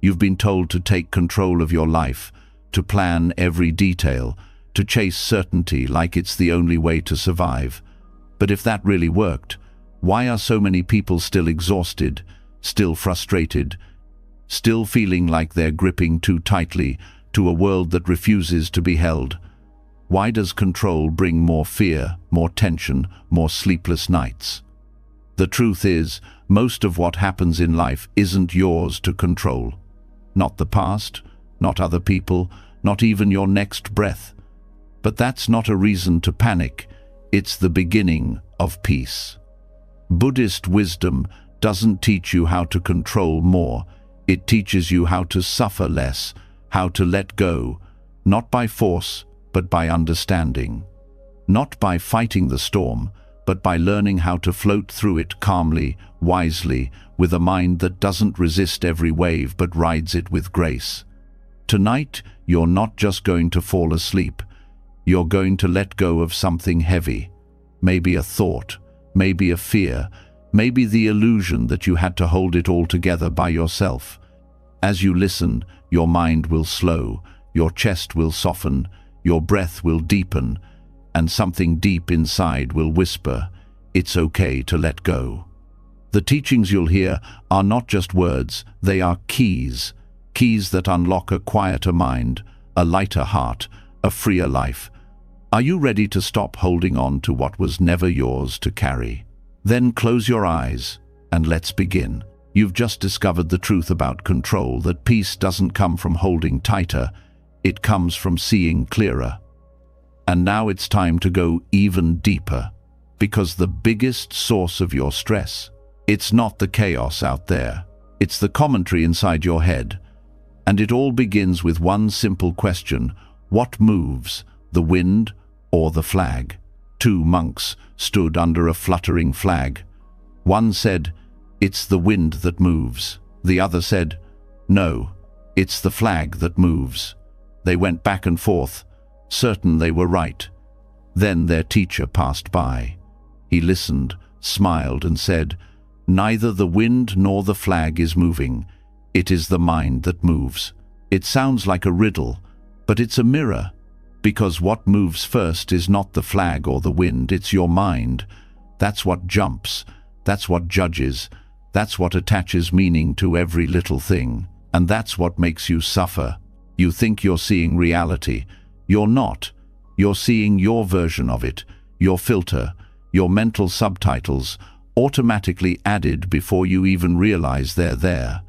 You've been told to take control of your life, to plan every detail, to chase certainty like it's the only way to survive. But if that really worked, why are so many people still exhausted, still frustrated, still feeling like they're gripping too tightly to a world that refuses to be held? Why does control bring more fear, more tension, more sleepless nights? The truth is, most of what happens in life isn't yours to control. Not the past, not other people, not even your next breath. But that's not a reason to panic. It's the beginning of peace. Buddhist wisdom doesn't teach you how to control more. It teaches you how to suffer less, how to let go, not by force, but by understanding. Not by fighting the storm, but by learning how to float through it calmly, wisely, with a mind that doesn't resist every wave but rides it with grace. Tonight, you're not just going to fall asleep. You're going to let go of something heavy. Maybe a thought, maybe a fear, maybe the illusion that you had to hold it all together by yourself. As you listen, your mind will slow, your chest will soften, your breath will deepen, and something deep inside will whisper, "It's okay to let go." The teachings you'll hear are not just words, they are keys. Keys that unlock a quieter mind, a lighter heart, a freer life. Are you ready to stop holding on to what was never yours to carry? Then close your eyes and let's begin. You've just discovered the truth about control, that peace doesn't come from holding tighter, it comes from seeing clearer. And now it's time to go even deeper, because the biggest source of your stress, it's not the chaos out there, it's the commentary inside your head. And it all begins with one simple question: what moves, the wind or the flag? Two monks stood under a fluttering flag. One said, "It's the wind that moves." The other said, "No, it's the flag that moves." They went back and forth, certain they were right. Then their teacher passed by. He listened, smiled, and said, "Neither the wind nor the flag is moving. It is the mind that moves." It sounds like a riddle, but it's a mirror, because what moves first is not the flag or the wind, it's your mind. That's what jumps, that's what judges, that's what attaches meaning to every little thing, and that's what makes you suffer. You think you're seeing reality. You're not. You're seeing your version of it, your filter, your mental subtitles, automatically added before you even realize they're there.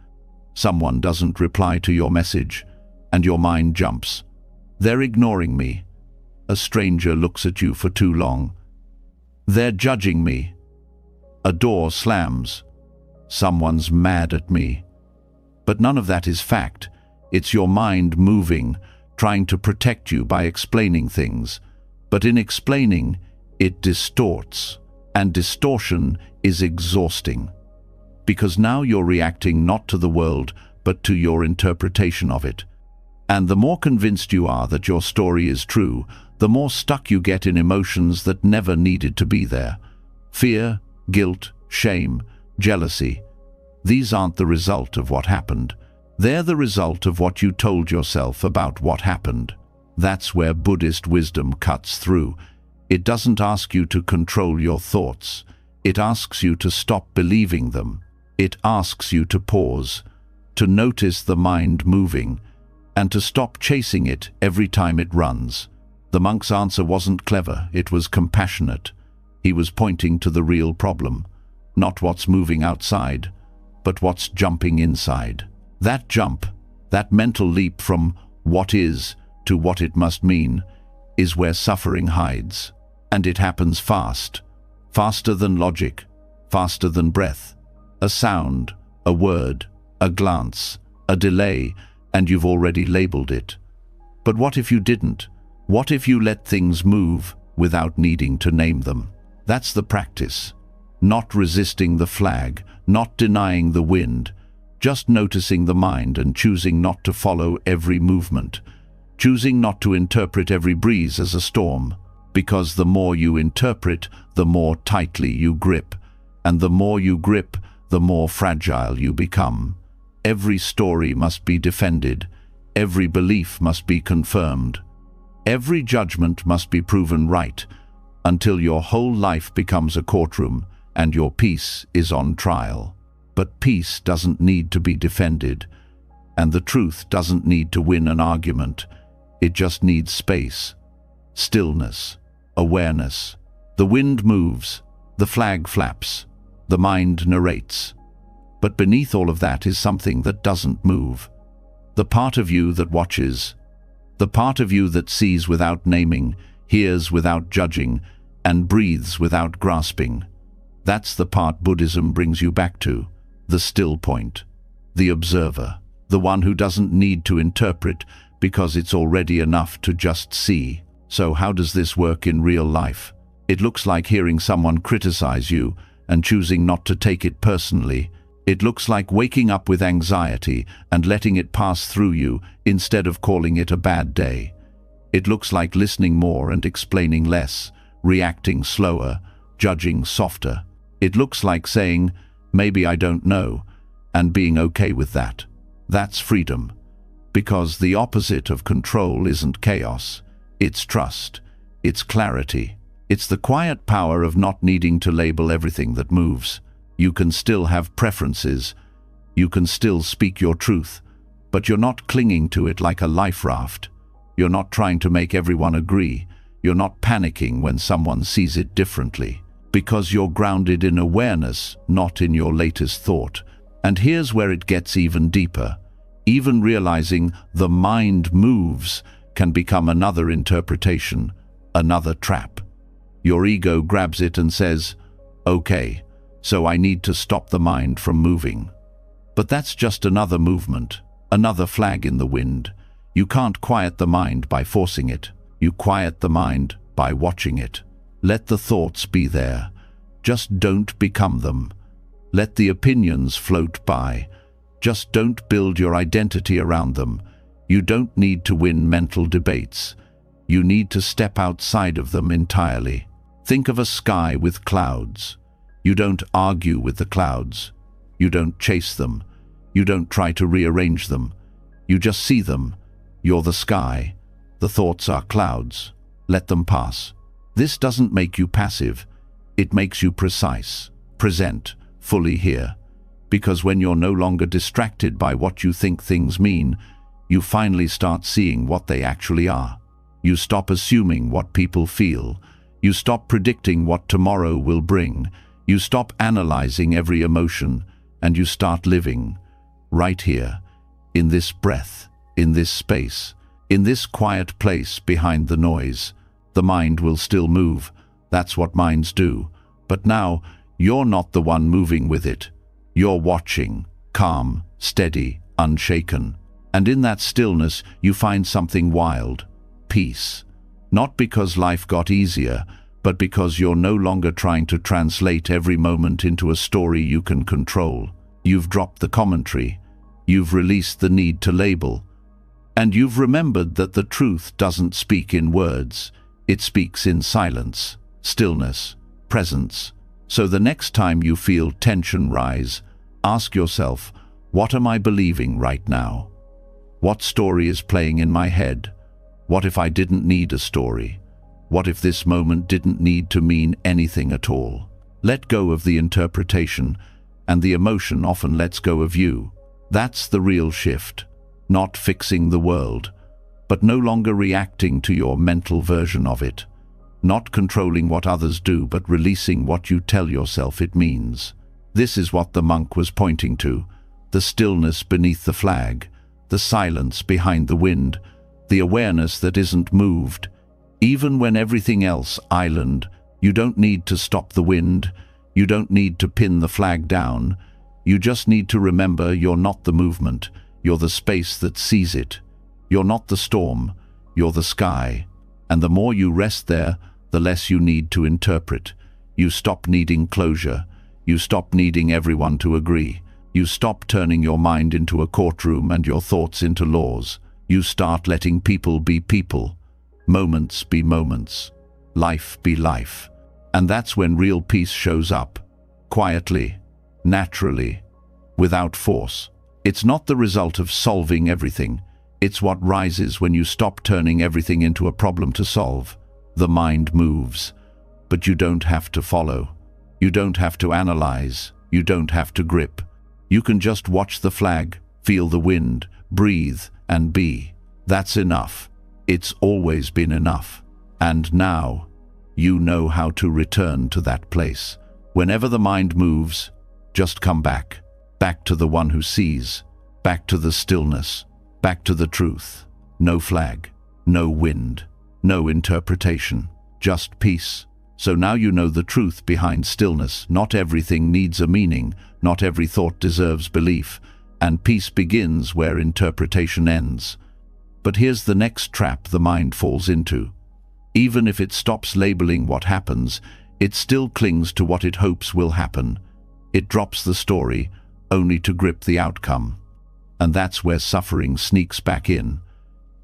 Someone doesn't reply to your message, and your mind jumps. They're ignoring me. A stranger looks at you for too long. They're judging me. A door slams. Someone's mad at me. But none of that is fact. It's your mind moving, trying to protect you by explaining things. But in explaining, it distorts. And distortion is exhausting. Because now you're reacting not to the world, but to your interpretation of it. And the more convinced you are that your story is true, the more stuck you get in emotions that never needed to be there. Fear, guilt, shame, jealousy. These aren't the result of what happened. They're the result of what you told yourself about what happened. That's where Buddhist wisdom cuts through. It doesn't ask you to control your thoughts. It asks you to stop believing them. It asks you to pause, to notice the mind moving, and to stop chasing it every time it runs. The monk's answer wasn't clever, it was compassionate. He was pointing to the real problem, not what's moving outside, but what's jumping inside. That jump, that mental leap from what is to what it must mean, is where suffering hides. And it happens fast, faster than logic, faster than breath. A sound, a word, a glance, a delay, and you've already labeled it. But what if you didn't? What if you let things move without needing to name them? That's the practice. Not resisting the flag, not denying the wind, just noticing the mind and choosing not to follow every movement, choosing not to interpret every breeze as a storm. Because the more you interpret, the more tightly you grip, and the more you grip, the more fragile you become. Every story must be defended. Every belief must be confirmed. Every judgment must be proven right, until your whole life becomes a courtroom and your peace is on trial. But peace doesn't need to be defended, and the truth doesn't need to win an argument. It just needs space, stillness, awareness. The wind moves, the flag flaps, the mind narrates. But beneath all of that is something that doesn't move. The part of you that watches, the part of you that sees without naming, hears without judging, and breathes without grasping. That's the part Buddhism brings you back to, the still point, the observer, the one who doesn't need to interpret because it's already enough to just see. So how does this work in real life? It looks like hearing someone criticize you and choosing not to take it personally. It looks like waking up with anxiety and letting it pass through you instead of calling it a bad day. It looks like listening more and explaining less, reacting slower, judging softer. It looks like saying, maybe I don't know, and being okay with that. That's freedom. Because the opposite of control isn't chaos. It's trust. It's clarity. It's the quiet power of not needing to label everything that moves. You can still have preferences. You can still speak your truth, but you're not clinging to it like a life raft. You're not trying to make everyone agree. You're not panicking when someone sees it differently. Because you're grounded in awareness, not in your latest thought. And here's where it gets even deeper. Even realizing the mind moves can become another interpretation, another trap. Your ego grabs it and says, okay, so I need to stop the mind from moving. But that's just another movement, another flag in the wind. You can't quiet the mind by forcing it. You quiet the mind by watching it. Let the thoughts be there. Just don't become them. Let the opinions float by. Just don't build your identity around them. You don't need to win mental debates. You need to step outside of them entirely. Think of a sky with clouds. You don't argue with the clouds. You don't chase them. You don't try to rearrange them. You just see them. You're the sky. The thoughts are clouds. Let them pass. This doesn't make you passive. It makes you precise, present, fully here. Because when you're no longer distracted by what you think things mean, you finally start seeing what they actually are. You stop assuming what people feel. You stop predicting what tomorrow will bring. You stop analyzing every emotion, and you start living right here, in this breath, in this space, in this quiet place behind the noise. The mind will still move. That's what minds do. But now, you're not the one moving with it. You're watching, calm, steady, unshaken. And in that stillness, you find something wild, peace. Not because life got easier, but because you're no longer trying to translate every moment into a story you can control. You've dropped the commentary. You've released the need to label. And you've remembered that the truth doesn't speak in words. It speaks in silence, stillness, presence. So the next time you feel tension rise, ask yourself, what am I believing right now? What story is playing in my head? What if I didn't need a story? What if this moment didn't need to mean anything at all? Let go of the interpretation, and the emotion often lets go of you. That's the real shift. Not fixing the world, but no longer reacting to your mental version of it. Not controlling what others do, but releasing what you tell yourself it means. This is what the monk was pointing to. The stillness beneath the flag, the silence behind the wind, the awareness that isn't moved. Even when everything else island, you don't need to stop the wind. You don't need to pin the flag down. You just need to remember you're not the movement. You're the space that sees it. You're not the storm. You're the sky. And the more you rest there, the less you need to interpret. You stop needing closure. You stop needing everyone to agree. You stop turning your mind into a courtroom and your thoughts into laws. You start letting people be people, moments be moments, life be life. And that's when real peace shows up, quietly, naturally, without force. It's not the result of solving everything. It's what rises when you stop turning everything into a problem to solve. The mind moves, but you don't have to follow. You don't have to analyze. You don't have to grip. You can just watch the flag, feel the wind, breathe, and be. That's enough. It's always been enough. And now, you know how to return to that place. Whenever the mind moves, just come back. Back to the one who sees. Back to the stillness. Back to the truth. No flag. No wind. No interpretation. Just peace. So now you know the truth behind stillness. Not everything needs a meaning. Not every thought deserves belief. And peace begins where interpretation ends. But here's the next trap the mind falls into. Even if it stops labeling what happens, it still clings to what it hopes will happen. It drops the story, only to grip the outcome. And that's where suffering sneaks back in.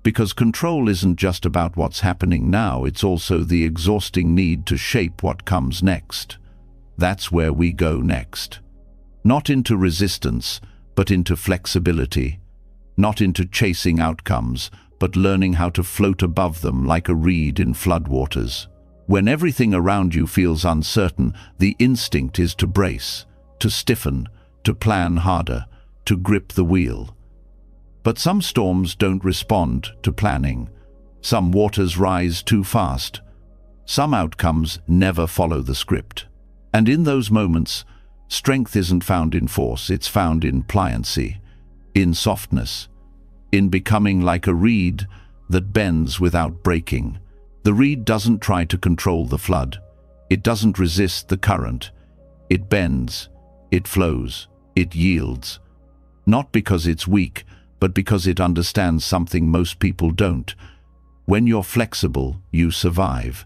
Because control isn't just about what's happening now, it's also the exhausting need to shape what comes next. That's where we go next. Not into resistance, but into flexibility. Not into chasing outcomes, but learning how to float above them like a reed in floodwaters. When everything around you feels uncertain, the instinct is to brace, to stiffen, to plan harder, to grip the wheel. But some storms don't respond to planning. Some waters rise too fast. Some outcomes never follow the script. And in those moments, strength isn't found in force, it's found in pliancy, in softness, in becoming like a reed that bends without breaking. The reed doesn't try to control the flood. It doesn't resist the current. It bends, it flows, it yields. Not because it's weak, but because it understands something most people don't. When you're flexible, you survive.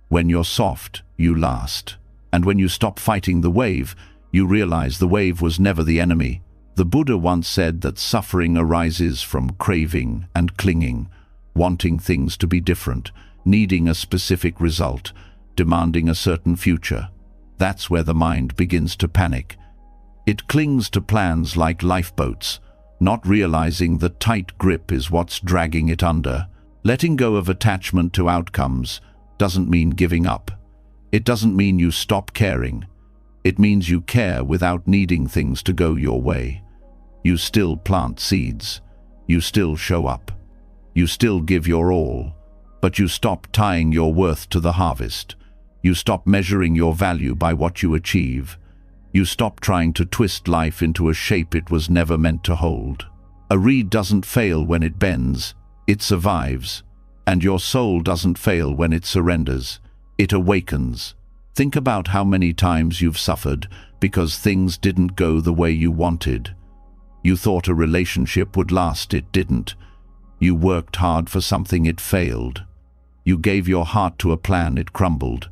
When you're soft, you last. And when you stop fighting the wave, you realize the wave was never the enemy. The Buddha once said that suffering arises from craving and clinging, wanting things to be different, needing a specific result, demanding a certain future. That's where the mind begins to panic. It clings to plans like lifeboats, not realizing the tight grip is what's dragging it under. Letting go of attachment to outcomes doesn't mean giving up. It doesn't mean you stop caring. It means you care without needing things to go your way. You still plant seeds. You still show up. You still give your all. But you stop tying your worth to the harvest. You stop measuring your value by what you achieve. You stop trying to twist life into a shape it was never meant to hold. A reed doesn't fail when it bends, it survives. And your soul doesn't fail when it surrenders, it awakens. Think about how many times you've suffered because things didn't go the way you wanted. You thought a relationship would last, it didn't. You worked hard for something, it failed. You gave your heart to a plan, it crumbled.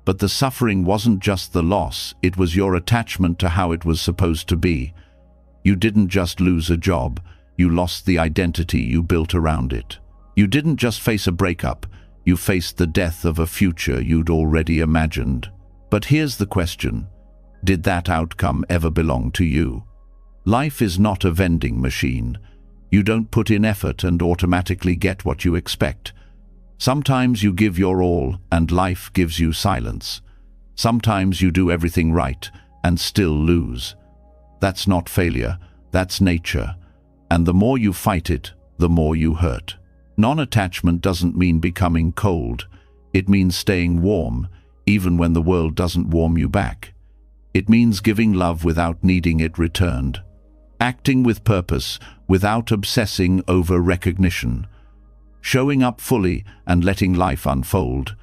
But the suffering wasn't just the loss, it was your attachment to how it was supposed to be. You didn't just lose a job, you lost the identity you built around it. You didn't just face a breakup, you faced the death of a future you'd already imagined. But here's the question: did that outcome ever belong to you? Life is not a vending machine. You don't put in effort and automatically get what you expect. Sometimes you give your all and life gives you silence. Sometimes you do everything right and still lose. That's not failure, that's nature. And the more you fight it, the more you hurt. Non-attachment doesn't mean becoming cold. It means staying warm, even when the world doesn't warm you back. It means giving love without needing it returned. Acting with purpose, without obsessing over recognition. Showing up fully and letting life unfold,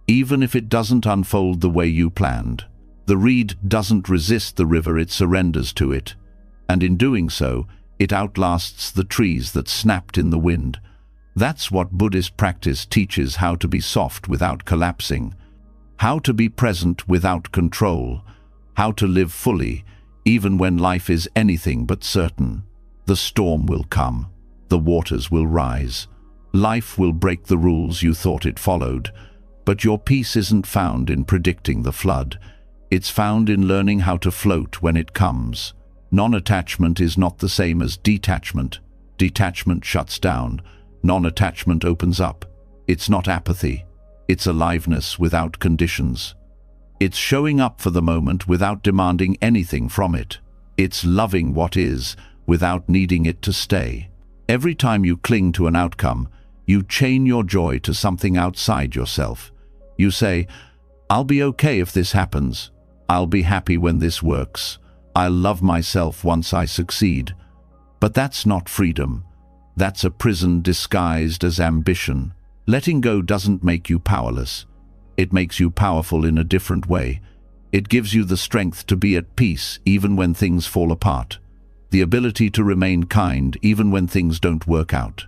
even if it doesn't unfold the way you planned. The reed doesn't resist the river, it surrenders to it. And in doing so, it outlasts the trees that snapped in the wind. That's what Buddhist practice teaches: how to be soft without collapsing, how to be present without control, how to live fully, even when life is anything but certain. The storm will come, the waters will rise. Life will break the rules you thought it followed, but your peace isn't found in predicting the flood. It's found in learning how to float when it comes. Non-attachment is not the same as detachment. Detachment shuts down. Non-attachment opens up. It's not apathy. It's aliveness without conditions. It's showing up for the moment without demanding anything from it. It's loving what is without needing it to stay. Every time you cling to an outcome, you chain your joy to something outside yourself. You say, "I'll be okay if this happens. I'll be happy when this works. I'll love myself once I succeed." But that's not freedom. That's a prison disguised as ambition. Letting go doesn't make you powerless. It makes you powerful in a different way. It gives you the strength to be at peace even when things fall apart. The ability to remain kind even when things don't work out.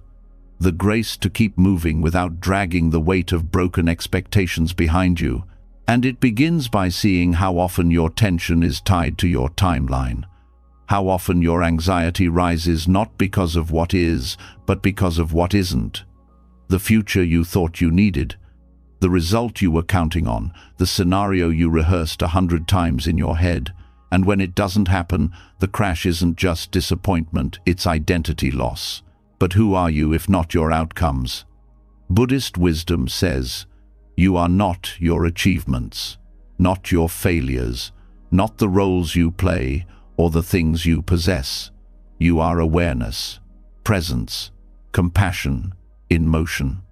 The grace to keep moving without dragging the weight of broken expectations behind you. And it begins by seeing how often your tension is tied to your timeline. How often your anxiety rises not because of what is, but because of what isn't. The future you thought you needed, the result you were counting on, the scenario you rehearsed 100 times in your head. And when it doesn't happen, the crash isn't just disappointment, it's identity loss. But who are you if not your outcomes? Buddhist wisdom says, you are not your achievements, not your failures, not the roles you play or the things you possess. You are awareness, presence, compassion, in motion.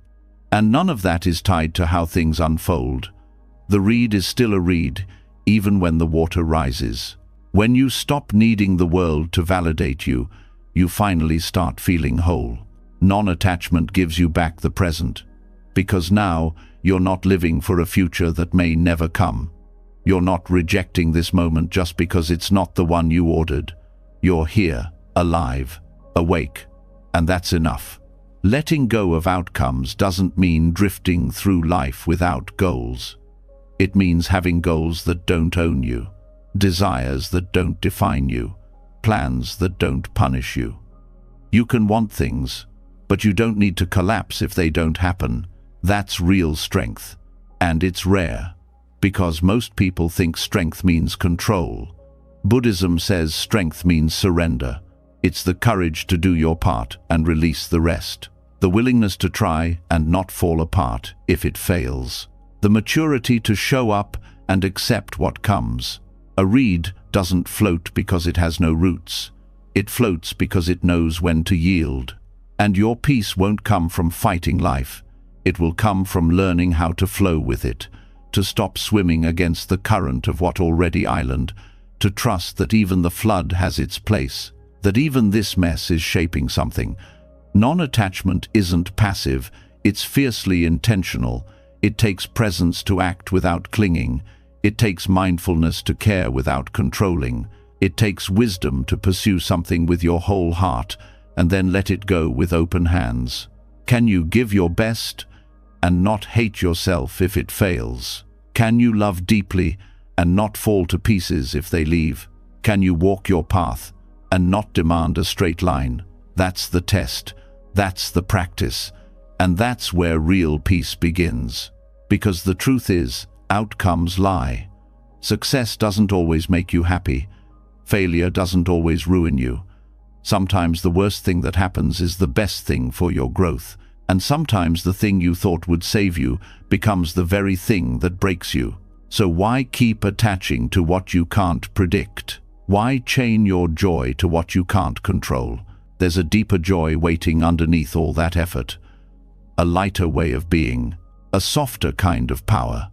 And none of that is tied to how things unfold. The reed is still a reed, even when the water rises. When you stop needing the world to validate you, you finally start feeling whole. Non-attachment gives you back the present, because now you're not living for a future that may never come. You're not rejecting this moment just because it's not the one you ordered. You're here, alive, awake, and that's enough. Letting go of outcomes doesn't mean drifting through life without goals. It means having goals that don't own you, desires that don't define you, plans that don't punish you. You can want things, but you don't need to collapse if they don't happen. That's real strength, and it's rare, because most people think strength means control. Buddhism says strength means surrender. It's the courage to do your part and release the rest. The willingness to try and not fall apart if it fails. The maturity to show up and accept what comes. A reed doesn't float because it has no roots. It floats because it knows when to yield. And your peace won't come from fighting life. It will come from learning how to flow with it, to stop swimming against the current of what already island, to trust that even the flood has its place, that even this mess is shaping something. Non-attachment isn't passive, it's fiercely intentional. It takes presence to act without clinging. It takes mindfulness to care without controlling. It takes wisdom to pursue something with your whole heart and then let it go with open hands. Can you give your best and not hate yourself if it fails? Can you love deeply and not fall to pieces if they leave? Can you walk your path and not demand a straight line? That's the test. That's the practice. And that's where real peace begins. Because the truth is, outcomes lie. Success doesn't always make you happy. Failure doesn't always ruin you. Sometimes the worst thing that happens is the best thing for your growth. And sometimes the thing you thought would save you becomes the very thing that breaks you. So why keep attaching to what you can't predict? Why chain your joy to what you can't control? There's a deeper joy waiting underneath all that effort. A lighter way of being. A softer kind of power.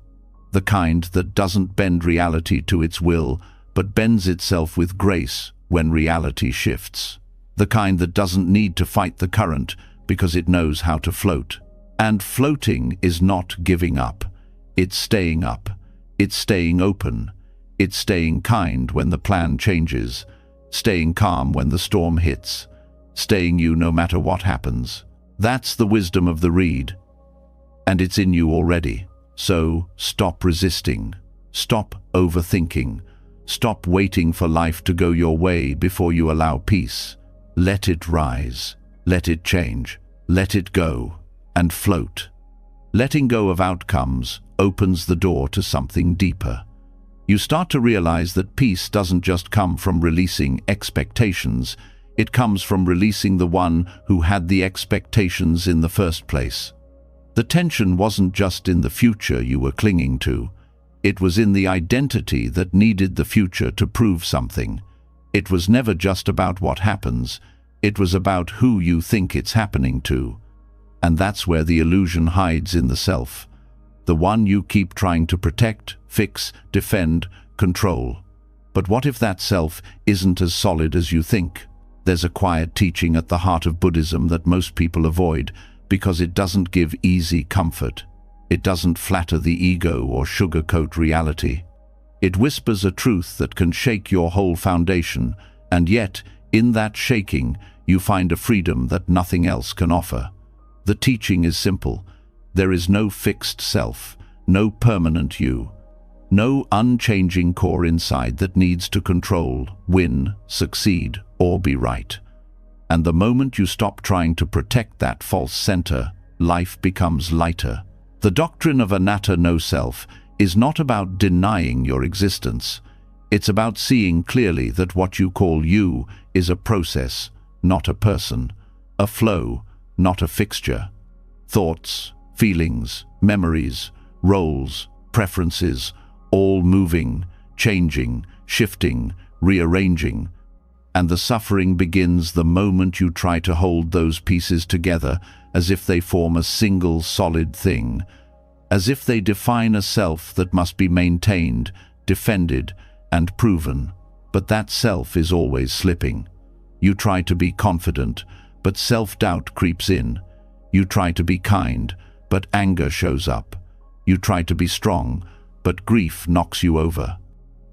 The kind that doesn't bend reality to its will, but bends itself with grace when reality shifts. The kind that doesn't need to fight the current because it knows how to float. And floating is not giving up. It's staying up. It's staying open. It's staying kind when the plan changes. Staying calm when the storm hits. Staying you no matter what happens. That's the wisdom of the reed. And it's in you already. So stop resisting. Stop overthinking. Stop waiting for life to go your way before you allow peace. Let it rise. Let it change. Let it go. And float. Letting go of outcomes opens the door to something deeper. You start to realize that peace doesn't just come from releasing expectations, it comes from releasing the one who had the expectations in the first place. The tension wasn't just in the future you were clinging to. It was in the identity that needed the future to prove something. It was never just about what happens, it was about who you think it's happening to. And that's where the illusion hides in the self. The one you keep trying to protect, fix, defend, control. But what if that self isn't as solid as you think? There's a quiet teaching at the heart of Buddhism that most people avoid because it doesn't give easy comfort. It doesn't flatter the ego or sugarcoat reality. It whispers a truth that can shake your whole foundation, and yet, in that shaking, you find a freedom that nothing else can offer. The teaching is simple. There is no fixed self, no permanent you, no unchanging core inside that needs to control, win, succeed, or be right. And the moment you stop trying to protect that false center, life becomes lighter. The doctrine of anatta no self is not about denying your existence. It's about seeing clearly that what you call you is a process, not a person, a flow, not a fixture. Thoughts, feelings, memories, roles, preferences, all moving, changing, shifting, rearranging. And the suffering begins the moment you try to hold those pieces together as if they form a single solid thing, as if they define a self that must be maintained, defended, and proven. But that self is always slipping. You try to be confident, but self-doubt creeps in. You try to be kind, but anger shows up. You try to be strong, but grief knocks you over.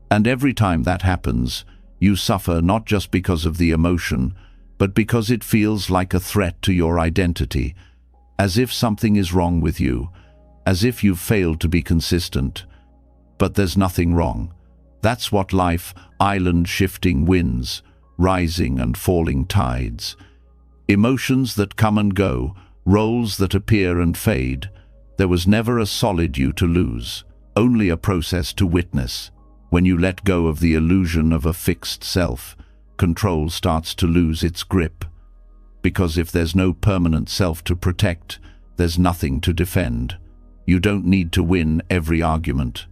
And every time that happens, you suffer not just because of the emotion, but because it feels like a threat to your identity, as if something is wrong with you, as if you've failed to be consistent. But there's nothing wrong. That's what life, island-shifting winds, rising and falling tides. Emotions that come and go, roles that appear and fade. There was never a solid you to lose, only a process to witness. When you let go of the illusion of a fixed self, control starts to lose its grip. Because if there's no permanent self to protect, there's nothing to defend. You don't need to win every argument.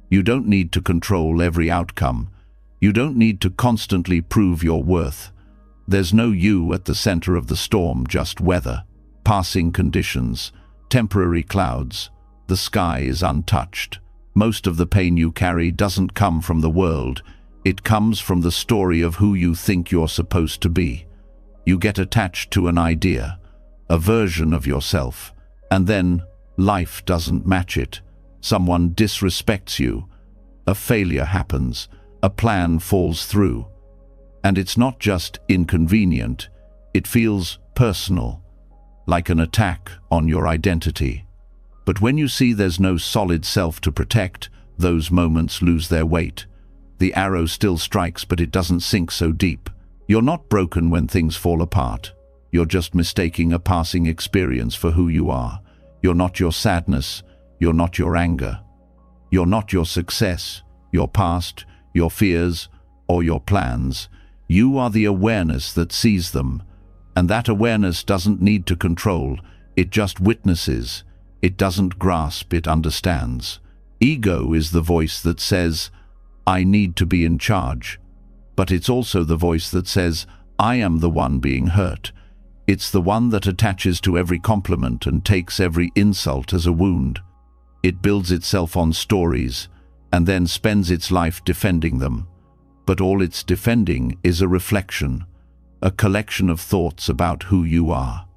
You don't need to control every outcome. You don't need to constantly prove your worth. There's no you at the center of the storm, just weather, passing conditions, temporary clouds. The sky is untouched. Most of the pain you carry doesn't come from the world. It comes from the story of who you think you're supposed to be. You get attached to an idea, a version of yourself, and then life doesn't match it. Someone disrespects you. A failure happens. A plan falls through. And it's not just inconvenient. It feels personal, like an attack on your identity. But when you see there's no solid self to protect, those moments lose their weight. The arrow still strikes, but it doesn't sink so deep. You're not broken when things fall apart. You're just mistaking a passing experience for who you are. You're not your sadness. You're not your anger. You're not your success, your past, your fears, or your plans. You are the awareness that sees them. And that awareness doesn't need to control. It just witnesses. It doesn't grasp, it understands. Ego is the voice that says, I need to be in charge. But it's also the voice that says, I am the one being hurt. It's the one that attaches to every compliment and takes every insult as a wound. It builds itself on stories, and then spends its life defending them. But all it's defending is a reflection, a collection of thoughts about who you are.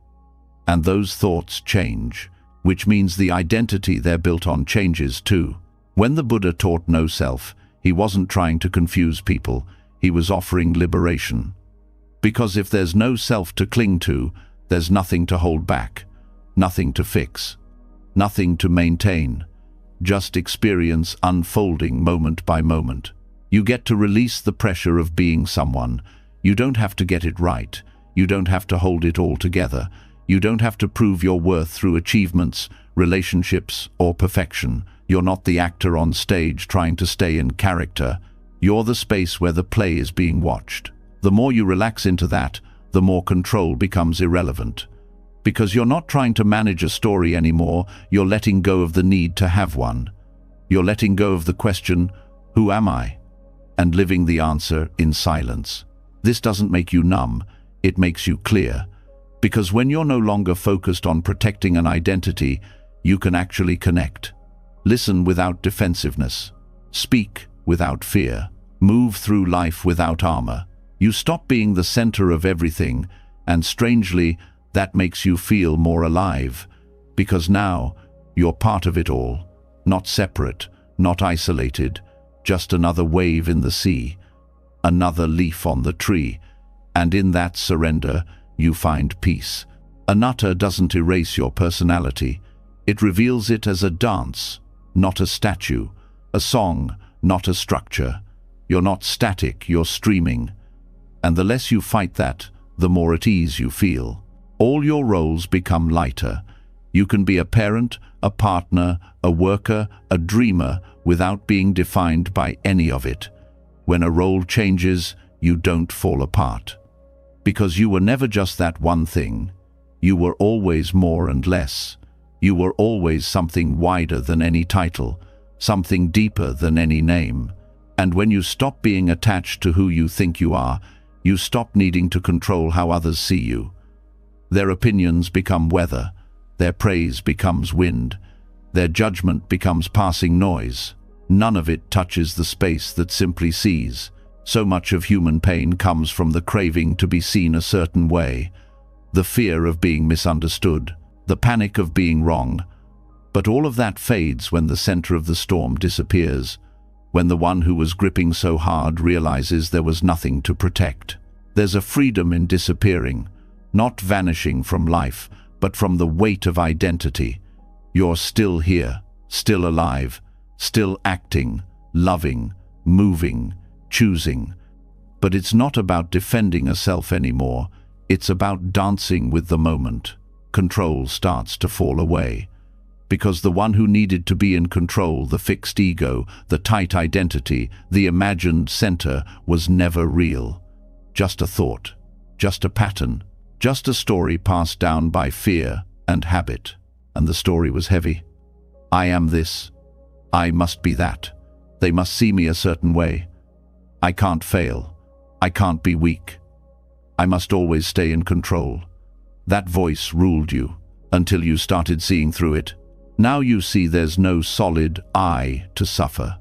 And those thoughts change, which means the identity they're built on changes too. When the Buddha taught no self, he wasn't trying to confuse people, he was offering liberation. Because if there's no self to cling to, there's nothing to hold back, nothing to fix, nothing to maintain. Just experience unfolding moment by moment. You get to release the pressure of being someone. You don't have to get it right. You don't have to hold it all together. You don't have to prove your worth through achievements, relationships, or perfection. You're not the actor on stage trying to stay in character. You're the space where the play is being watched. The more you relax into that, the more control becomes irrelevant. Because you're not trying to manage a story anymore, you're letting go of the need to have one. You're letting go of the question, who am I? And living the answer in silence. This doesn't make you numb, it makes you clear. Because when you're no longer focused on protecting an identity, you can actually connect. Listen without defensiveness. Speak without fear. Move through life without armor. You stop being the center of everything, and strangely, that makes you feel more alive. Because now, you're part of it all. Not separate, not isolated, just another wave in the sea, another leaf on the tree. And in that surrender, you find peace. Anatta doesn't erase your personality. It reveals it as a dance, not a statue, a song, not a structure. You're not static, you're streaming. And the less you fight that, the more at ease you feel. All your roles become lighter. You can be a parent, a partner, a worker, a dreamer, without being defined by any of it. When a role changes, you don't fall apart. Because you were never just that one thing. You were always more and less. You were always something wider than any title, something deeper than any name. And when you stop being attached to who you think you are, you stop needing to control how others see you. Their opinions become weather, their praise becomes wind, their judgment becomes passing noise. None of it touches the space that simply sees. So much of human pain comes from the craving to be seen a certain way, the fear of being misunderstood, the panic of being wrong. But all of that fades when the center of the storm disappears, when the one who was gripping so hard realizes there was nothing to protect. There's a freedom in disappearing, not vanishing from life, but from the weight of identity. You're still here, still alive, still acting, loving, moving, choosing. But it's not about defending a self anymore. It's about dancing with the moment. Control starts to fall away. Because the one who needed to be in control, the fixed ego, the tight identity, the imagined center, was never real. Just a thought, just a pattern, just a story passed down by fear and habit. And the story was heavy. I am this. I must be that. They must see me a certain way. I can't fail. I can't be weak. I must always stay in control. That voice ruled you until you started seeing through it. Now you see there's no solid I to suffer.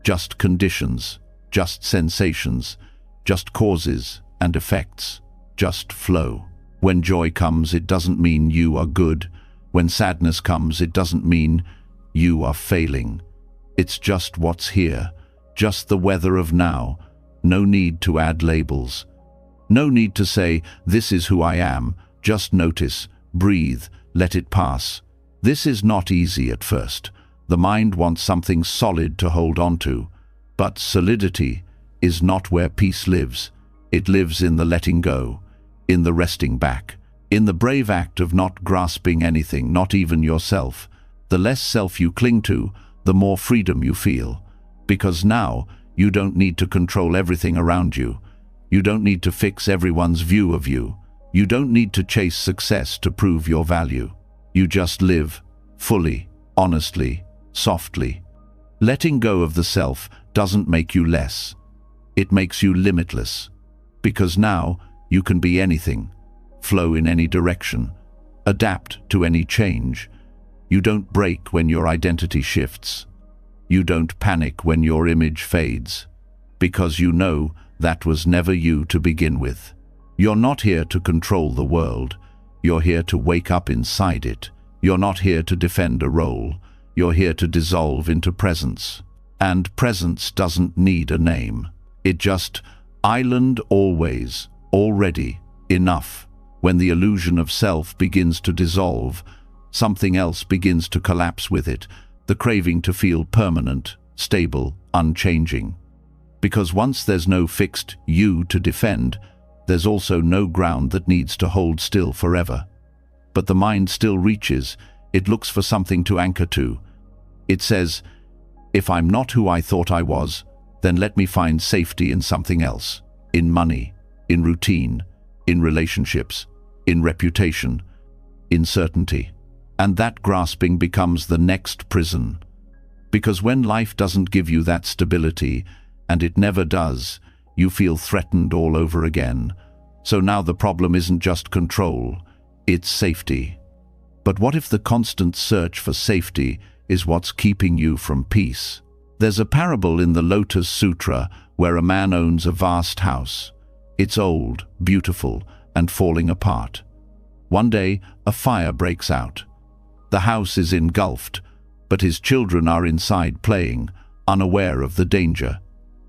Just conditions, just sensations, just causes and effects, just flow. When joy comes, it doesn't mean you are good. When sadness comes, it doesn't mean you are failing. It's just what's here, just the weather of now. No need to add labels. No need to say, this is who I am. Just notice, breathe, let it pass. This is not easy at first. The mind wants something solid to hold on to. But solidity is not where peace lives. It lives in the letting go, in the resting back, in the brave act of not grasping anything, not even yourself. The less self you cling to, the more freedom you feel. Because now, you don't need to control everything around you. You don't need to fix everyone's view of you. You don't need to chase success to prove your value. You just live, fully, honestly, softly. Letting go of the self doesn't make you less. It makes you limitless. Because now, you can be anything, flow in any direction, adapt to any change. You don't break when your identity shifts. You don't panic when your image fades. Because you know that was never you to begin with. You're not here to control the world. You're here to wake up inside it. You're not here to defend a role. You're here to dissolve into presence. And presence doesn't need a name. It just, island always, already, enough. When the illusion of self begins to dissolve, something else begins to collapse with it, the craving to feel permanent, stable, unchanging. Because once there's no fixed you to defend, there's also no ground that needs to hold still forever. But the mind still reaches, it looks for something to anchor to. It says, if I'm not who I thought I was, then let me find safety in something else, in money, in routine, in relationships, in reputation, in certainty. And that grasping becomes the next prison. Because when life doesn't give you that stability, and it never does, you feel threatened all over again. So now the problem isn't just control, it's safety. But what if the constant search for safety is what's keeping you from peace? There's a parable in the Lotus Sutra where a man owns a vast house. It's old, beautiful, and falling apart. One day, a fire breaks out. The house is engulfed, but his children are inside playing, unaware of the danger.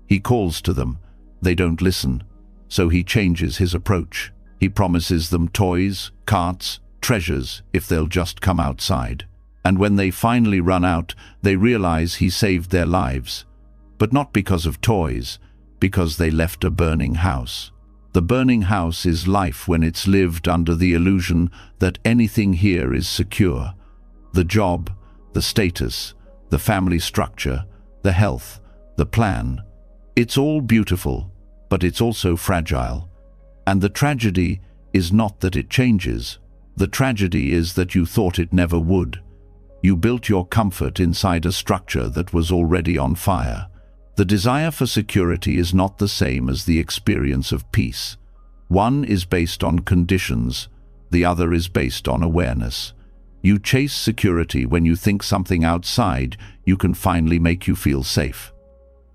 He calls to them. They don't listen, so he changes his approach. He promises them toys, carts, treasures if they'll just come outside. And when they finally run out, they realize he saved their lives. But not because of toys, because they left a burning house. The burning house is life when it's lived under the illusion that anything here is secure. The job, the status, the family structure, the health, the plan. It's all beautiful, but it's also fragile. And the tragedy is not that it changes. The tragedy is that you thought it never would. You built your comfort inside a structure that was already on fire. The desire for security is not the same as the experience of peace. One is based on conditions, the other is based on awareness. You chase security when you think something outside you can finally make you feel safe.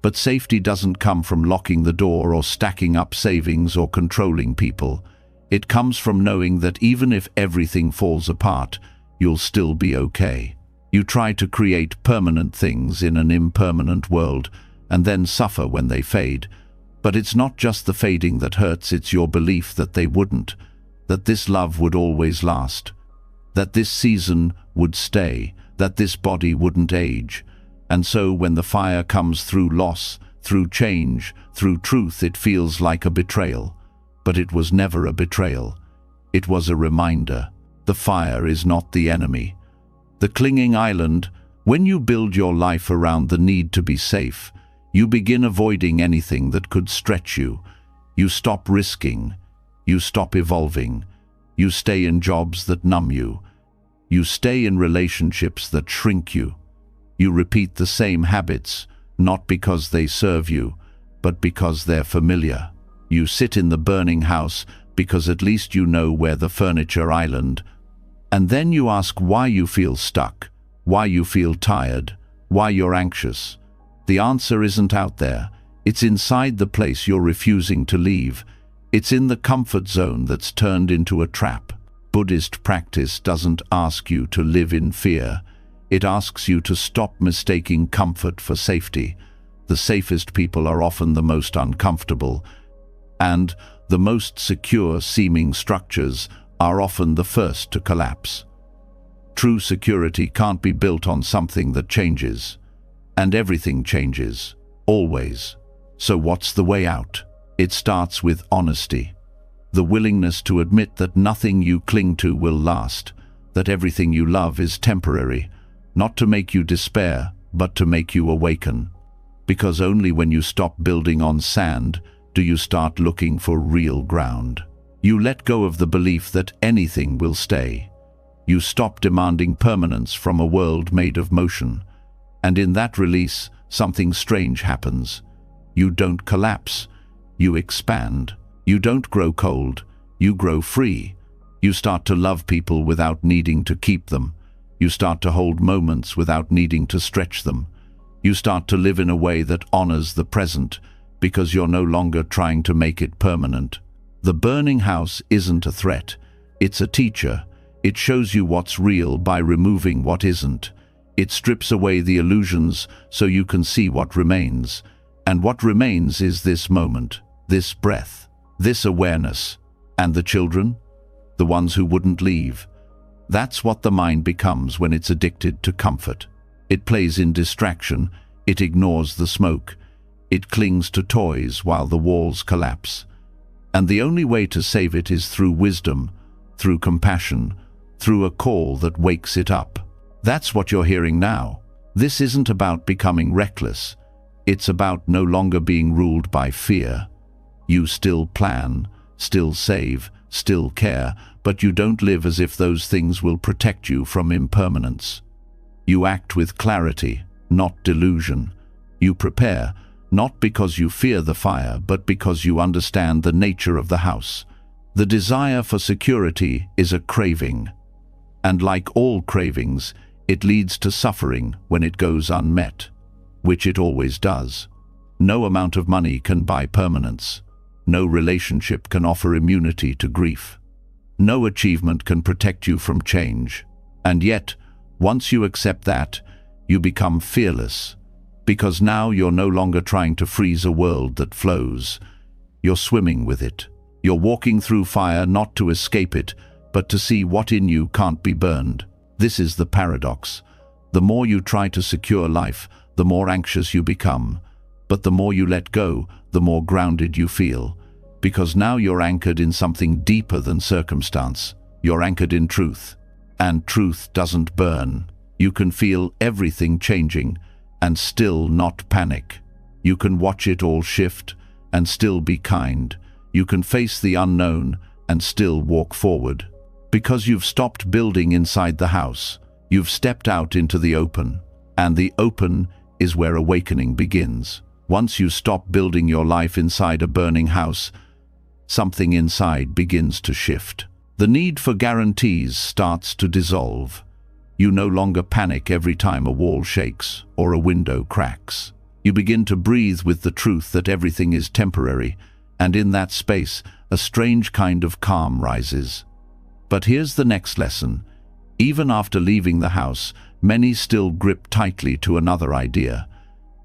But safety doesn't come from locking the door or stacking up savings or controlling people. It comes from knowing that even if everything falls apart, you'll still be okay. You try to create permanent things in an impermanent world and then suffer when they fade. But it's not just the fading that hurts, it's your belief that they wouldn't, that this love would always last, that this season would stay, that this body wouldn't age. And so when the fire comes through loss, through change, through truth, it feels like a betrayal. But it was never a betrayal. It was a reminder. The fire is not the enemy. The clinging island, when you build your life around the need to be safe, you begin avoiding anything that could stretch you. You stop risking. You stop evolving. You stay in jobs that numb you. You stay in relationships that shrink you. You repeat the same habits, not because they serve you, but because they're familiar. You sit in the burning house because at least you know where the furniture island. And then you ask why you feel stuck, why you feel tired, why you're anxious. The answer isn't out there. It's inside the place you're refusing to leave. It's in the comfort zone that's turned into a trap. Buddhist practice doesn't ask you to live in fear. It asks you to stop mistaking comfort for safety. The safest people are often the most uncomfortable, and the most secure-seeming structures are often the first to collapse. True security can't be built on something that changes. And everything changes, always. So what's the way out? It starts with honesty. The willingness to admit that nothing you cling to will last, that everything you love is temporary, not to make you despair, but to make you awaken. Because only when you stop building on sand do you start looking for real ground. You let go of the belief that anything will stay. You stop demanding permanence from a world made of motion. And in that release, something strange happens. You don't collapse, you expand. You don't grow cold, you grow free. You start to love people without needing to keep them. You start to hold moments without needing to stretch them. You start to live in a way that honors the present, because you're no longer trying to make it permanent. The burning house isn't a threat, it's a teacher. It shows you what's real by removing what isn't. It strips away the illusions so you can see what remains. And what remains is this moment, this breath, this awareness. And the children? The ones who wouldn't leave. That's what the mind becomes when it's addicted to comfort. It plays in distraction, it ignores the smoke, it clings to toys while the walls collapse. And the only way to save it is through wisdom, through compassion, through a call that wakes it up. That's what you're hearing now. This isn't about becoming reckless. It's about no longer being ruled by fear. You still plan, still save, still care, but you don't live as if those things will protect you from impermanence. You act with clarity, not delusion. You prepare, not because you fear the fire, but because you understand the nature of the house. The desire for security is a craving. And like all cravings, it leads to suffering when it goes unmet, which it always does. No amount of money can buy permanence. No relationship can offer immunity to grief. No achievement can protect you from change. And yet, once you accept that, you become fearless, because now you're no longer trying to freeze a world that flows. You're swimming with it. You're walking through fire not to escape it, but to see what in you can't be burned. This is the paradox. The more you try to secure life, the more anxious you become. But the more you let go, the more grounded you feel. Because now you're anchored in something deeper than circumstance. You're anchored in truth. And truth doesn't burn. You can feel everything changing and still not panic. You can watch it all shift and still be kind. You can face the unknown and still walk forward. Because you've stopped building inside the house. You've stepped out into the open. And the open is where awakening begins. Once you stop building your life inside a burning house, something inside begins to shift. The need for guarantees starts to dissolve. You no longer panic every time a wall shakes or a window cracks. You begin to breathe with the truth that everything is temporary, and in that space, a strange kind of calm rises. But here's the next lesson. Even after leaving the house, many still grip tightly to another idea.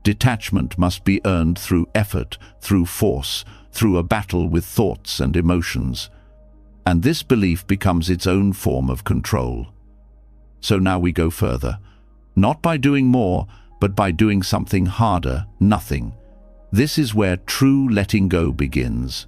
Detachment must be earned through effort, through force, through a battle with thoughts and emotions. And this belief becomes its own form of control. So now we go further. Not by doing more, but by doing something harder, nothing. This is where true letting go begins.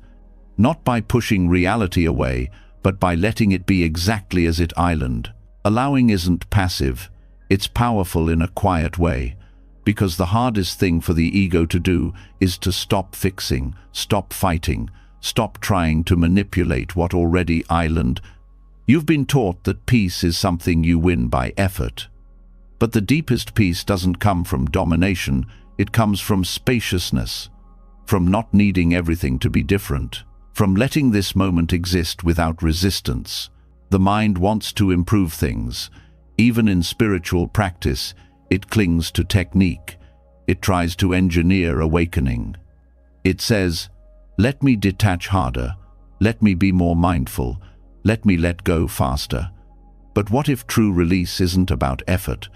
Not by pushing reality away, but by letting it be exactly as it island. Allowing isn't passive, it's powerful in a quiet way. Because the hardest thing for the ego to do is to stop fixing, stop fighting, stop trying to manipulate what already island. You've been taught that peace is something you win by effort. But the deepest peace doesn't come from domination, it comes from spaciousness, from not needing everything to be different, from letting this moment exist without resistance. The mind wants to improve things. Even in spiritual practice, it clings to technique. It tries to engineer awakening. It says, let me detach harder, let me be more mindful, let me let go faster. But what if true release isn't about effort?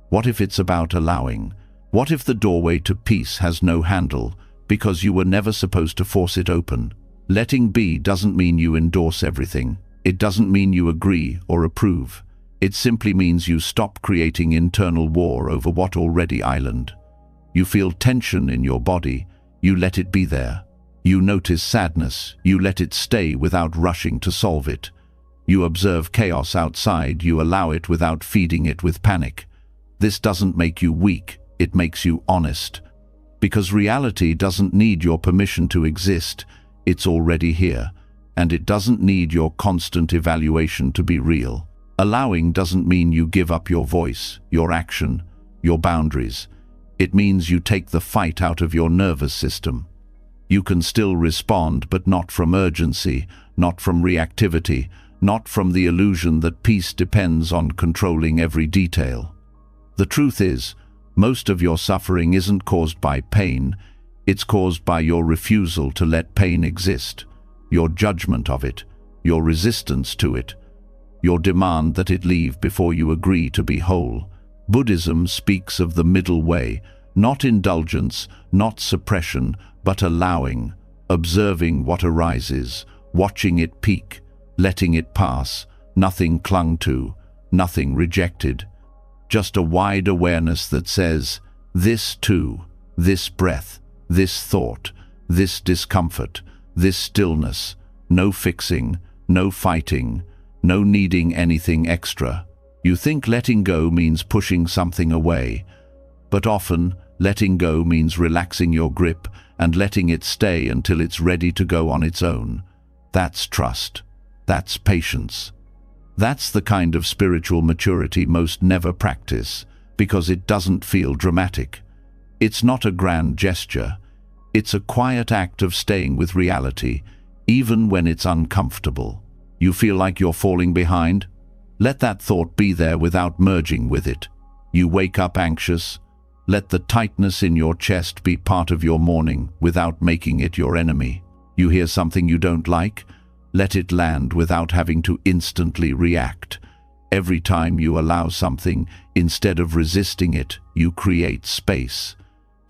What if it's about allowing? What if the doorway to peace has no handle, because you were never supposed to force it open? Letting be doesn't mean you endorse everything. It doesn't mean you agree or approve. It simply means you stop creating internal war over what already island. You feel tension in your body, you let it be there. You notice sadness, you let it stay without rushing to solve it. You observe chaos outside, you allow it without feeding it with panic. This doesn't make you weak, it makes you honest. Because reality doesn't need your permission to exist, it's already here. And it doesn't need your constant evaluation to be real. Allowing doesn't mean you give up your voice, your action, your boundaries. It means you take the fight out of your nervous system. You can still respond, but not from urgency, not from reactivity, not from the illusion that peace depends on controlling every detail. The truth is, most of your suffering isn't caused by pain, it's caused by your refusal to let pain exist, your judgment of it, your resistance to it, your demand that it leave before you agree to be whole. Buddhism speaks of the middle way, not indulgence, not suppression, but allowing, observing what arises, watching it peak, letting it pass, nothing clung to, nothing rejected. Just a wide awareness that says, this too, this breath, this thought, this discomfort, this stillness, no fixing, no fighting, no needing anything extra. You think letting go means pushing something away, But often, letting go means relaxing your grip and letting it stay until it's ready to go on its own. That's trust. That's patience. That's the kind of spiritual maturity most never practice, because it doesn't feel dramatic. It's not a grand gesture. It's a quiet act of staying with reality, even when it's uncomfortable. You feel like you're falling behind? Let that thought be there without merging with it. You wake up anxious? Let the tightness in your chest be part of your morning without making it your enemy. You hear something you don't like? Let it land without having to instantly react. Every time you allow something, instead of resisting it, you create space.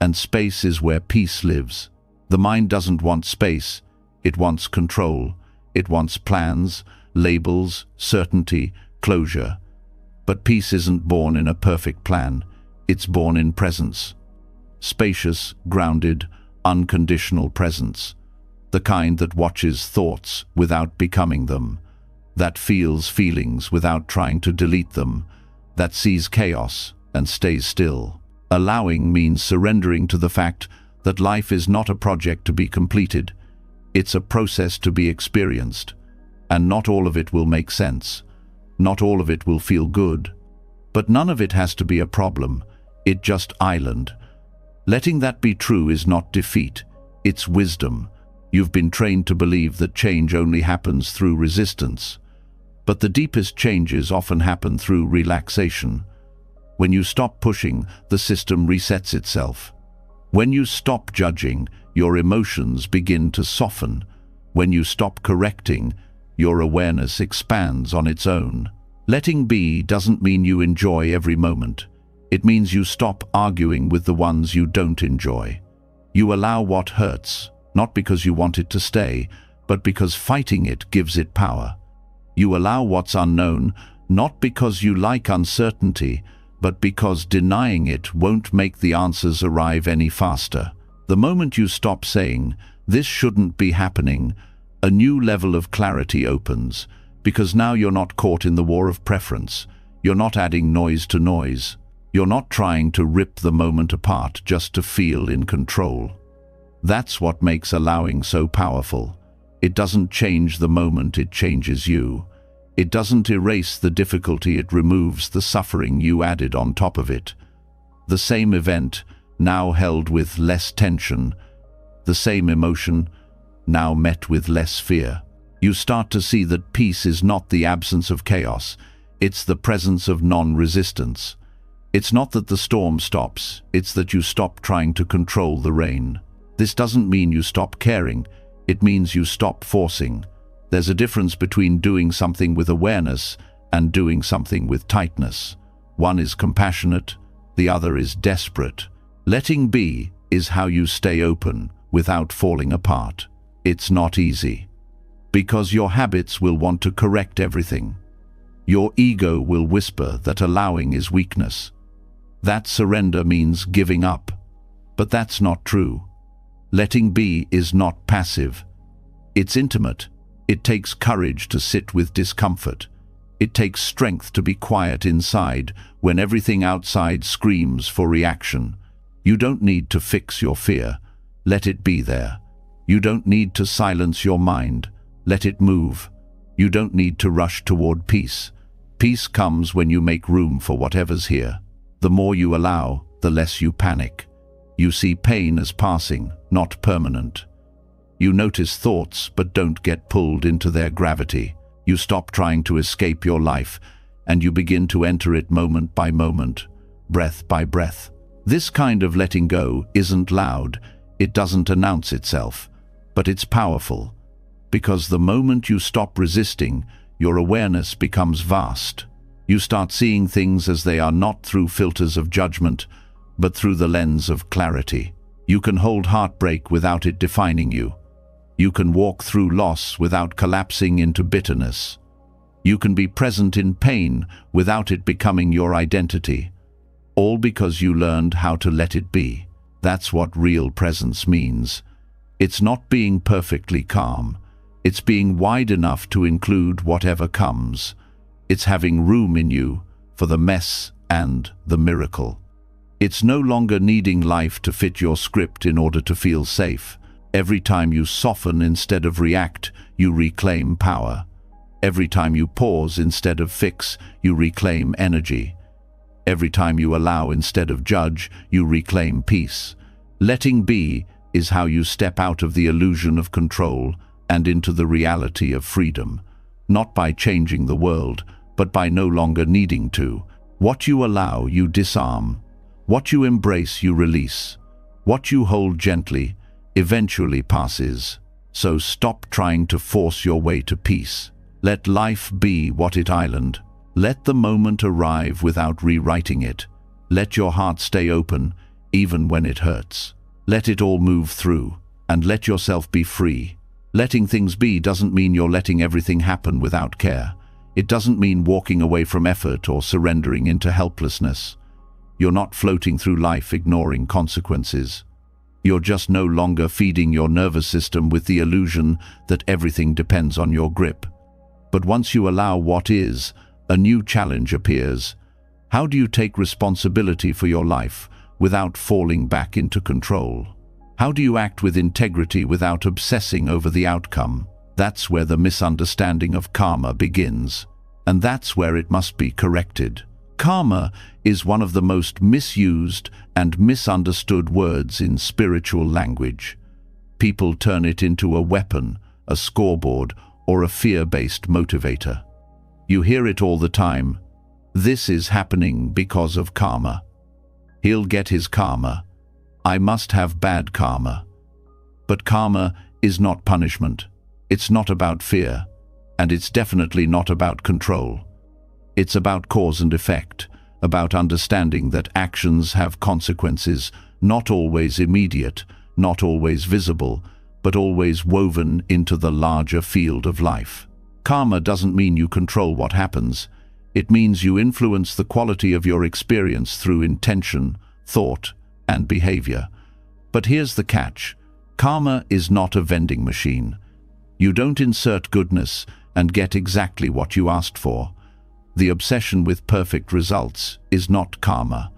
And space is where peace lives. The mind doesn't want space. It wants control. It wants plans, labels, certainty, closure. But peace isn't born in a perfect plan. It's born in presence. Spacious, grounded, unconditional presence. The kind that watches thoughts without becoming them. That feels feelings without trying to delete them. That sees chaos and stays still. Allowing means surrendering to the fact that life is not a project to be completed. It's a process to be experienced. And not all of it will make sense. Not all of it will feel good. But none of it has to be a problem. It just island. Letting that be true is not defeat. It's wisdom. You've been trained to believe that change only happens through resistance. But the deepest changes often happen through relaxation. When you stop pushing, the system resets itself. When you stop judging, your emotions begin to soften. When you stop correcting, your awareness expands on its own. Letting be doesn't mean you enjoy every moment. It means you stop arguing with the ones you don't enjoy. You allow what hurts, not because you want it to stay, but because fighting it gives it power. You allow what's unknown, not because you like uncertainty, but because denying it won't make the answers arrive any faster. The moment you stop saying, "This shouldn't be happening," a new level of clarity opens, because now you're not caught in the war of preference. You're not adding noise to noise. You're not trying to rip the moment apart just to feel in control. That's what makes allowing so powerful. It doesn't change the moment, it changes you. It doesn't erase the difficulty, it removes the suffering you added on top of it. The same event, now held with less tension. The same emotion, now met with less fear. You start to see that peace is not the absence of chaos. It's the presence of non-resistance. It's not that the storm stops, it's that you stop trying to control the rain. This doesn't mean you stop caring, it means you stop forcing. There's a difference between doing something with awareness and doing something with tightness. One is compassionate, the other is desperate. Letting be is how you stay open without falling apart. It's not easy, because your habits will want to correct everything. Your ego will whisper that allowing is weakness. That surrender means giving up. But that's not true. Letting be is not passive. It's intimate. It takes courage to sit with discomfort. It takes strength to be quiet inside when everything outside screams for reaction. You don't need to fix your fear. Let it be there. You don't need to silence your mind. Let it move. You don't need to rush toward peace. Peace comes when you make room for whatever's here. The more you allow, the less you panic. You see pain as passing, not permanent. You notice thoughts but don't get pulled into their gravity. You stop trying to escape your life, and you begin to enter it moment by moment, breath by breath. This kind of letting go isn't loud, it doesn't announce itself, but it's powerful. Because the moment you stop resisting, your awareness becomes vast. You start seeing things as they are, not through filters of judgment, but through the lens of clarity. You can hold heartbreak without it defining you. You can walk through loss without collapsing into bitterness. You can be present in pain without it becoming your identity. All because you learned how to let it be. That's what real presence means. It's not being perfectly calm. It's being wide enough to include whatever comes. It's having room in you for the mess and the miracle. It's no longer needing life to fit your script in order to feel safe. Every time you soften instead of react, you reclaim power. Every time you pause instead of fix, you reclaim energy. Every time you allow instead of judge, you reclaim peace. Letting be is how you step out of the illusion of control and into the reality of freedom, not by changing the world, but by no longer needing to. What you allow, you disarm. What you embrace, you release. What you hold gently eventually passes. So stop trying to force your way to peace. Let life be what it island. Let the moment arrive without rewriting it. Let your heart stay open, even when it hurts. Let it all move through, and let yourself be free. Letting things be doesn't mean you're letting everything happen without care. It doesn't mean walking away from effort or surrendering into helplessness. You're not floating through life ignoring consequences. You're just no longer feeding your nervous system with the illusion that everything depends on your grip. But once you allow what is, a new challenge appears. How do you take responsibility for your life without falling back into control? How do you act with integrity without obsessing over the outcome? That's where the misunderstanding of karma begins, and that's where it must be corrected. Karma is one of the most misused and misunderstood words in spiritual language. People turn it into a weapon, a scoreboard, or a fear-based motivator. You hear it all the time. This is happening because of karma. He'll get his karma. I must have bad karma. But karma is not punishment. It's not about fear, and it's definitely not about control. It's about cause and effect, about understanding that actions have consequences, not always immediate, not always visible, but always woven into the larger field of life. Karma doesn't mean you control what happens. It means you influence the quality of your experience through intention, thought, and behavior. But here's the catch. Karma is not a vending machine. You don't insert goodness and get exactly what you asked for. The obsession with perfect results is not karma.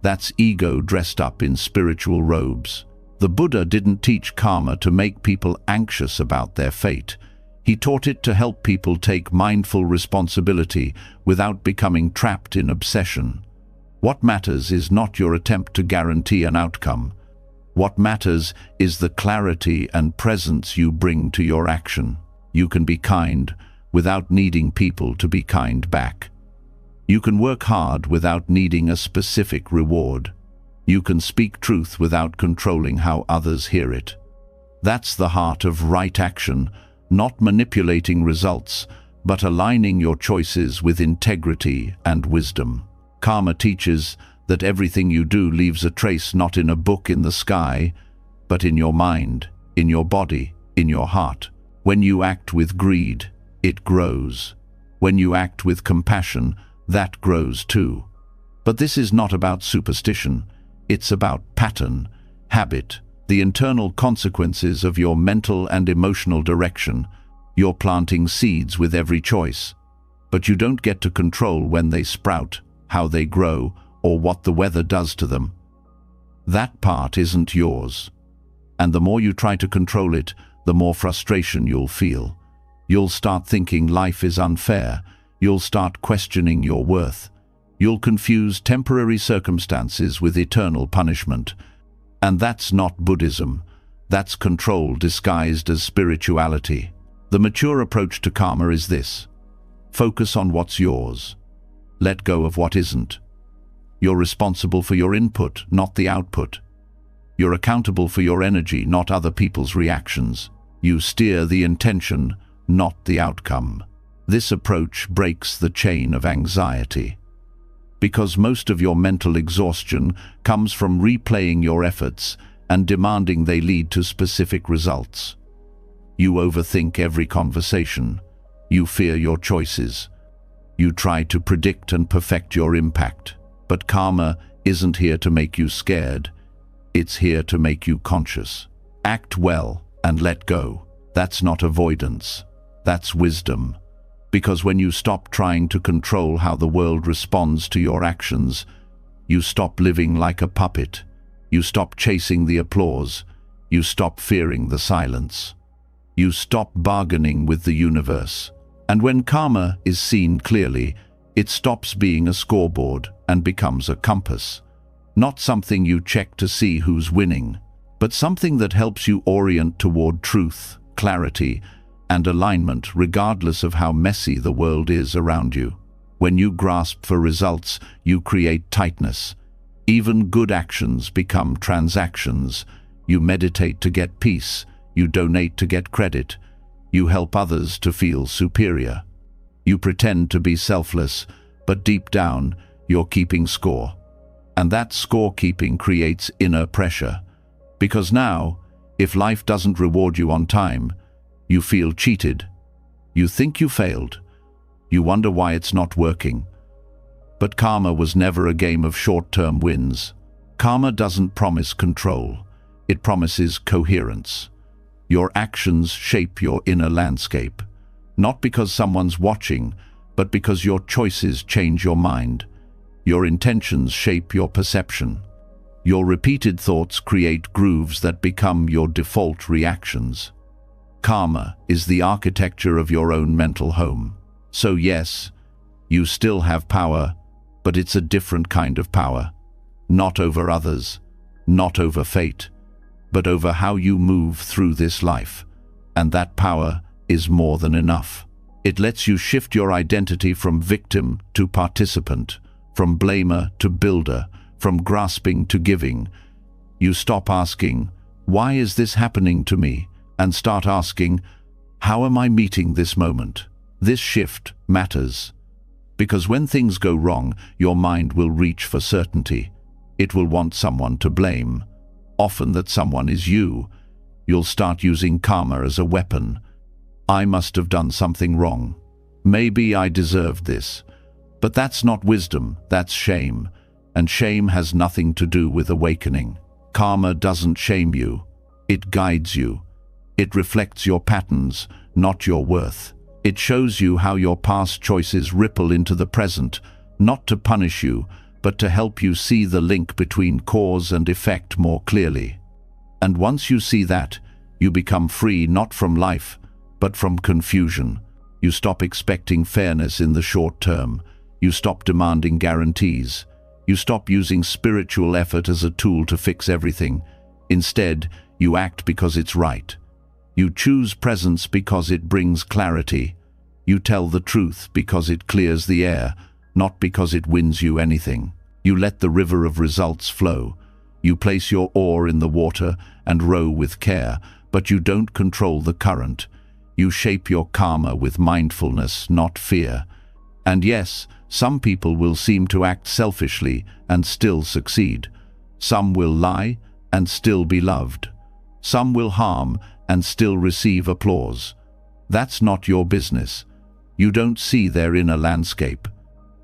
That's ego dressed up in spiritual robes. The Buddha didn't teach karma to make people anxious about their fate. He taught it to help people take mindful responsibility without becoming trapped in obsession. What matters is not your attempt to guarantee an outcome. What matters is the clarity and presence you bring to your action. You can be kind without needing people to be kind back. You can work hard without needing a specific reward. You can speak truth without controlling how others hear it. That's the heart of right action, not manipulating results, but aligning your choices with integrity and wisdom. Karma teaches that everything you do leaves a trace not in a book in the sky, but in your mind, in your body, in your heart. When you act with greed, it grows. When you act with compassion, that grows too. But this is not about superstition. It's about pattern, habit, the internal consequences of your mental and emotional direction. You're planting seeds with every choice, but you don't get to control when they sprout, how they grow, or what the weather does to them. That part isn't yours. And the more you try to control it, the more frustration you'll feel. You'll start thinking life is unfair. You'll start questioning your worth. You'll confuse temporary circumstances with eternal punishment. And that's not Buddhism. That's control disguised as spirituality. The mature approach to karma is this. Focus on what's yours. Let go of what isn't. You're responsible for your input, not the output. You're accountable for your energy, not other people's reactions. You steer the intention, not the outcome. This approach breaks the chain of anxiety. Because most of your mental exhaustion comes from replaying your efforts and demanding they lead to specific results. You overthink every conversation. You fear your choices. You try to predict and perfect your impact. But karma isn't here to make you scared. It's here to make you conscious. Act well and let go. That's not avoidance. That's wisdom. Because when you stop trying to control how the world responds to your actions, You stop living like a puppet. You stop chasing the applause. You stop fearing the silence. You stop bargaining with the universe. And when karma is seen clearly, it stops being a scoreboard and becomes a compass. Not something you check to see who's winning, but something that helps you orient toward truth, clarity, and alignment regardless of how messy the world is around you. When you grasp for results, you create tightness. Even good actions become transactions. You meditate to get peace. You donate to get credit. You help others to feel superior. You pretend to be selfless, but deep down, you're keeping score. And that scorekeeping creates inner pressure. Because now, if life doesn't reward you on time, you feel cheated. You think you failed. You wonder why it's not working. But karma was never a game of short-term wins. Karma doesn't promise control. It promises coherence. Your actions shape your inner landscape. Not because someone's watching, but because your choices change your mind. Your intentions shape your perception. Your repeated thoughts create grooves that become your default reactions. Karma is the architecture of your own mental home. So yes, you still have power, but it's a different kind of power. Not over others, not over fate, but over how you move through this life. And that power is more than enough. It lets you shift your identity from victim to participant, from blamer to builder, from grasping to giving. You stop asking, "Why is this happening to me?" and start asking, "How am I meeting this moment?" This shift matters, because when things go wrong, your mind will reach for certainty. It will want someone to blame. Often that someone is you. You'll start using karma as a weapon. I must have done something wrong. Maybe I deserved this. But that's not wisdom, that's shame. And shame has nothing to do with awakening. Karma doesn't shame you. It guides you. It reflects your patterns, not your worth. It shows you how your past choices ripple into the present, not to punish you, but to help you see the link between cause and effect more clearly. And once you see that, you become free not from life, but from confusion. You stop expecting fairness in the short term. You stop demanding guarantees. You stop using spiritual effort as a tool to fix everything. Instead, you act because it's right. You choose presence because it brings clarity. You tell the truth because it clears the air, not because it wins you anything. You let the river of results flow. You place your oar in the water and row with care, but you don't control the current. You shape your karma with mindfulness, not fear. And yes, some people will seem to act selfishly and still succeed. Some will lie and still be loved. Some will harm and still receive applause. That's not your business. You don't see their inner landscape.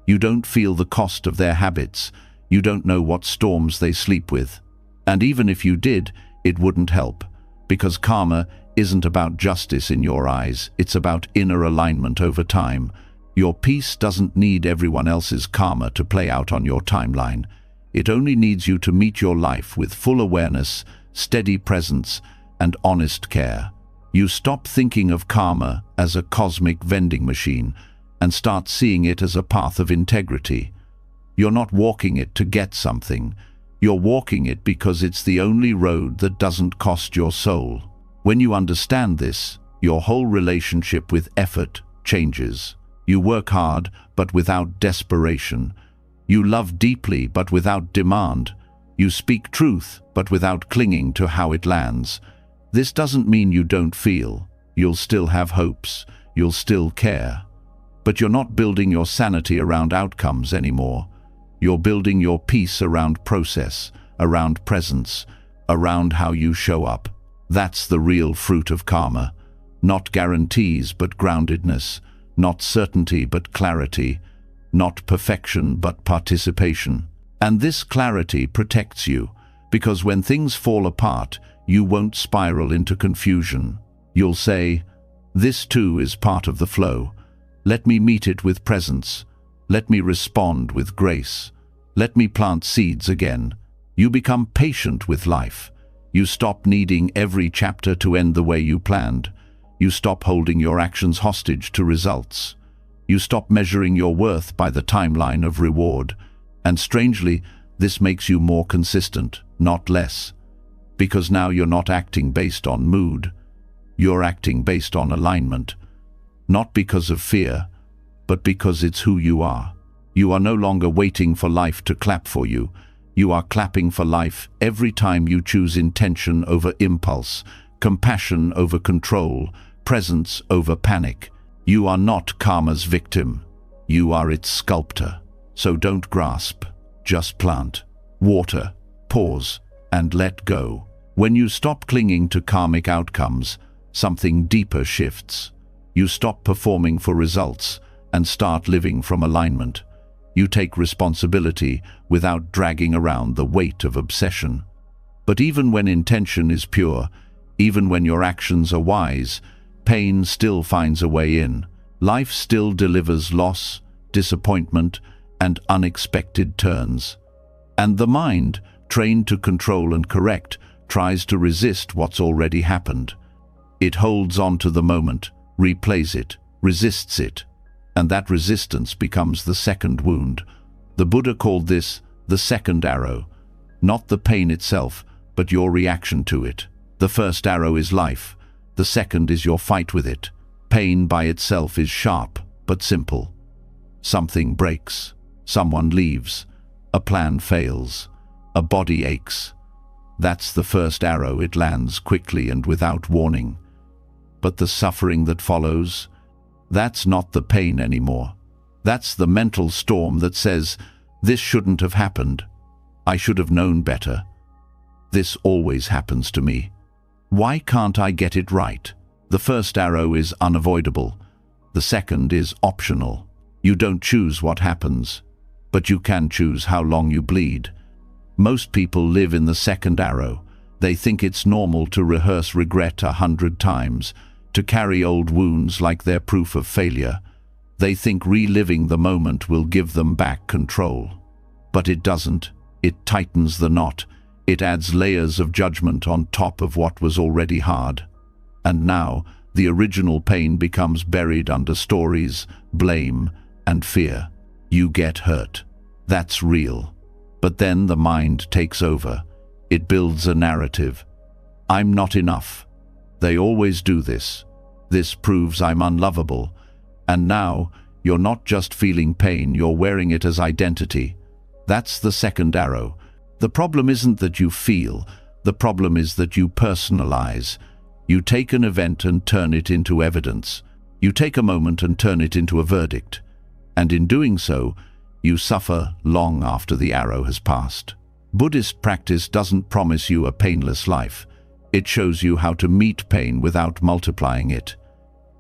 You don't feel the cost of their habits. You don't know what storms they sleep with. And even if you did, it wouldn't help, because karma isn't about justice in your eyes. It's about inner alignment over time. Your peace doesn't need everyone else's karma to play out on your timeline. It only needs you to meet your life with full awareness, steady presence, and honest care. You stop thinking of karma as a cosmic vending machine and start seeing it as a path of integrity. You're not walking it to get something. You're walking it because it's the only road that doesn't cost your soul. When you understand this, your whole relationship with effort changes. You work hard, but without desperation. You love deeply, but without demand. You speak truth, but without clinging to how it lands. This doesn't mean you don't feel. You'll still have hopes. You'll still care. But you're not building your sanity around outcomes anymore. You're building your peace around process, around presence, around how you show up. That's the real fruit of karma. Not guarantees, but groundedness. Not certainty, but clarity. Not perfection, but participation. And this clarity protects you, because when things fall apart, you won't spiral into confusion. You'll say, "This too is part of the flow. Let me meet it with presence. Let me respond with grace." Let me plant seeds again. You become patient with life. You stop needing every chapter to end the way you planned. You stop holding your actions hostage to results. You stop measuring your worth by the timeline of reward. And strangely, this makes you more consistent, not less. Because now you're not acting based on mood. You're acting based on alignment. Not because of fear, but because it's who you are. You are no longer waiting for life to clap for you. You are clapping for life every time you choose intention over impulse, compassion over control, presence over panic. You are not karma's victim. You are its sculptor. So don't grasp, just plant, water, pause, and let go. When you stop clinging to karmic outcomes, something deeper shifts. You stop performing for results and start living from alignment. You take responsibility without dragging around the weight of obsession. But even when intention is pure, even when your actions are wise, pain still finds a way in. Life still delivers loss, disappointment, and unexpected turns. And the mind, trained to control and correct, tries to resist what's already happened. It holds on to the moment, replays it, resists it, and that resistance becomes the second wound. The Buddha called this the second arrow, not the pain itself, but your reaction to it. The first arrow is life, the second is your fight with it. Pain by itself is sharp, but simple. Something breaks, someone leaves, a plan fails, a body aches. That's the first arrow. It lands quickly and without warning. But the suffering that follows, that's not the pain anymore. That's the mental storm that says, this shouldn't have happened. I should have known better. This always happens to me. Why can't I get it right? The first arrow is unavoidable. The second is optional. You don't choose what happens, but you can choose how long you bleed. Most people live in the second arrow. They think it's normal to rehearse regret 100 times, to carry old wounds like they're proof of failure. They think reliving the moment will give them back control. But it doesn't. It tightens the knot. It adds layers of judgment on top of what was already hard. And now, the original pain becomes buried under stories, blame, and fear. You get hurt. That's real. But then the mind takes over. It builds a narrative. I'm not enough. They always do this. This proves I'm unlovable. And now, you're not just feeling pain, you're wearing it as identity. That's the second arrow. The problem isn't that you feel. The problem is that you personalize. You take an event and turn it into evidence. You take a moment and turn it into a verdict. And in doing so, you suffer long after the arrow has passed. Buddhist practice doesn't promise you a painless life. It shows you how to meet pain without multiplying it.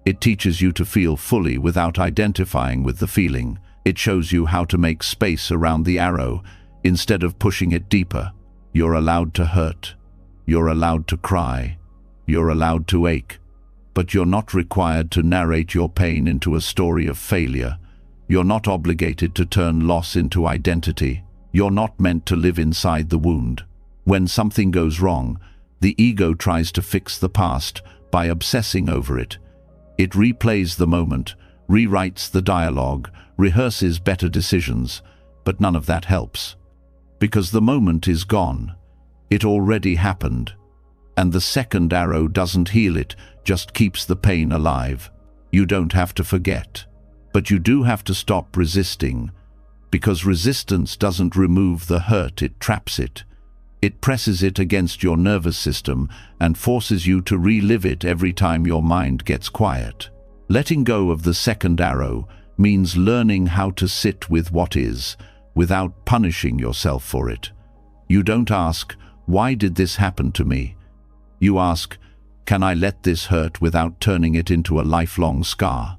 It teaches you to feel fully without identifying with the feeling. It shows you how to make space around the arrow instead of pushing it deeper. You're allowed to hurt. You're allowed to cry. You're allowed to ache. But you're not required to narrate your pain into a story of failure. You're not obligated to turn loss into identity. You're not meant to live inside the wound. When something goes wrong, the ego tries to fix the past by obsessing over it. It replays the moment, rewrites the dialogue, rehearses better decisions, but none of that helps. Because the moment is gone. It already happened. And the second arrow doesn't heal it, just keeps the pain alive. You don't have to forget. But you do have to stop resisting, because resistance doesn't remove the hurt, it traps it. It presses it against your nervous system and forces you to relive it every time your mind gets quiet. Letting go of the second arrow means learning how to sit with what is, without punishing yourself for it. You don't ask, why did this happen to me? You ask, can I let this hurt without turning it into a lifelong scar?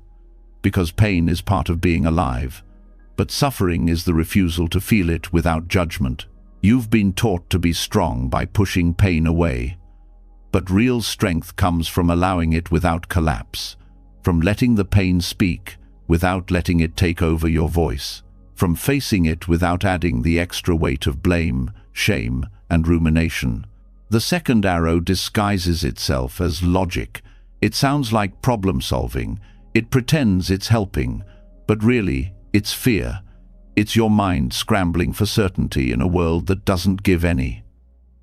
Because pain is part of being alive, but suffering is the refusal to feel it without judgment. You've been taught to be strong by pushing pain away, but real strength comes from allowing it without collapse, from letting the pain speak without letting it take over your voice. from facing it without adding the extra weight of blame, shame, and rumination. The second arrow disguises itself as logic. It sounds like problem-solving. It pretends it's helping, but really, it's fear. It's your mind scrambling for certainty in a world that doesn't give any.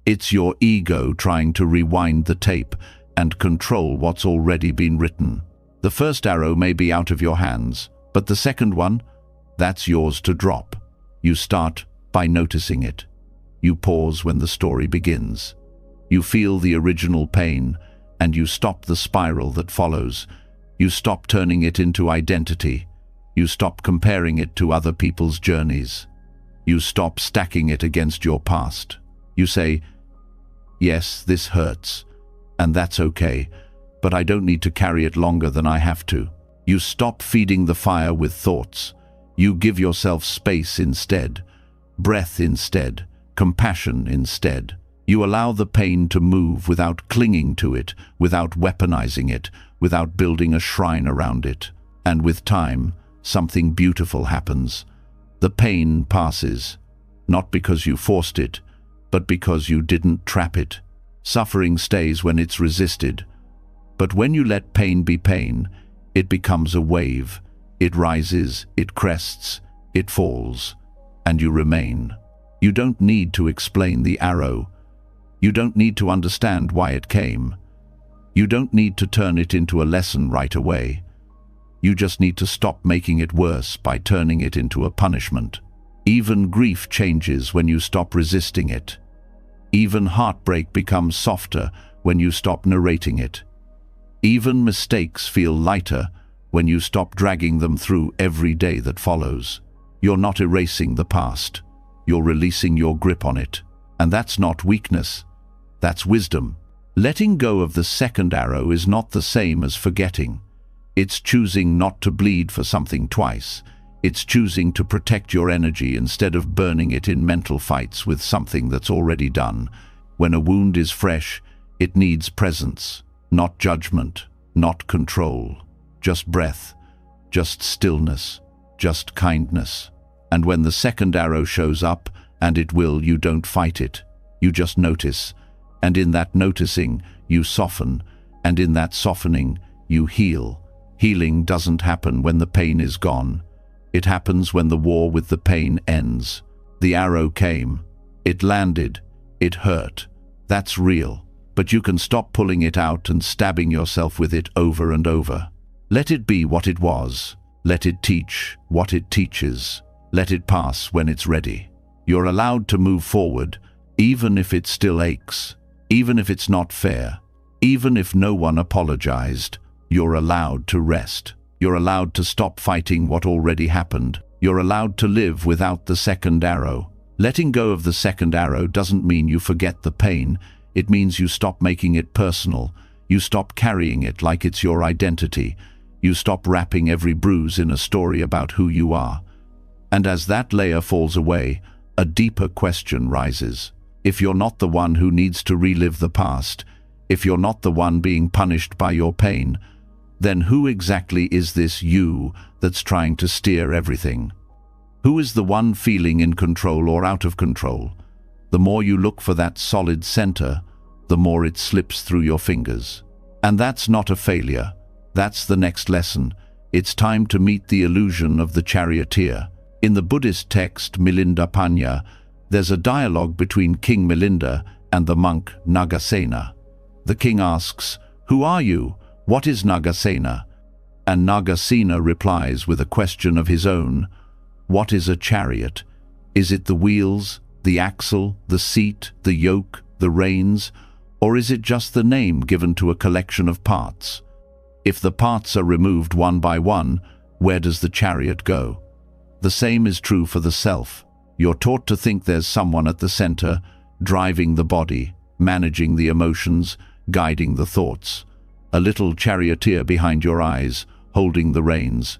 It's your ego trying to rewind the tape and control what's already been written. The first arrow may be out of your hands, but the second one, that's yours to drop. You start by noticing it. You pause when the story begins. You feel the original pain, and you stop the spiral that follows. You stop turning it into identity. You stop comparing it to other people's journeys. You stop stacking it against your past. You say, yes, this hurts, and that's okay, but I don't need to carry it longer than I have to. You stop feeding the fire with thoughts. You give yourself space instead, breath instead, compassion instead. You allow the pain to move without clinging to it, without weaponizing it, without building a shrine around it. And with time, something beautiful happens. The pain passes, not because you forced it, but because you didn't trap it. Suffering stays when it's resisted. But when you let pain be pain, it becomes a wave. It rises, it crests, it falls, and you remain. You don't need to explain the arrow. You don't need to understand why it came. You don't need to turn it into a lesson right away. You just need to stop making it worse by turning it into a punishment. Even grief changes when you stop resisting it. Even heartbreak becomes softer when you stop narrating it. Even mistakes feel lighter when you stop dragging them through every day that follows. You're not erasing the past. You're releasing your grip on it. And that's not weakness. That's wisdom. Letting go of the second arrow is not the same as forgetting. It's choosing not to bleed for something twice. It's choosing to protect your energy instead of burning it in mental fights with something that's already done. When a wound is fresh, it needs presence, not judgment, not control. Just breath, just stillness, just kindness. And when the second arrow shows up, and it will, you don't fight it. You just notice. And in that noticing, you soften. And in that softening, you heal. Healing doesn't happen when the pain is gone. It happens when the war with the pain ends. The arrow came. It landed. It hurt. That's real. But you can stop pulling it out and stabbing yourself with it over and over. Let it be what it was. Let it teach what it teaches. Let it pass when it's ready. You're allowed to move forward, even if it still aches, even if it's not fair, even if no one apologized. You're allowed to rest. You're allowed to stop fighting what already happened. You're allowed to live without the second arrow. Letting go of the second arrow doesn't mean you forget the pain. It means you stop making it personal. You stop carrying it like it's your identity. You stop wrapping every bruise in a story about who you are. And as that layer falls away, a deeper question rises. If you're not the one who needs to relive the past, if you're not the one being punished by your pain, then who exactly is this you that's trying to steer everything? Who is the one feeling in control or out of control? The more you look for that solid center, the more it slips through your fingers. And that's not a failure. That's the next lesson. It's time to meet the illusion of the charioteer. In the Buddhist text Milinda Panya, there's a dialogue between King Milinda and the monk Nagasena. The king asks, "Who are you? What is Nagasena?" And Nagasena replies with a question of his own. What is a chariot? Is it the wheels, the axle, the seat, the yoke, the reins? Or is it just the name given to a collection of parts? If the parts are removed one by one, where does the chariot go? The same is true for the self. You're taught to think there's someone at the center, driving the body, managing the emotions, guiding the thoughts. A little charioteer behind your eyes, holding the reins.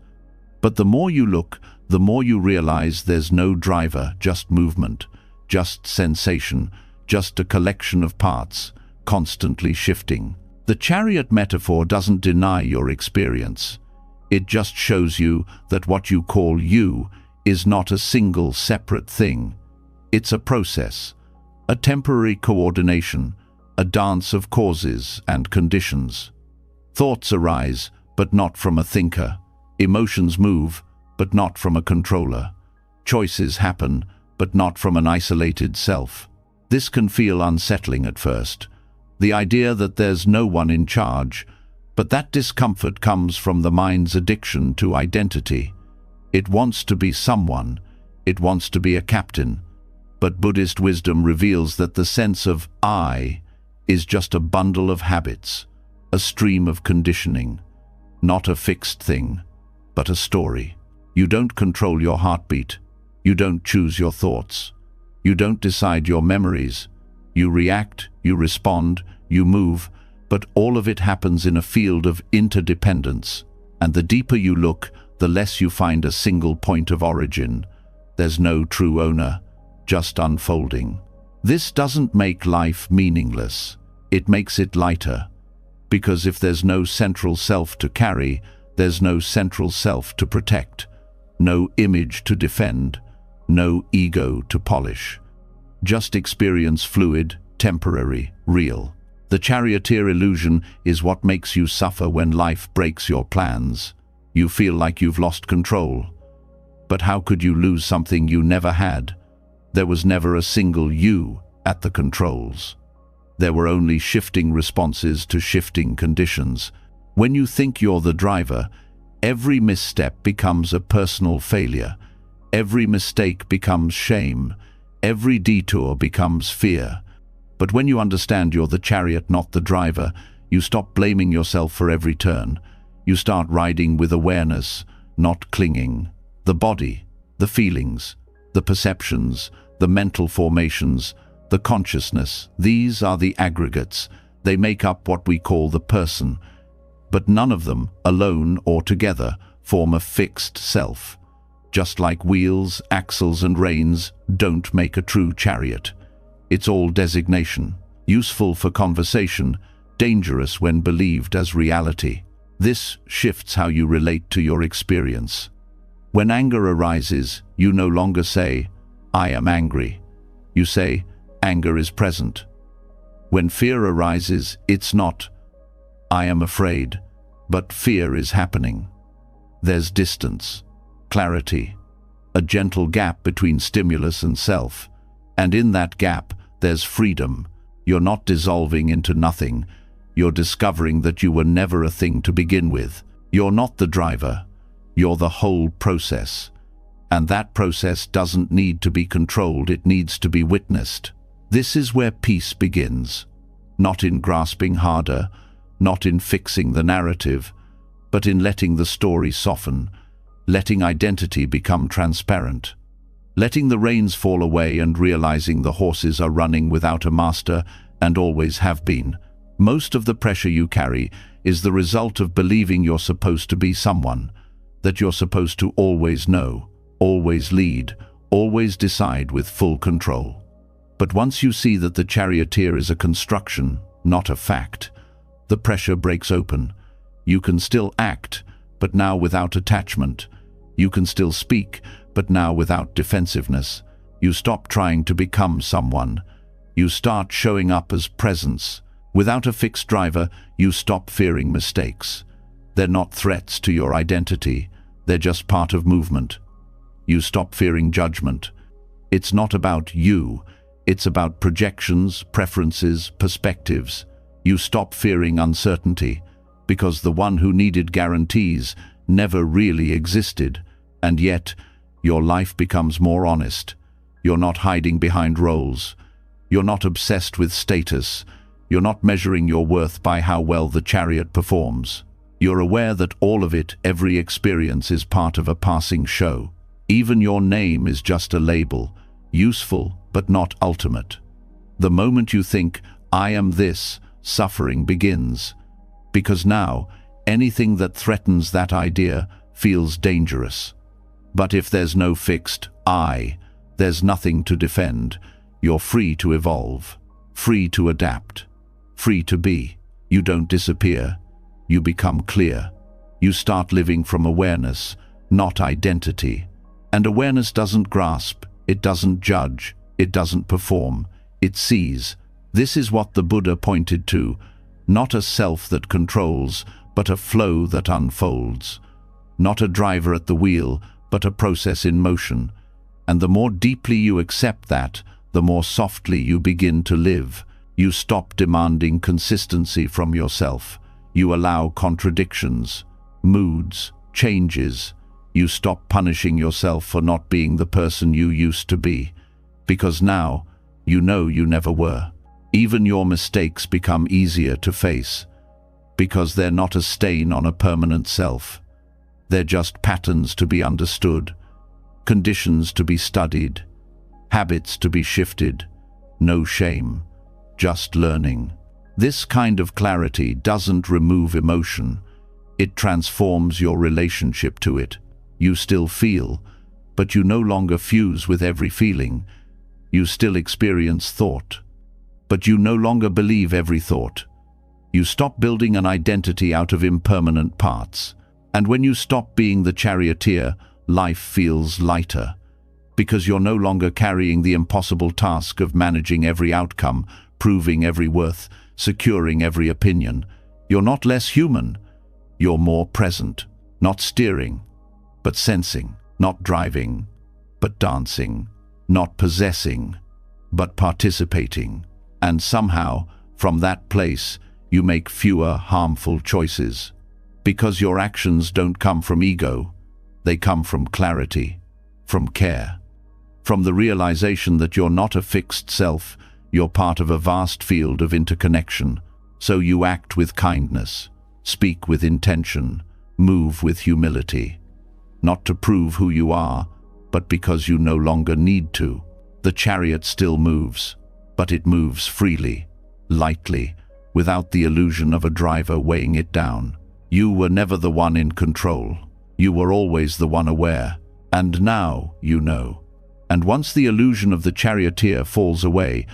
But the more you look, the more you realize there's no driver, just movement, just sensation, just a collection of parts, constantly shifting. The chariot metaphor doesn't deny your experience. It just shows you that what you call you is not a single separate thing. It's a process, a temporary coordination, a dance of causes and conditions. Thoughts arise, but not from a thinker. Emotions move, but not from a controller. Choices happen, but not from an isolated self. This can feel unsettling at first, the idea that there's no one in charge, but that discomfort comes from the mind's addiction to identity. It wants to be someone, it wants to be a captain, but Buddhist wisdom reveals that the sense of I is just a bundle of habits, a stream of conditioning, not a fixed thing, but a story. You don't control your heartbeat, you don't choose your thoughts, you don't decide your memories. You react, you respond, you move, but all of it happens in a field of interdependence. And the deeper you look, the less you find a single point of origin. There's no true owner, just unfolding. This doesn't make life meaningless. It makes it lighter. Because if there's no central self to carry, there's no central self to protect, no image to defend, no ego to polish. Just experience fluid, temporary, real. The charioteer illusion is what makes you suffer when life breaks your plans. You feel like you've lost control. But how could you lose something you never had? There was never a single you at the controls. There were only shifting responses to shifting conditions. When you think you're the driver, every misstep becomes a personal failure. Every mistake becomes shame. Every detour becomes fear. But when you understand you're the chariot, not the driver, you stop blaming yourself for every turn. You start riding with awareness, not clinging. The body, the feelings, the perceptions, the mental formations, the consciousness, these are the aggregates. They make up what we call the person. But none of them, alone or together, form a fixed self. Just like wheels, axles and reins don't make a true chariot. It's all designation, useful for conversation, dangerous when believed as reality. This shifts how you relate to your experience. When anger arises, you no longer say, "I am angry." You say, "Anger is present." When fear arises, it's not, "I am afraid," but fear is happening. There's distance, clarity, a gentle gap between stimulus and self. And in that gap, there's freedom. You're not dissolving into nothing. You're discovering that you were never a thing to begin with. You're not the driver. You're the whole process. And that process doesn't need to be controlled, it needs to be witnessed. This is where peace begins. Not in grasping harder, not in fixing the narrative, but in letting the story soften, letting identity become transparent, letting the reins fall away and realizing the horses are running without a master and always have been. Most of the pressure you carry is the result of believing you're supposed to be someone, that you're supposed to always know, always lead, always decide with full control. But once you see that the charioteer is a construction, not a fact, the pressure breaks open. You can still act, but now without attachment. You can still speak, but now without defensiveness. You stop trying to become someone. You start showing up as presence. Without a fixed driver, you stop fearing mistakes. They're not threats to your identity. They're just part of movement. You stop fearing judgment. It's not about you. It's about projections, preferences, perspectives. You stop fearing uncertainty, because the one who needed guarantees never really existed, and yet your life becomes more honest. You're not hiding behind roles. You're not obsessed with status. You're not measuring your worth by how well the chariot performs. You're aware that all of it, every experience, is part of a passing show. Even your name is just a label, useful but not ultimate. The moment you think, "I am this," suffering begins. Because now, anything that threatens that idea feels dangerous. But if there's no fixed I, there's nothing to defend. You're free to evolve, free to adapt, free to be. You don't disappear. You become clear. You start living from awareness, not identity. And awareness doesn't grasp, it doesn't judge, it doesn't perform, it sees. This is what the Buddha pointed to, not a self that controls, but a flow that unfolds. Not a driver at the wheel, but a process in motion. And the more deeply you accept that, the more softly you begin to live. You stop demanding consistency from yourself. You allow contradictions, moods, changes. You stop punishing yourself for not being the person you used to be, because now you know you never were. Even your mistakes become easier to face, because they're not a stain on a permanent self. They're just patterns to be understood, conditions to be studied, habits to be shifted. No shame, just learning. This kind of clarity doesn't remove emotion. It transforms your relationship to it. You still feel, but you no longer fuse with every feeling. You still experience thought, but you no longer believe every thought. You stop building an identity out of impermanent parts. And when you stop being the charioteer, life feels lighter, because you're no longer carrying the impossible task of managing every outcome, proving every worth, securing every opinion. You're not less human. You're more present, not steering, but sensing, not driving, but dancing, not possessing, but participating. And somehow, from that place, you make fewer harmful choices. Because your actions don't come from ego, they come from clarity, from care, from the realization that you're not a fixed self, you're part of a vast field of interconnection. So you act with kindness, speak with intention, move with humility. Not to prove who you are, but because you no longer need to. The chariot still moves, but it moves freely, lightly, without the illusion of a driver weighing it down. You were never the one in control. You were always the one aware. And now you know. And once the illusion of the charioteer falls away,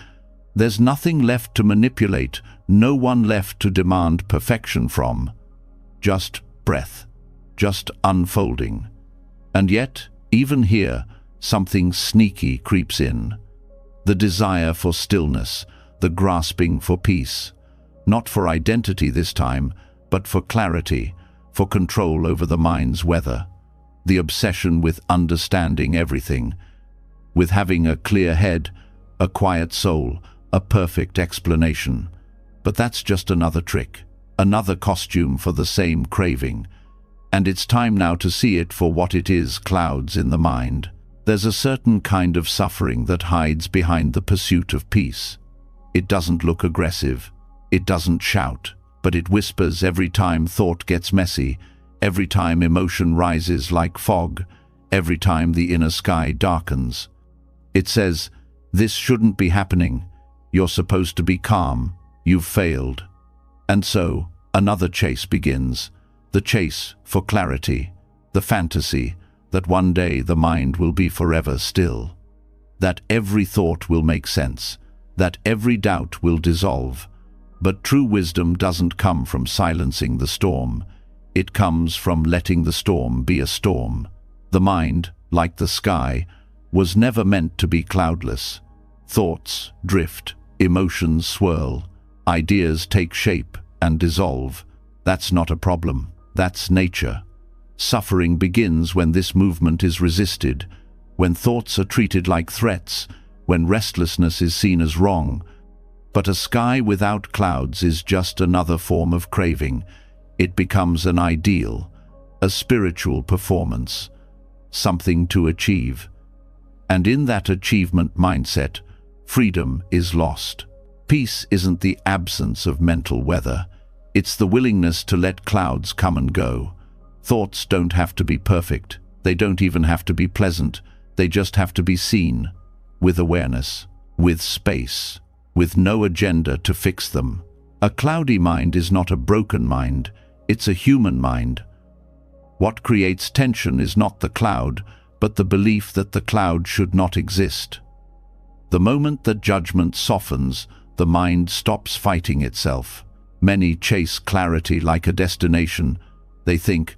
there's nothing left to manipulate, no one left to demand perfection from. Just breath, just unfolding. And yet, even here, something sneaky creeps in. The desire for stillness, the grasping for peace. Not for identity this time, but for clarity, for control over the mind's weather. The obsession with understanding everything, with having a clear head, a quiet soul, a perfect explanation. But that's just another trick, another costume for the same craving. And it's time now to see it for what it is: clouds in the mind. There's a certain kind of suffering that hides behind the pursuit of peace. It doesn't look aggressive, it doesn't shout, but it whispers every time thought gets messy, every time emotion rises like fog, every time the inner sky darkens. It says, "This shouldn't be happening. You're supposed to be calm. You've failed." And so, another chase begins. The chase for clarity, the fantasy that one day the mind will be forever still, that every thought will make sense, that every doubt will dissolve. But true wisdom doesn't come from silencing the storm. It comes from letting the storm be a storm. The mind, like the sky, was never meant to be cloudless. Thoughts drift, emotions swirl, ideas take shape and dissolve. That's not a problem. That's nature. Suffering begins when this movement is resisted, when thoughts are treated like threats, when restlessness is seen as wrong. But a sky without clouds is just another form of craving. It becomes an ideal, a spiritual performance, something to achieve. And in that achievement mindset, freedom is lost. Peace isn't the absence of mental weather. It's the willingness to let clouds come and go. Thoughts don't have to be perfect. They don't even have to be pleasant. They just have to be seen, with awareness, with space, with no agenda to fix them. A cloudy mind is not a broken mind. It's a human mind. What creates tension is not the cloud, but the belief that the cloud should not exist. The moment that judgment softens, the mind stops fighting itself. Many chase clarity like a destination. They think,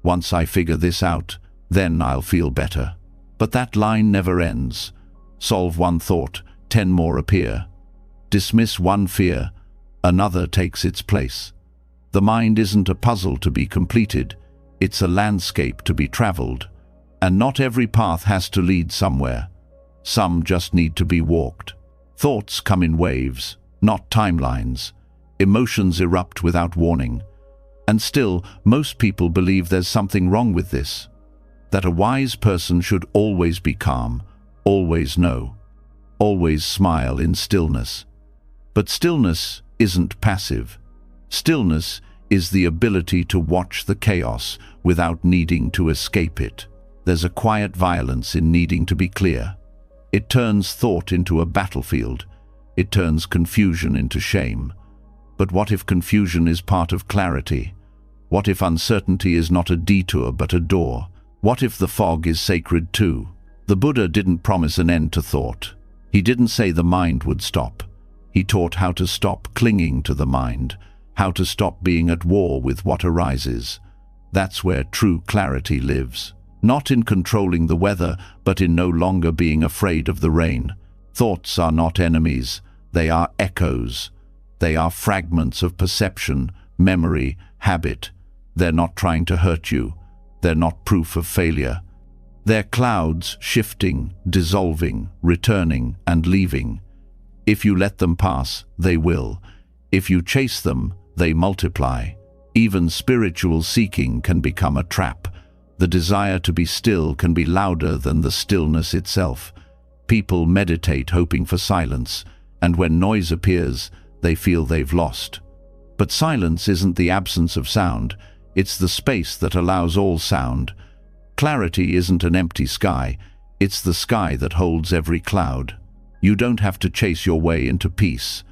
once I figure this out, then I'll feel better. But that line never ends. Solve one thought, 10 more appear. Dismiss one fear, another takes its place. The mind isn't a puzzle to be completed, it's a landscape to be traveled. And not every path has to lead somewhere. Some just need to be walked. Thoughts come in waves, not timelines. Emotions erupt without warning. And still, most people believe there's something wrong with this. That a wise person should always be calm, always know, always smile in stillness. But stillness isn't passive. Stillness is the ability to watch the chaos without needing to escape it. There's a quiet violence in needing to be clear. It turns thought into a battlefield. It turns confusion into shame. But what if confusion is part of clarity? What if uncertainty is not a detour but a door? What if the fog is sacred too? The Buddha didn't promise an end to thought. He didn't say the mind would stop. He taught how to stop clinging to the mind, how to stop being at war with what arises. That's where true clarity lives. Not in controlling the weather, but in no longer being afraid of the rain. Thoughts are not enemies, they are echoes. They are fragments of perception, memory, habit. They're not trying to hurt you. They're not proof of failure. They're clouds shifting, dissolving, returning, and leaving. If you let them pass, they will. If you chase them, they multiply. Even spiritual seeking can become a trap. The desire to be still can be louder than the stillness itself. People meditate hoping for silence, and when noise appears, they feel they've lost. But silence isn't the absence of sound, it's the space that allows all sound. Clarity isn't an empty sky, it's the sky that holds every cloud. You don't have to chase your way into peace.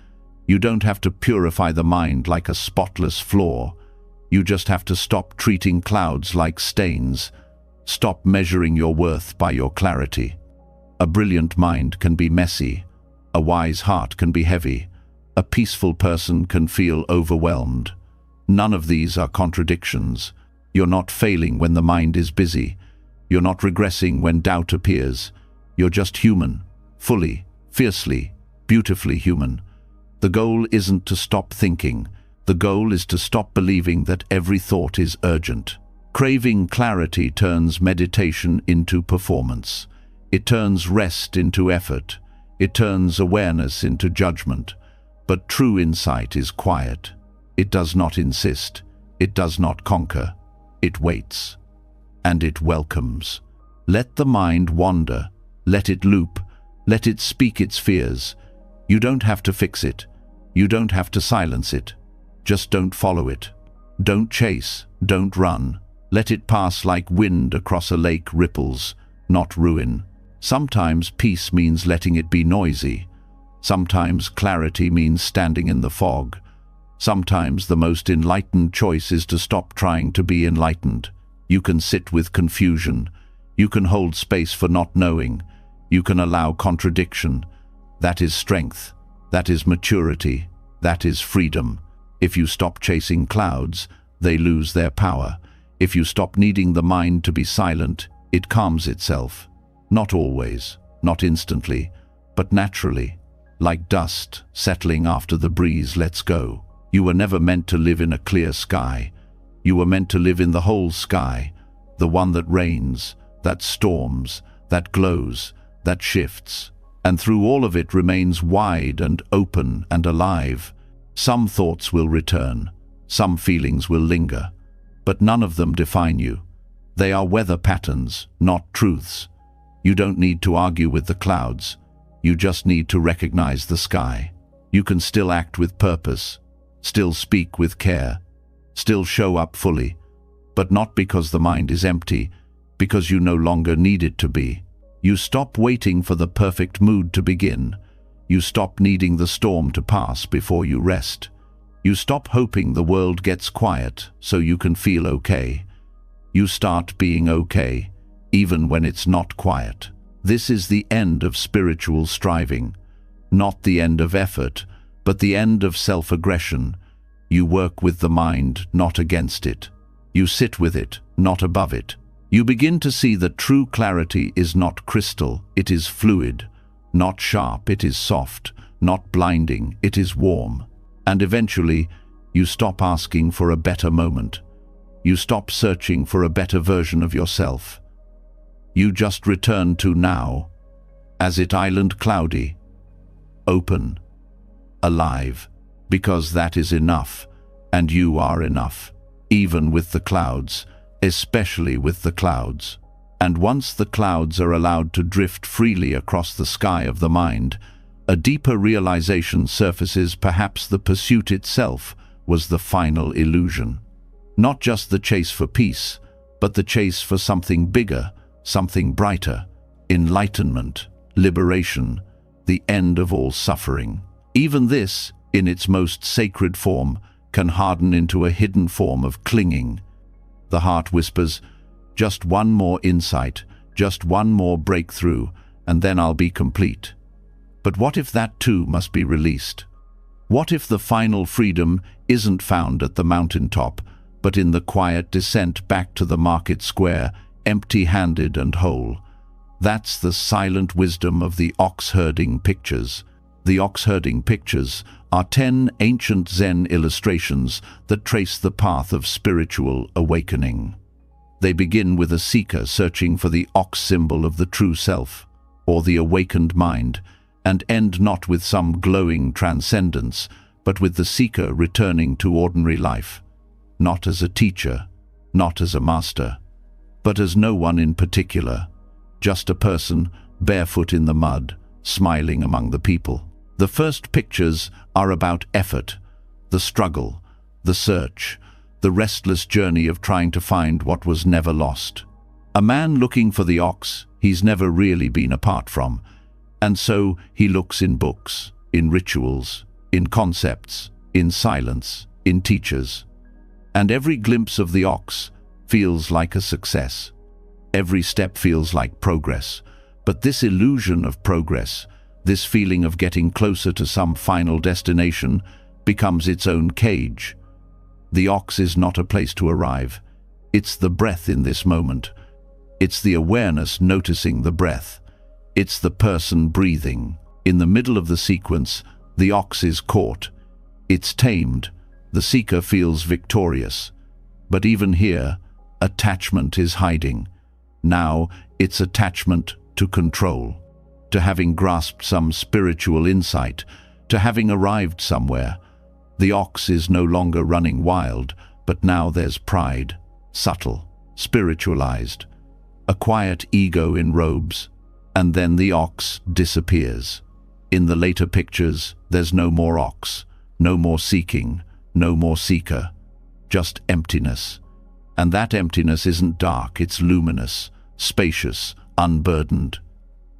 You don't have to purify the mind like a spotless floor. You just have to stop treating clouds like stains. Stop measuring your worth by your clarity. A brilliant mind can be messy. A wise heart can be heavy. A peaceful person can feel overwhelmed. None of these are contradictions. You're not failing when the mind is busy. You're not regressing when doubt appears. You're just human, fully, fiercely, beautifully human. The goal isn't to stop thinking. The goal is to stop believing that every thought is urgent. Craving clarity turns meditation into performance. It turns rest into effort. It turns awareness into judgment. But true insight is quiet. It does not insist. It does not conquer. It waits. And it welcomes. Let the mind wander. Let it loop. Let it speak its fears. You don't have to fix it. You don't have to silence it. Just don't follow it. Don't chase. Don't run. Let it pass like wind across a lake ripples, not ruin. Sometimes peace means letting it be noisy. Sometimes clarity means standing in the fog. Sometimes the most enlightened choice is to stop trying to be enlightened. You can sit with confusion. You can hold space for not knowing. You can allow contradiction. That is strength. That is maturity. That is freedom. If you stop chasing clouds, they lose their power. If you stop needing the mind to be silent, it calms itself. Not always, not instantly, but naturally, like dust settling after the breeze lets go. You were never meant to live in a clear sky. You were meant to live in the whole sky, the one that rains, that storms, that glows, that shifts, and through all of it remains wide and open and alive. Some thoughts will return, some feelings will linger, but none of them define you. They are weather patterns, not truths. You don't need to argue with the clouds. You just need to recognize the sky. You can still act with purpose, still speak with care, still show up fully, but not because the mind is empty, because you no longer need it to be. You stop waiting for the perfect mood to begin. You stop needing the storm to pass before you rest. You stop hoping the world gets quiet so you can feel okay. You start being okay, even when it's not quiet. This is the end of spiritual striving, not the end of effort, but the end of self-aggression. You work with the mind, not against it. You sit with it, not above it. You begin to see that true clarity is not crystal, it is fluid. Not sharp, it is soft. Not blinding, it is warm. And eventually, you stop asking for a better moment. You stop searching for a better version of yourself. You just return to now, as it island cloudy, open, alive, because that is enough, and you are enough, even with the clouds, especially with the clouds. And once the clouds are allowed to drift freely across the sky of the mind, a deeper realization surfaces. Perhaps the pursuit itself was the final illusion. Not just the chase for peace, but the chase for something bigger, something brighter, enlightenment, liberation, the end of all suffering. Even this, in its most sacred form, can harden into a hidden form of clinging. The heart whispers, just one more insight, just one more breakthrough, and then I'll be complete. But what if that too must be released? What if the final freedom isn't found at the mountaintop, but in the quiet descent back to the market square, empty-handed and whole? That's the silent wisdom of the ox-herding pictures. The ox-herding pictures are 10 ancient Zen illustrations that trace the path of spiritual awakening. They begin with a seeker searching for the ox symbol of the true self, or the awakened mind, and end not with some glowing transcendence, but with the seeker returning to ordinary life, not as a teacher, not as a master, but as no one in particular, just a person barefoot in the mud, smiling among the people. The first pictures are about effort, the struggle, the search, the restless journey of trying to find what was never lost. A man looking for the ox he's never really been apart from, and so he looks in books, in rituals, in concepts, in silence, in teachers. And every glimpse of the ox feels like a success. Every step feels like progress. But this illusion of progress, this feeling of getting closer to some final destination, becomes its own cage. The ox is not a place to arrive. It's the breath in this moment. It's the awareness noticing the breath. It's the person breathing. In the middle of the sequence, the ox is caught. It's tamed. The seeker feels victorious. But even here, attachment is hiding. Now, it's attachment to control, to having grasped some spiritual insight, to having arrived somewhere. The ox is no longer running wild, but now there's pride, subtle, spiritualized, a quiet ego in robes, and then the ox disappears. In the later pictures, there's no more ox, no more seeking, no more seeker, just emptiness. And that emptiness isn't dark, it's luminous, spacious, unburdened.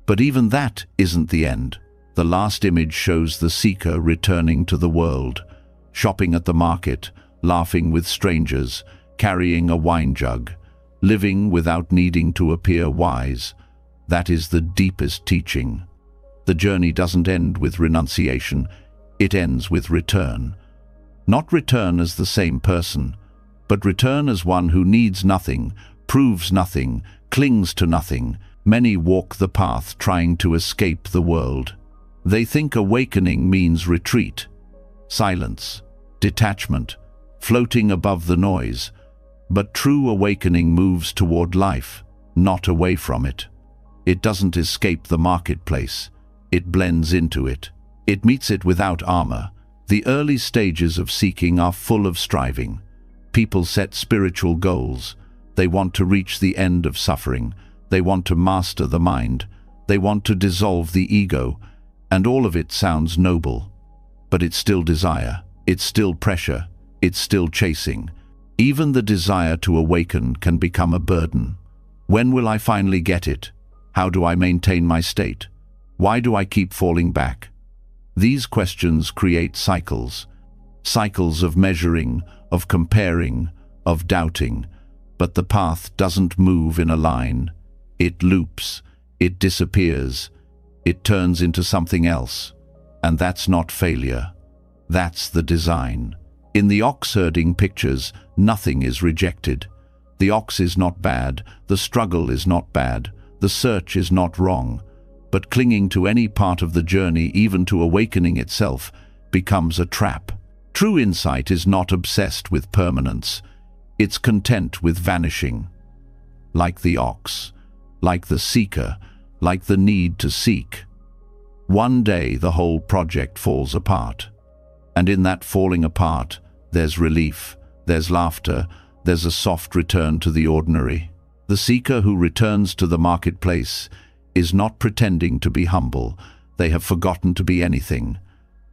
But even that isn't the end. The last image shows the seeker returning to the world, shopping at the market, laughing with strangers, carrying a wine jug, living without needing to appear wise. That is the deepest teaching. The journey doesn't end with renunciation, it ends with return. Not return as the same person, but return as one who needs nothing, proves nothing, clings to nothing. Many walk the path trying to escape the world. They think awakening means retreat, silence, detachment, floating above the noise. But true awakening moves toward life, not away from it. It doesn't escape the marketplace. It blends into it. It meets it without armor. The early stages of seeking are full of striving. People set spiritual goals. They want to reach the end of suffering. They want to master the mind. They want to dissolve the ego. And all of it sounds noble. But it's still desire. It's still pressure. It's still chasing. Even the desire to awaken can become a burden. When will I finally get it? How do I maintain my state? Why do I keep falling back? These questions create cycles. Cycles of measuring, of comparing, of doubting. But the path doesn't move in a line. It loops. It disappears. It turns into something else. And that's not failure. That's the design. In the ox-herding pictures, nothing is rejected. The ox is not bad, the struggle is not bad, the search is not wrong, but clinging to any part of the journey, even to awakening itself, becomes a trap. True insight is not obsessed with permanence, it's content with vanishing. Like the ox, like the seeker, like the need to seek. One day the whole project falls apart. And in that falling apart, there's relief, there's laughter, there's a soft return to the ordinary. The seeker who returns to the marketplace is not pretending to be humble. They have forgotten to be anything.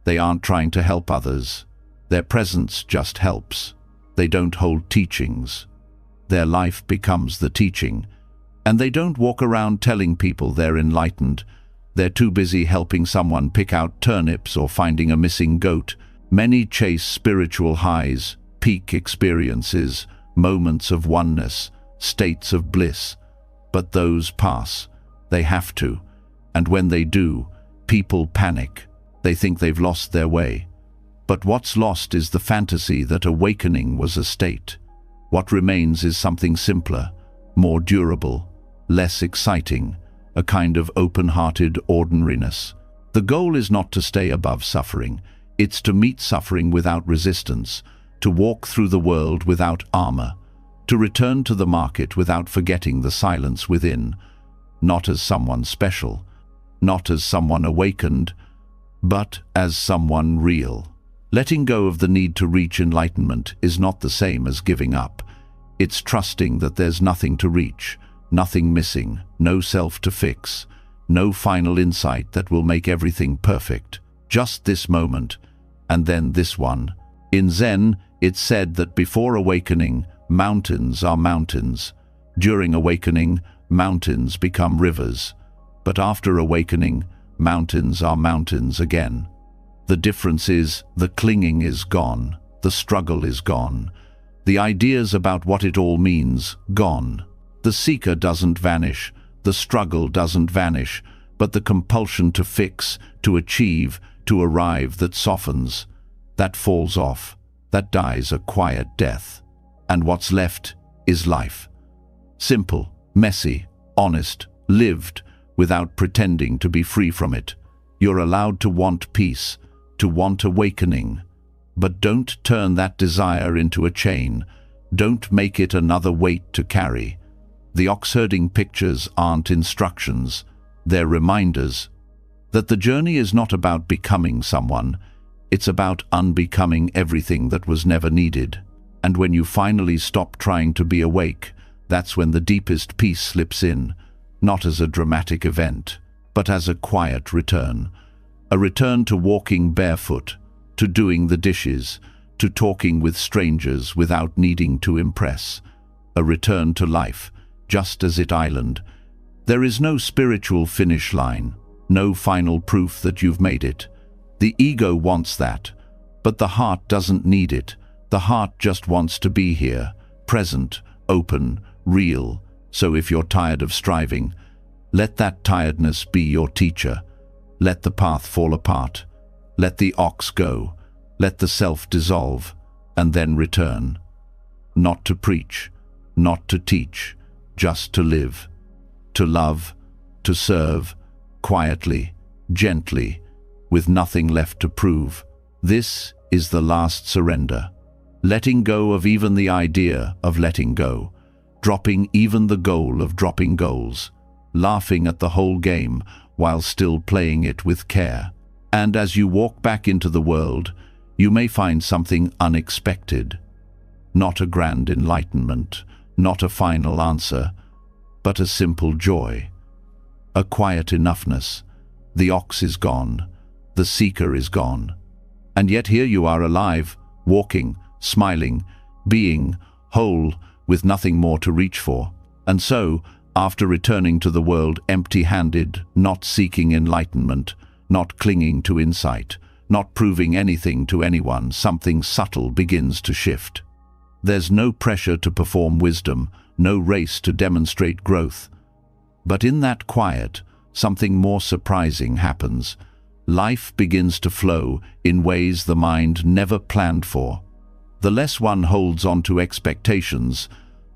They aren't trying to help others. Their presence just helps. They don't hold teachings. Their life becomes the teaching. And they don't walk around telling people they're enlightened. They're too busy helping someone pick out turnips or finding a missing goat. Many chase spiritual highs, peak experiences, moments of oneness, states of bliss. But those pass. They have to. And when they do, people panic. They think they've lost their way. But what's lost is the fantasy that awakening was a state. What remains is something simpler, more durable, less exciting, a kind of open-hearted ordinariness. The goal is not to stay above suffering. It's to meet suffering without resistance, to walk through the world without armor, to return to the market without forgetting the silence within, not as someone special, not as someone awakened, but as someone real. Letting go of the need to reach enlightenment is not the same as giving up. It's trusting that there's nothing to reach, nothing missing, no self to fix, no final insight that will make everything perfect. Just this moment, and then this one. In Zen, it's said that before awakening, mountains are mountains. During awakening, mountains become rivers. But after awakening, mountains are mountains again. The difference is the clinging is gone, the struggle is gone, the ideas about what it all means, gone. The seeker doesn't vanish, the struggle doesn't vanish, but the compulsion to fix, to achieve, to arrive that softens, that falls off, that dies a quiet death. And what's left is life. Simple, messy, honest, lived, without pretending to be free from it. You're allowed to want peace, to want awakening, but don't turn that desire into a chain. Don't make it another weight to carry. The ox-herding pictures aren't instructions, they're reminders that the journey is not about becoming someone, it's about unbecoming everything that was never needed. And when you finally stop trying to be awake, that's when the deepest peace slips in, not as a dramatic event, but as a quiet return. A return to walking barefoot, to doing the dishes, to talking with strangers without needing to impress. A return to life, just as it island. There is no spiritual finish line, no final proof that you've made it. The ego wants that, but the heart doesn't need it. The heart just wants to be here, present, open, real. So if you're tired of striving, let that tiredness be your teacher. Let the path fall apart. Let the ox go. Let the self dissolve, and then return. Not to preach, not to teach, just to live. To love, to serve, quietly, gently, with nothing left to prove. This is the last surrender. Letting go of even the idea of letting go. Dropping even the goal of dropping goals. Laughing at the whole game while still playing it with care. And as you walk back into the world, you may find something unexpected. Not a grand enlightenment, not a final answer, but a simple joy. A quiet enoughness. The ox is gone, the seeker is gone. And yet here you are alive, walking, smiling, being, whole, with nothing more to reach for. And so, after returning to the world empty-handed, not seeking enlightenment, not clinging to insight, not proving anything to anyone, something subtle begins to shift. There's no pressure to perform wisdom, no race to demonstrate growth. But in that quiet, something more surprising happens. Life begins to flow in ways the mind never planned for. The less one holds on to expectations,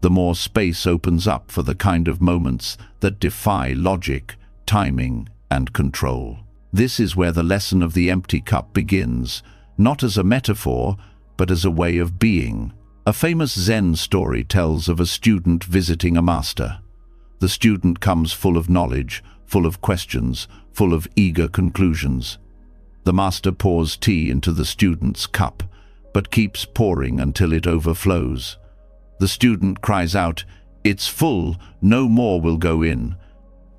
the more space opens up for the kind of moments that defy logic, timing, and control. This is where the lesson of the empty cup begins, not as a metaphor, but as a way of being. A famous Zen story tells of a student visiting a master. The student comes full of knowledge, full of questions, full of eager conclusions. The master pours tea into the student's cup, but keeps pouring until it overflows. The student cries out, "It's full, no more will go in."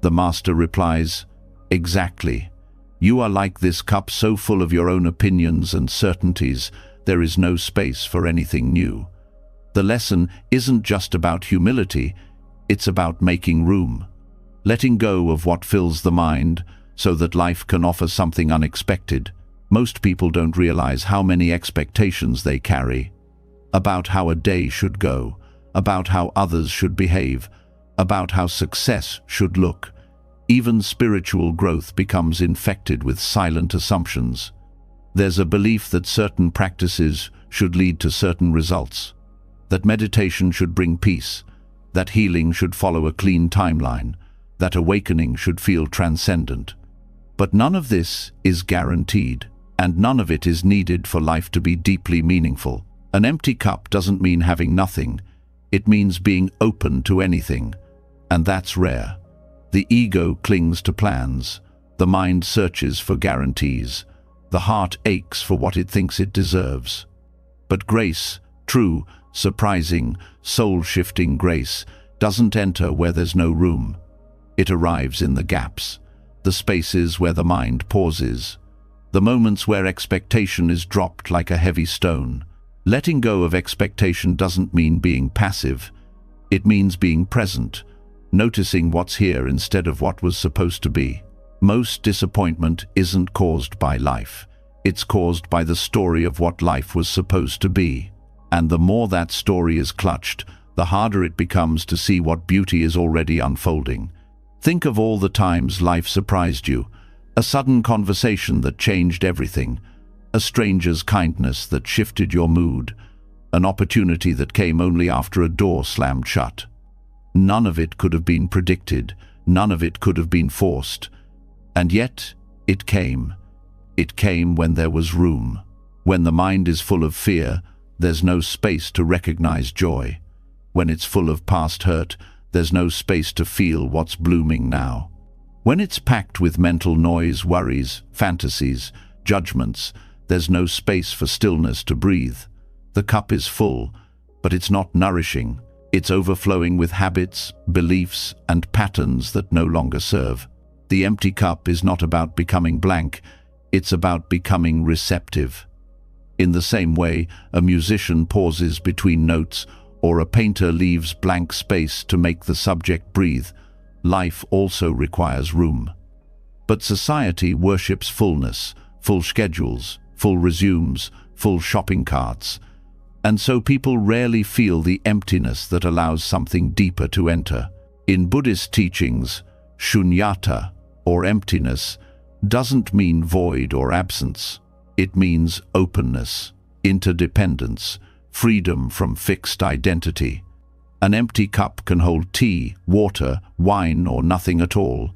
The master replies, "Exactly. You are like this cup, so full of your own opinions and certainties, there is no space for anything new." The lesson isn't just about humility, it's about making room, letting go of what fills the mind so that life can offer something unexpected. Most people don't realize how many expectations they carry, about how a day should go, about how others should behave, about how success should look. Even spiritual growth becomes infected with silent assumptions. There's a belief that certain practices should lead to certain results, that meditation should bring peace, that healing should follow a clean timeline, that awakening should feel transcendent. But none of this is guaranteed, and none of it is needed for life to be deeply meaningful. An empty cup doesn't mean having nothing, it means being open to anything, and that's rare. The ego clings to plans, the mind searches for guarantees, the heart aches for what it thinks it deserves. But grace, true, surprising, soul-shifting grace, doesn't enter where there's no room. It arrives in the gaps, the spaces where the mind pauses, the moments where expectation is dropped like a heavy stone. Letting go of expectation doesn't mean being passive, it means being present, noticing what's here instead of what was supposed to be. Most disappointment isn't caused by life, it's caused by the story of what life was supposed to be. And the more that story is clutched, the harder it becomes to see what beauty is already unfolding. Think of all the times life surprised you, a sudden conversation that changed everything, a stranger's kindness that shifted your mood, an opportunity that came only after a door slammed shut. None of it could have been predicted, none of it could have been forced. And yet, it came. It came when there was room. When the mind is full of fear, there's no space to recognize joy. When it's full of past hurt, there's no space to feel what's blooming now. When it's packed with mental noise, worries, fantasies, judgments, there's no space for stillness to breathe. The cup is full, but it's not nourishing. It's overflowing with habits, beliefs, and patterns that no longer serve. The empty cup is not about becoming blank, it's about becoming receptive. In the same way, a musician pauses between notes, or a painter leaves blank space to make the subject breathe, life also requires room. But society worships fullness, full schedules, full resumes, full shopping carts. And so people rarely feel the emptiness that allows something deeper to enter. In Buddhist teachings, shunyata, or emptiness, doesn't mean void or absence. It means openness, interdependence, freedom from fixed identity. An empty cup can hold tea, water, wine, or nothing at all.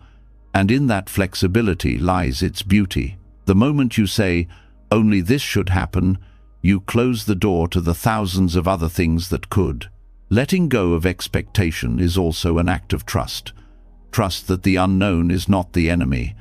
And in that flexibility lies its beauty. The moment you say, "Only this should happen," you close the door to the thousands of other things that could. Letting go of expectation is also an act of trust. Trust that the unknown is not the enemy,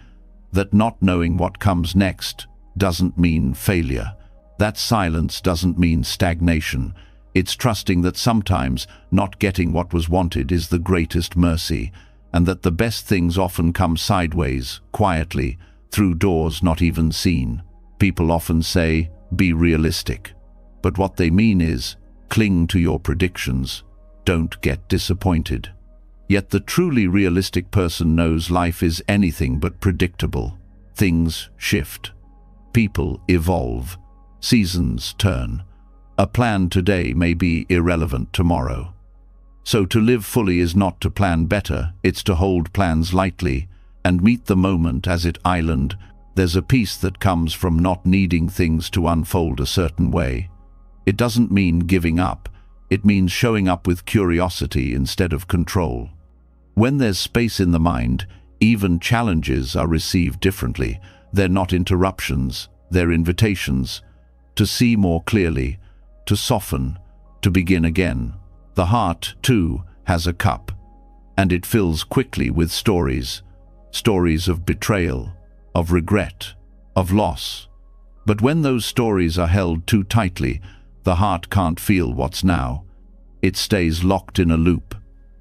that not knowing what comes next doesn't mean failure, that silence doesn't mean stagnation. It's trusting that sometimes not getting what was wanted is the greatest mercy, and that the best things often come sideways, quietly, through doors not even seen. People often say, "Be realistic." But what they mean is, cling to your predictions. Don't get disappointed. Yet the truly realistic person knows life is anything but predictable. Things shift. People evolve. Seasons turn. A plan today may be irrelevant tomorrow. So to live fully is not to plan better, it's to hold plans lightly and meet the moment as it island. There's a peace that comes from not needing things to unfold a certain way. It doesn't mean giving up. It means showing up with curiosity instead of control. When there's space in the mind, even challenges are received differently. They're not interruptions, they're invitations to see more clearly, to soften, to begin again. The heart, too, has a cup, and it fills quickly with stories of betrayal, of regret, of loss. But when those stories are held too tightly, the heart can't feel what's now. It stays locked in a loop.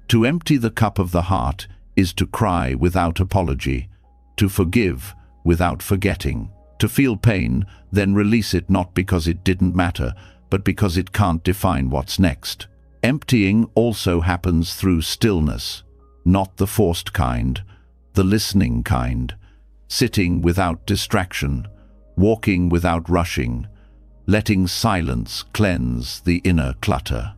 To empty the cup of the heart is to cry without apology, to forgive without forgetting, to feel pain, then release it not because it didn't matter, but because it can't define what's next. Emptying also happens through stillness, not the forced kind, the listening kind, sitting without distraction, walking without rushing, letting silence cleanse the inner clutter.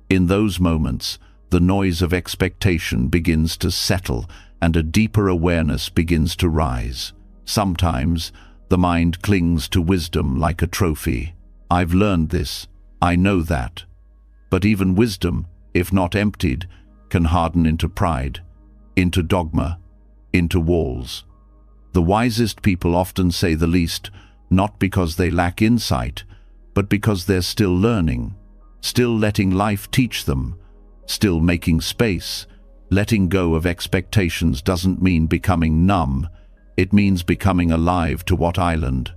In those moments, the noise of expectation begins to settle and a deeper awareness begins to rise. Sometimes, the mind clings to wisdom like a trophy. I've learned this, I know that. But even wisdom, if not emptied, can harden into pride, into dogma, into walls. The wisest people often say the least, not because they lack insight, but because they're still learning, still letting life teach them, still making space. Letting go of expectations doesn't mean becoming numb, it means becoming alive to what island?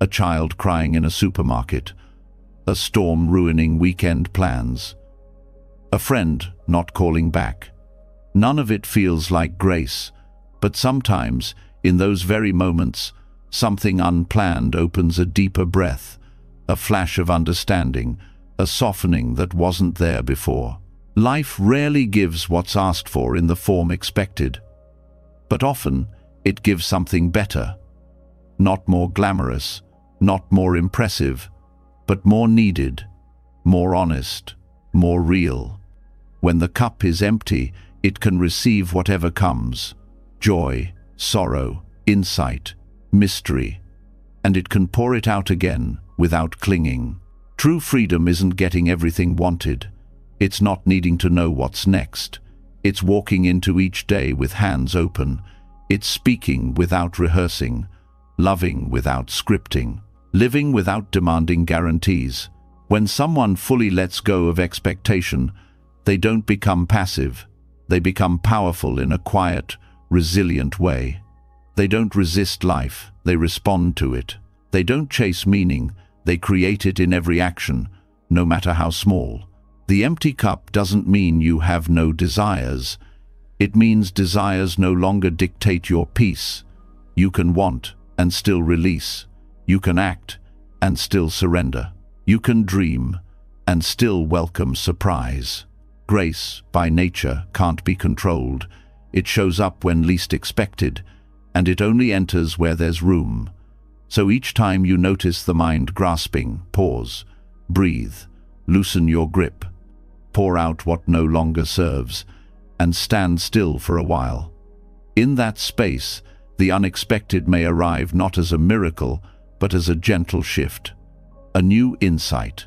A child crying in a supermarket, a storm ruining weekend plans, a friend not calling back. None of it feels like grace, but sometimes, in those very moments, something unplanned opens a deeper breath, a flash of understanding, a softening that wasn't there before. Life rarely gives what's asked for in the form expected, but often it gives something better, not more glamorous, not more impressive, but more needed, more honest, more real. When the cup is empty, it can receive whatever comes: joy, sorrow, insight, mystery, and it can pour it out again without clinging. True freedom isn't getting everything wanted. It's not needing to know what's next. It's walking into each day with hands open. It's speaking without rehearsing, loving without scripting, living without demanding guarantees. When someone fully lets go of expectation, they don't become passive. They become powerful in a quiet, resilient way. They don't resist life, they respond to it. They don't chase meaning, they create it in every action, no matter how small. The empty cup doesn't mean you have no desires. It means desires no longer dictate your peace. You can want and still release. You can act and still surrender. You can dream and still welcome surprise. Grace, by nature, can't be controlled. It shows up when least expected, and it only enters where there's room. So each time you notice the mind grasping, pause, breathe, loosen your grip, pour out what no longer serves, and stand still for a while. In that space, the unexpected may arrive not as a miracle, but as a gentle shift, a new insight,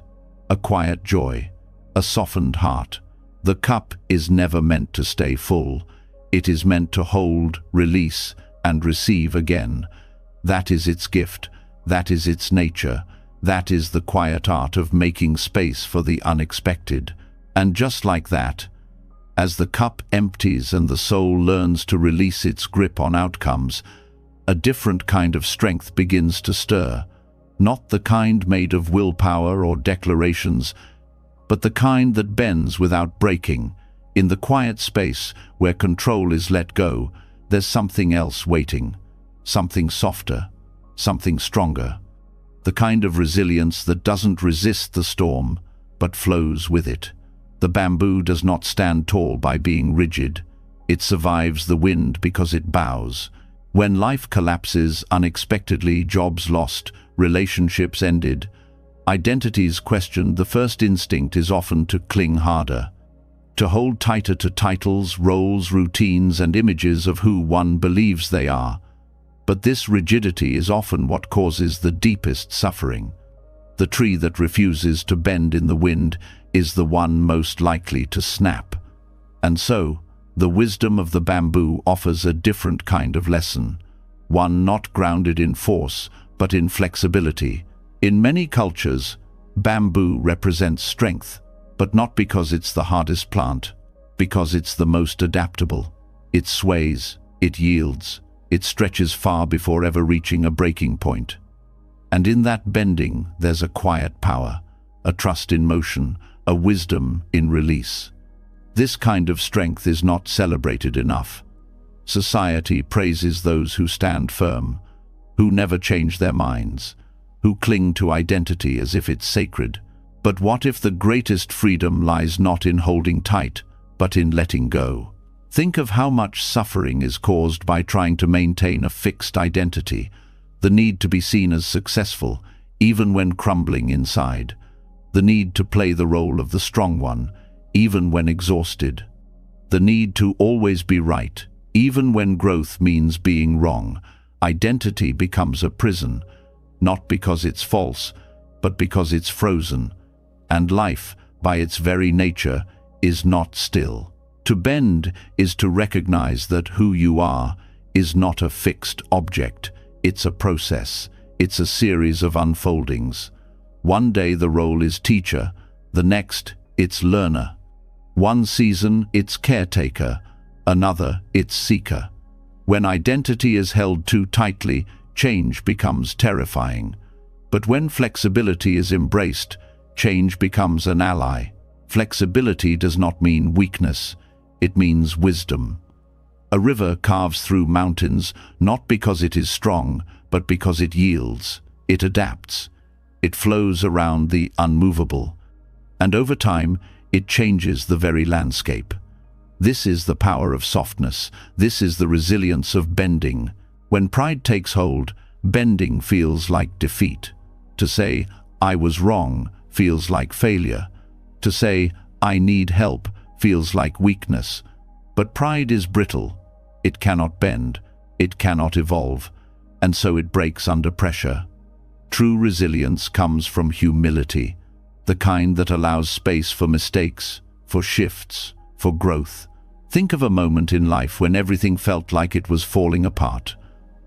a quiet joy, a softened heart. The cup is never meant to stay full. It is meant to hold, release, and receive again. That is its gift. That is its nature. That is the quiet art of making space for the unexpected. And just like that, as the cup empties and the soul learns to release its grip on outcomes, a different kind of strength begins to stir. Not the kind made of willpower or declarations, but the kind that bends without breaking. In the quiet space where control is let go, there's something else waiting, something softer, something stronger. The kind of resilience that doesn't resist the storm, but flows with it. The bamboo does not stand tall by being rigid. It survives the wind because it bows. When life collapses unexpectedly, jobs lost, relationships ended, identities questioned, the first instinct is often to cling harder, to hold tighter to titles, roles, routines, and images of who one believes they are. But this rigidity is often what causes the deepest suffering. The tree that refuses to bend in the wind is the one most likely to snap. And so, the wisdom of the bamboo offers a different kind of lesson, one not grounded in force, but in flexibility. In many cultures, bamboo represents strength, but not because it's the hardest plant, because it's the most adaptable. It sways, it yields, it stretches far before ever reaching a breaking point. And in that bending, there's a quiet power, a trust in motion, a wisdom in release. This kind of strength is not celebrated enough. Society praises those who stand firm, who never change their minds, who cling to identity as if it's sacred. But what if the greatest freedom lies not in holding tight, but in letting go? Think of how much suffering is caused by trying to maintain a fixed identity, the need to be seen as successful, even when crumbling inside, the need to play the role of the strong one, even when exhausted, the need to always be right, even when growth means being wrong. Identity becomes a prison, not because it's false, but because it's frozen. And life, by its very nature, is not still. To bend is to recognize that who you are is not a fixed object. It's a process. It's a series of unfoldings. One day the role is teacher, the next it's learner. One season it's caretaker, another it's seeker. When identity is held too tightly, change becomes terrifying. But when flexibility is embraced, change becomes an ally. Flexibility does not mean weakness, it means wisdom. A river carves through mountains not because it is strong, but because it yields, it adapts. It flows around the unmovable. And over time, it changes the very landscape. This is the power of softness. This is the resilience of bending. When pride takes hold, bending feels like defeat. To say, I was wrong, feels like failure. To say, I need help, feels like weakness. But pride is brittle. It cannot bend. It cannot evolve. And so it breaks under pressure. True resilience comes from humility, the kind that allows space for mistakes, for shifts, for growth. Think of a moment in life when everything felt like it was falling apart.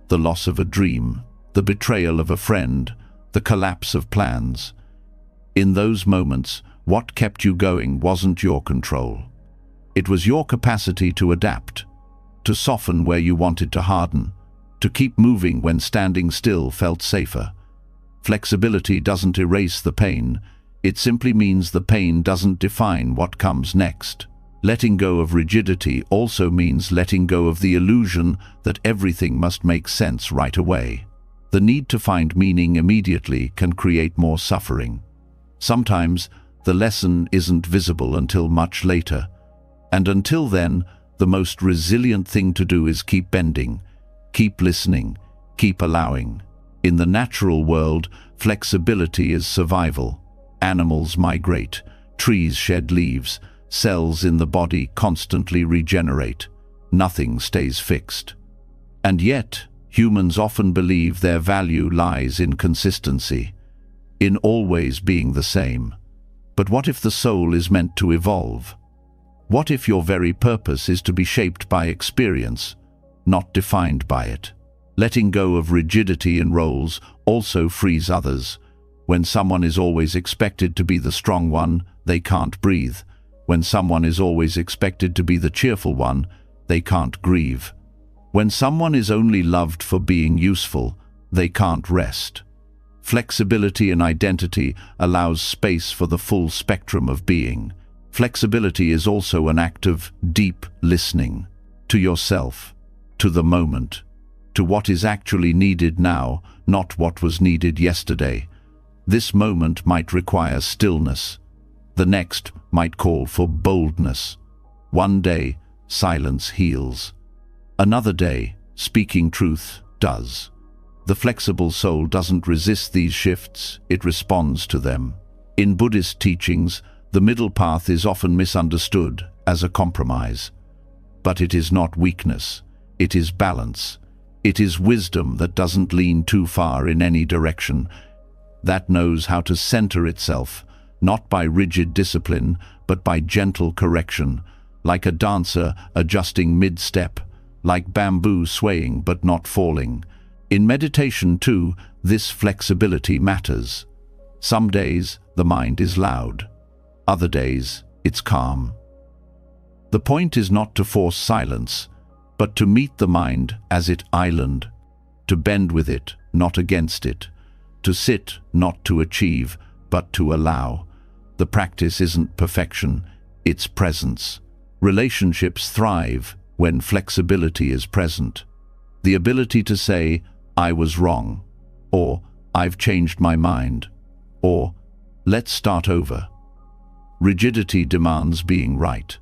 The loss of a dream, the betrayal of a friend, the collapse of plans. In those moments, what kept you going wasn't your control. It was your capacity to adapt, to soften where you wanted to harden, to keep moving when standing still felt safer. Flexibility doesn't erase the pain, it simply means the pain doesn't define what comes next. Letting go of rigidity also means letting go of the illusion that everything must make sense right away. The need to find meaning immediately can create more suffering. Sometimes, the lesson isn't visible until much later. And until then, the most resilient thing to do is keep bending, keep listening, keep allowing. In the natural world, flexibility is survival. Animals migrate, trees shed leaves, cells in the body constantly regenerate. Nothing stays fixed. And yet, humans often believe their value lies in consistency, in always being the same. But what if the soul is meant to evolve? What if your very purpose is to be shaped by experience, not defined by it? Letting go of rigidity in roles also frees others. When someone is always expected to be the strong one, they can't breathe. When someone is always expected to be the cheerful one, they can't grieve. When someone is only loved for being useful, they can't rest. Flexibility in identity allows space for the full spectrum of being. Flexibility is also an act of deep listening to yourself, to the moment, to what is actually needed now, not what was needed yesterday. This moment might require stillness. The next might call for boldness. One day, silence heals. Another day, speaking truth does. The flexible soul doesn't resist these shifts, it responds to them. In Buddhist teachings, the middle path is often misunderstood as a compromise. But it is not weakness, it is balance. It is wisdom that doesn't lean too far in any direction, that knows how to center itself, not by rigid discipline, but by gentle correction, like a dancer adjusting mid-step, like bamboo swaying but not falling. In meditation too, this flexibility matters. Some days the mind is loud, other days it's calm. The point is not to force silence, but to meet the mind as its island, to bend with it, not against it, to sit, not to achieve, but to allow. The practice isn't perfection, it's presence. Relationships thrive when flexibility is present. The ability to say, "I was wrong," or "I've changed my mind," or "let's start over." Rigidity demands being right.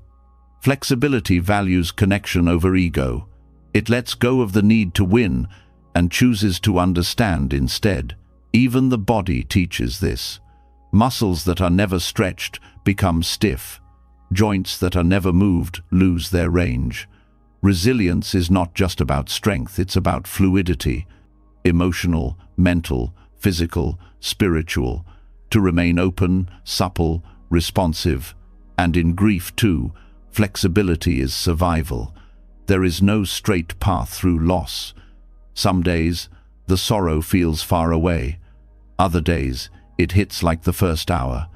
Flexibility values connection over ego. It lets go of the need to win and chooses to understand instead. Even the body teaches this. Muscles that are never stretched become stiff. Joints that are never moved lose their range. Resilience is not just about strength, it's about fluidity. Emotional, mental, physical, spiritual. To remain open, supple, responsive. And in grief too, flexibility is survival. There is no straight path through loss. Some days, the sorrow feels far away. Other days, it hits like the first hour.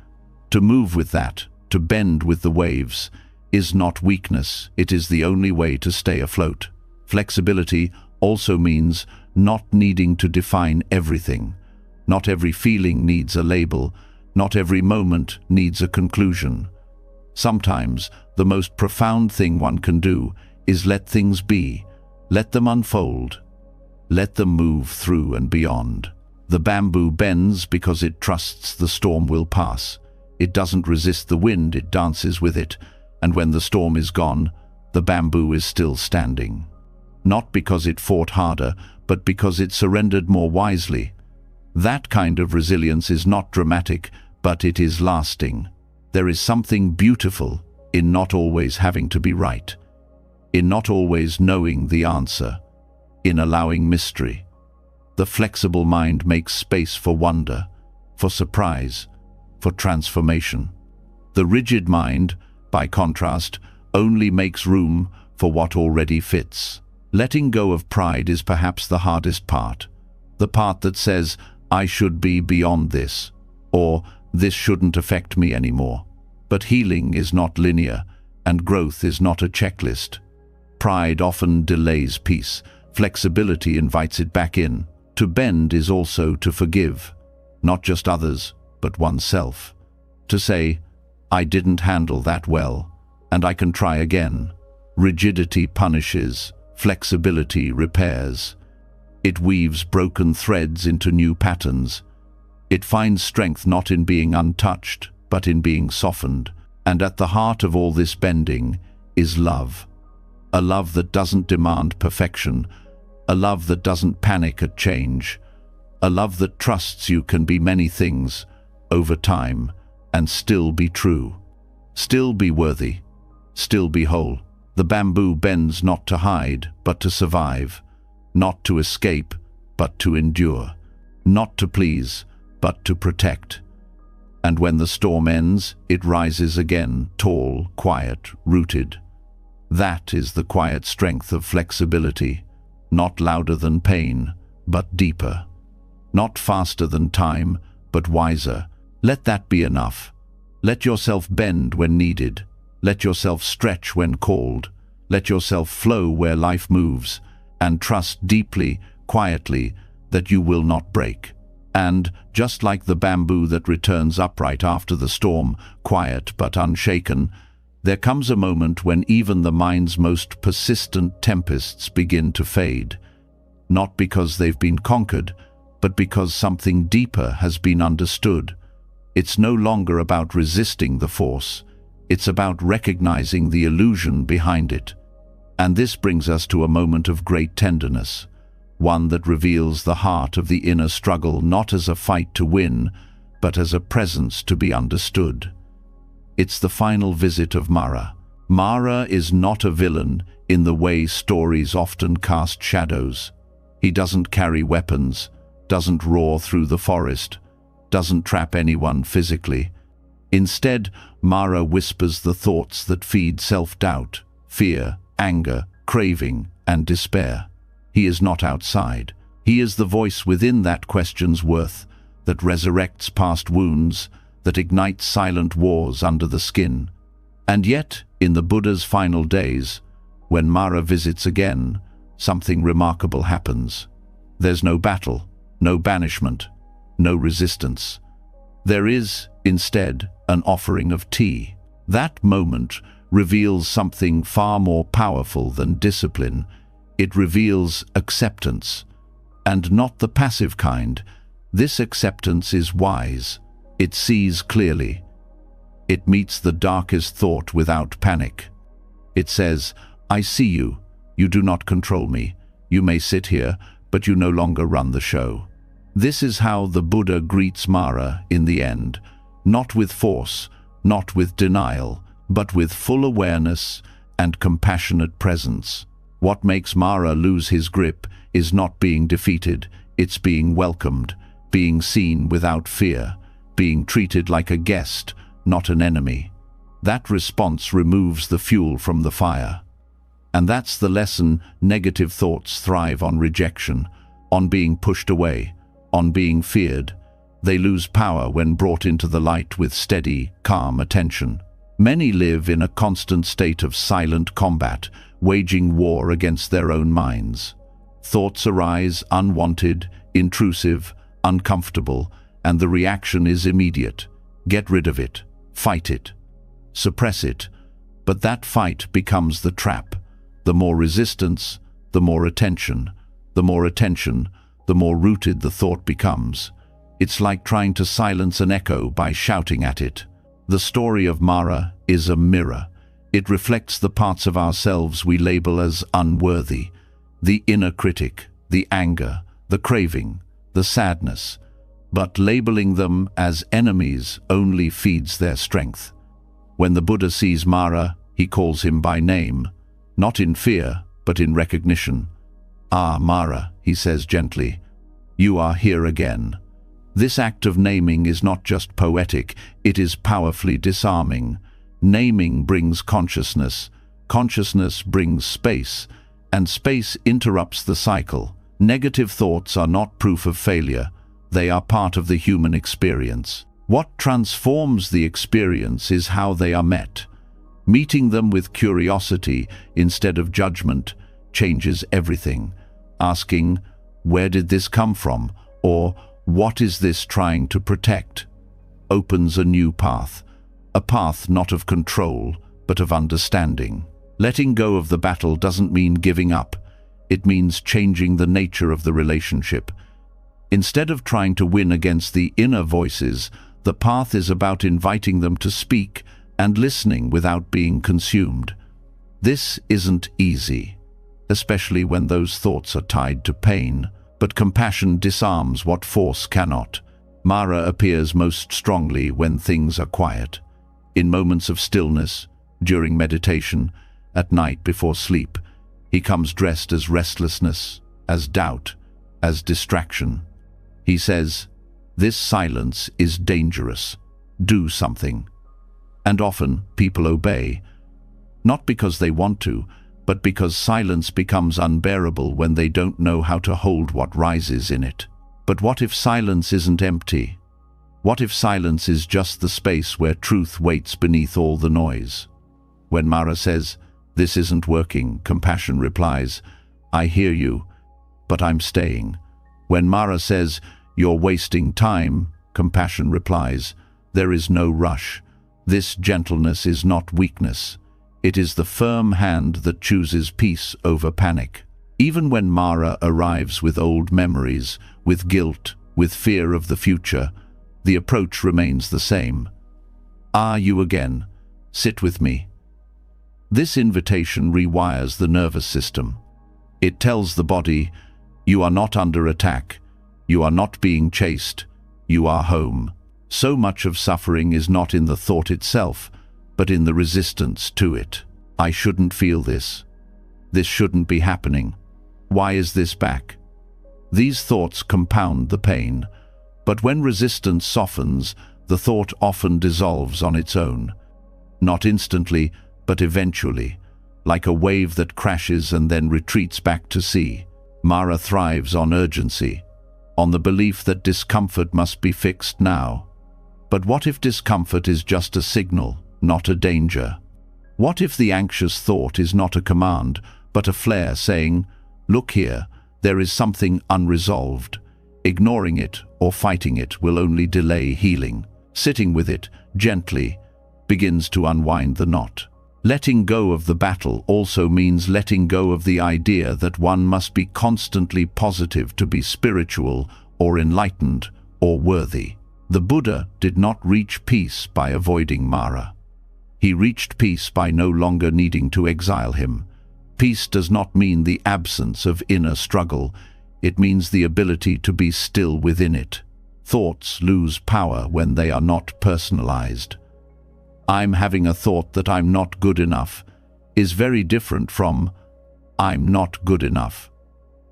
To move with that, to bend with the waves, is not weakness, it is the only way to stay afloat. Flexibility also means not needing to define everything. Not every feeling needs a label, not every moment needs a conclusion. Sometimes, the most profound thing one can do is let things be, let them unfold, let them move through and beyond. The bamboo bends because it trusts the storm will pass. It doesn't resist the wind, it dances with it, and when the storm is gone, the bamboo is still standing. Not because it fought harder, but because it surrendered more wisely. That kind of resilience is not dramatic, but it is lasting. There is something beautiful in not always having to be right, in not always knowing the answer, in allowing mystery. The flexible mind makes space for wonder, for surprise, for transformation. The rigid mind, by contrast, only makes room for what already fits. Letting go of pride is perhaps the hardest part. The part that says, "I should be beyond this," or "this shouldn't affect me anymore." But healing is not linear, and growth is not a checklist. Pride often delays peace. Flexibility invites it back in. To bend is also to forgive, not just others, but oneself. To say, "I didn't handle that well, and I can try again." Rigidity punishes, flexibility repairs. It weaves broken threads into new patterns. It finds strength not in being untouched, but in being softened. And at the heart of all this bending is love. A love that doesn't demand perfection, a love that doesn't panic at change, a love that trusts you can be many things over time and still be true, still be worthy, still be whole. The bamboo bends not to hide, but to survive, not to escape, but to endure, not to please, but to protect. And when the storm ends, it rises again, tall, quiet, rooted. That is the quiet strength of flexibility, not louder than pain, but deeper. Not faster than time, but wiser. Let that be enough. Let yourself bend when needed. Let yourself stretch when called. Let yourself flow where life moves, and trust deeply, quietly, that you will not break. And, just like the bamboo that returns upright after the storm, quiet but unshaken, there comes a moment when even the mind's most persistent tempests begin to fade. Not because they've been conquered, but because something deeper has been understood. It's no longer about resisting the force. It's about recognizing the illusion behind it. And this brings us to a moment of great tenderness, one that reveals the heart of the inner struggle not as a fight to win, but as a presence to be understood. It's the final visit of Mara. Mara is not a villain in the way stories often cast shadows. He doesn't carry weapons, doesn't roar through the forest, doesn't trap anyone physically. Instead, Mara whispers the thoughts that feed self-doubt, fear, anger, craving, and despair. He is not outside. He is the voice within that question's worth, that resurrects past wounds, that ignites silent wars under the skin. And yet, in the Buddha's final days, when Mara visits again, something remarkable happens. There's no battle, no banishment, no resistance. There is, instead, an offering of tea. That moment reveals something far more powerful than discipline. It reveals acceptance, and not the passive kind. This acceptance is wise. It sees clearly. It meets the darkest thought without panic. It says, "I see you. You do not control me. You may sit here, but you no longer run the show." This is how the Buddha greets Mara in the end, not with force, not with denial, but with full awareness and compassionate presence. What makes Mara lose his grip is not being defeated, it's being welcomed, being seen without fear, being treated like a guest, not an enemy. That response removes the fuel from the fire. And that's the lesson. Negative thoughts thrive on rejection, on being pushed away, on being feared. They lose power when brought into the light with steady, calm attention. Many live in a constant state of silent combat, waging war against their own minds. Thoughts arise unwanted, intrusive, uncomfortable, and the reaction is immediate. Get rid of it, fight it, suppress it. But that fight becomes the trap. The more resistance, the more attention. The more attention, the more rooted the thought becomes. It's like trying to silence an echo by shouting at it. The story of Mara is a mirror. It reflects the parts of ourselves we label as unworthy, the inner critic, the anger, the craving, the sadness. But labeling them as enemies only feeds their strength. When the Buddha sees Mara, he calls him by name, not in fear, but in recognition. "Ah, Mara," he says gently, "you are here again." This act of naming is not just poetic, it is powerfully disarming. Naming brings consciousness, consciousness brings space, and space interrupts the cycle. Negative thoughts are not proof of failure, they are part of the human experience. What transforms the experience is how they are met. Meeting them with curiosity instead of judgment changes everything. Asking, "Where did this come from?" or "What is this trying to protect?" opens a new path. A path not of control, but of understanding. Letting go of the battle doesn't mean giving up. It means changing the nature of the relationship. Instead of trying to win against the inner voices, the path is about inviting them to speak and listening without being consumed. This isn't easy, especially when those thoughts are tied to pain, but compassion disarms what force cannot. Mara appears most strongly when things are quiet. In moments of stillness, during meditation, at night before sleep, he comes dressed as restlessness, as doubt, as distraction. He says, "This silence is dangerous. Do something." And often people obey, not because they want to, but because silence becomes unbearable when they don't know how to hold what rises in it. But what if silence isn't empty? What if silence is just the space where truth waits beneath all the noise? When Mara says, "This isn't working," compassion replies, "I hear you, but I'm staying." When Mara says, "You're wasting time," compassion replies, "There is no rush." This gentleness is not weakness. It is the firm hand that chooses peace over panic. Even when Mara arrives with old memories, with guilt, with fear of the future, the approach remains the same. "Ah, you again. Sit with me." This invitation rewires the nervous system. It tells the body, "You are not under attack. You are not being chased. You are home." So much of suffering is not in the thought itself, but in the resistance to it. "I shouldn't feel this. This shouldn't be happening. Why is this back?" These thoughts compound the pain, but when resistance softens, The thought often dissolves on its own. Not instantly, but eventually, like a wave that crashes and then retreats back to sea. Mara thrives on urgency, on the belief that discomfort must be fixed now. But what if discomfort is just a signal, not a danger? What if the anxious thought is not a command, but a flare saying, "Look here, there is something unresolved." Ignoring it or fighting it will only delay healing. Sitting with it, gently, begins to unwind the knot. Letting go of the battle also means letting go of the idea that one must be constantly positive to be spiritual or enlightened or worthy. The Buddha did not reach peace by avoiding Mara. He reached peace by no longer needing to exile him. Peace does not mean the absence of inner struggle. It means the ability to be still within it. Thoughts lose power when they are not personalized. "I'm having a thought that I'm not good enough" is very different from "I'm not good enough."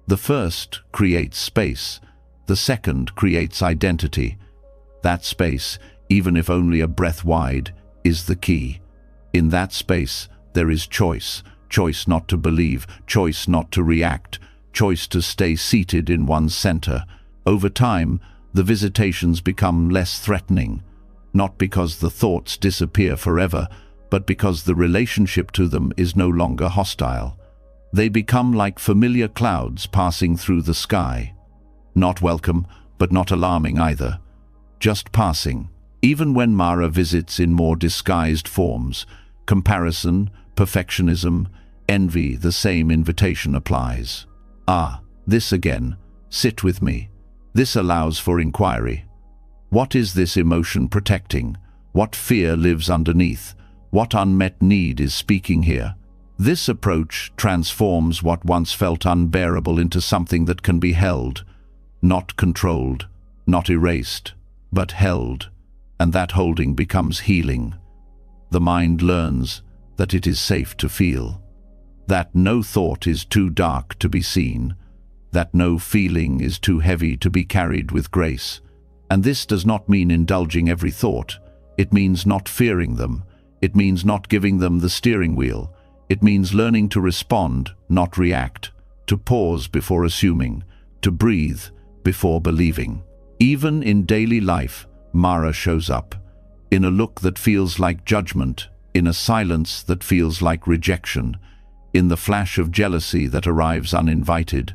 The first creates space. The second creates identity. That space, even if only a breath wide, is the key. In that space, there is choice. Choice not to believe, choice not to react, choice to stay seated in one's center. Over time, the visitations become less threatening, not because the thoughts disappear forever, but because the relationship to them is no longer hostile. They become like familiar clouds passing through the sky. Not welcome, but not alarming either. Just passing. Even when Mara visits in more disguised forms, comparison, perfectionism, envy, the same invitation applies. "Ah, this again. Sit with me." This allows for inquiry. What is this emotion protecting? What fear lives underneath? What unmet need is speaking here? This approach transforms what once felt unbearable into something that can be held, not controlled, not erased, but held, and that holding becomes healing. The mind learns that it is safe to feel, that no thought is too dark to be seen, that no feeling is too heavy to be carried with grace. And this does not mean indulging every thought. It means not fearing them. It means not giving them the steering wheel. It means learning to respond, not react, to pause before assuming, to breathe before believing. Even in daily life, Mara shows up, in a look that feels like judgment, in a silence that feels like rejection, in the flash of jealousy that arrives uninvited.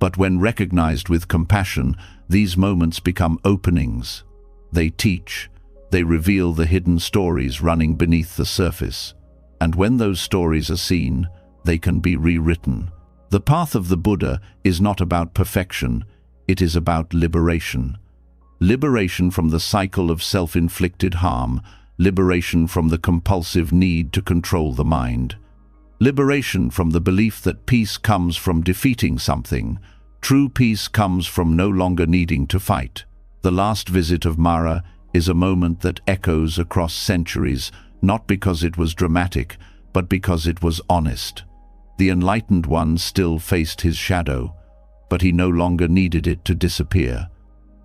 But when recognized with compassion, these moments become openings. They teach, they reveal the hidden stories running beneath the surface. And when those stories are seen, they can be rewritten. The path of the Buddha is not about perfection, it is about liberation. Liberation from the cycle of self-inflicted harm, liberation from the compulsive need to control the mind. Liberation from the belief that peace comes from defeating something. True peace comes from no longer needing to fight. The last visit of Mara is a moment that echoes across centuries, not because it was dramatic, but because it was honest. The enlightened one still faced his shadow, but he no longer needed it to disappear.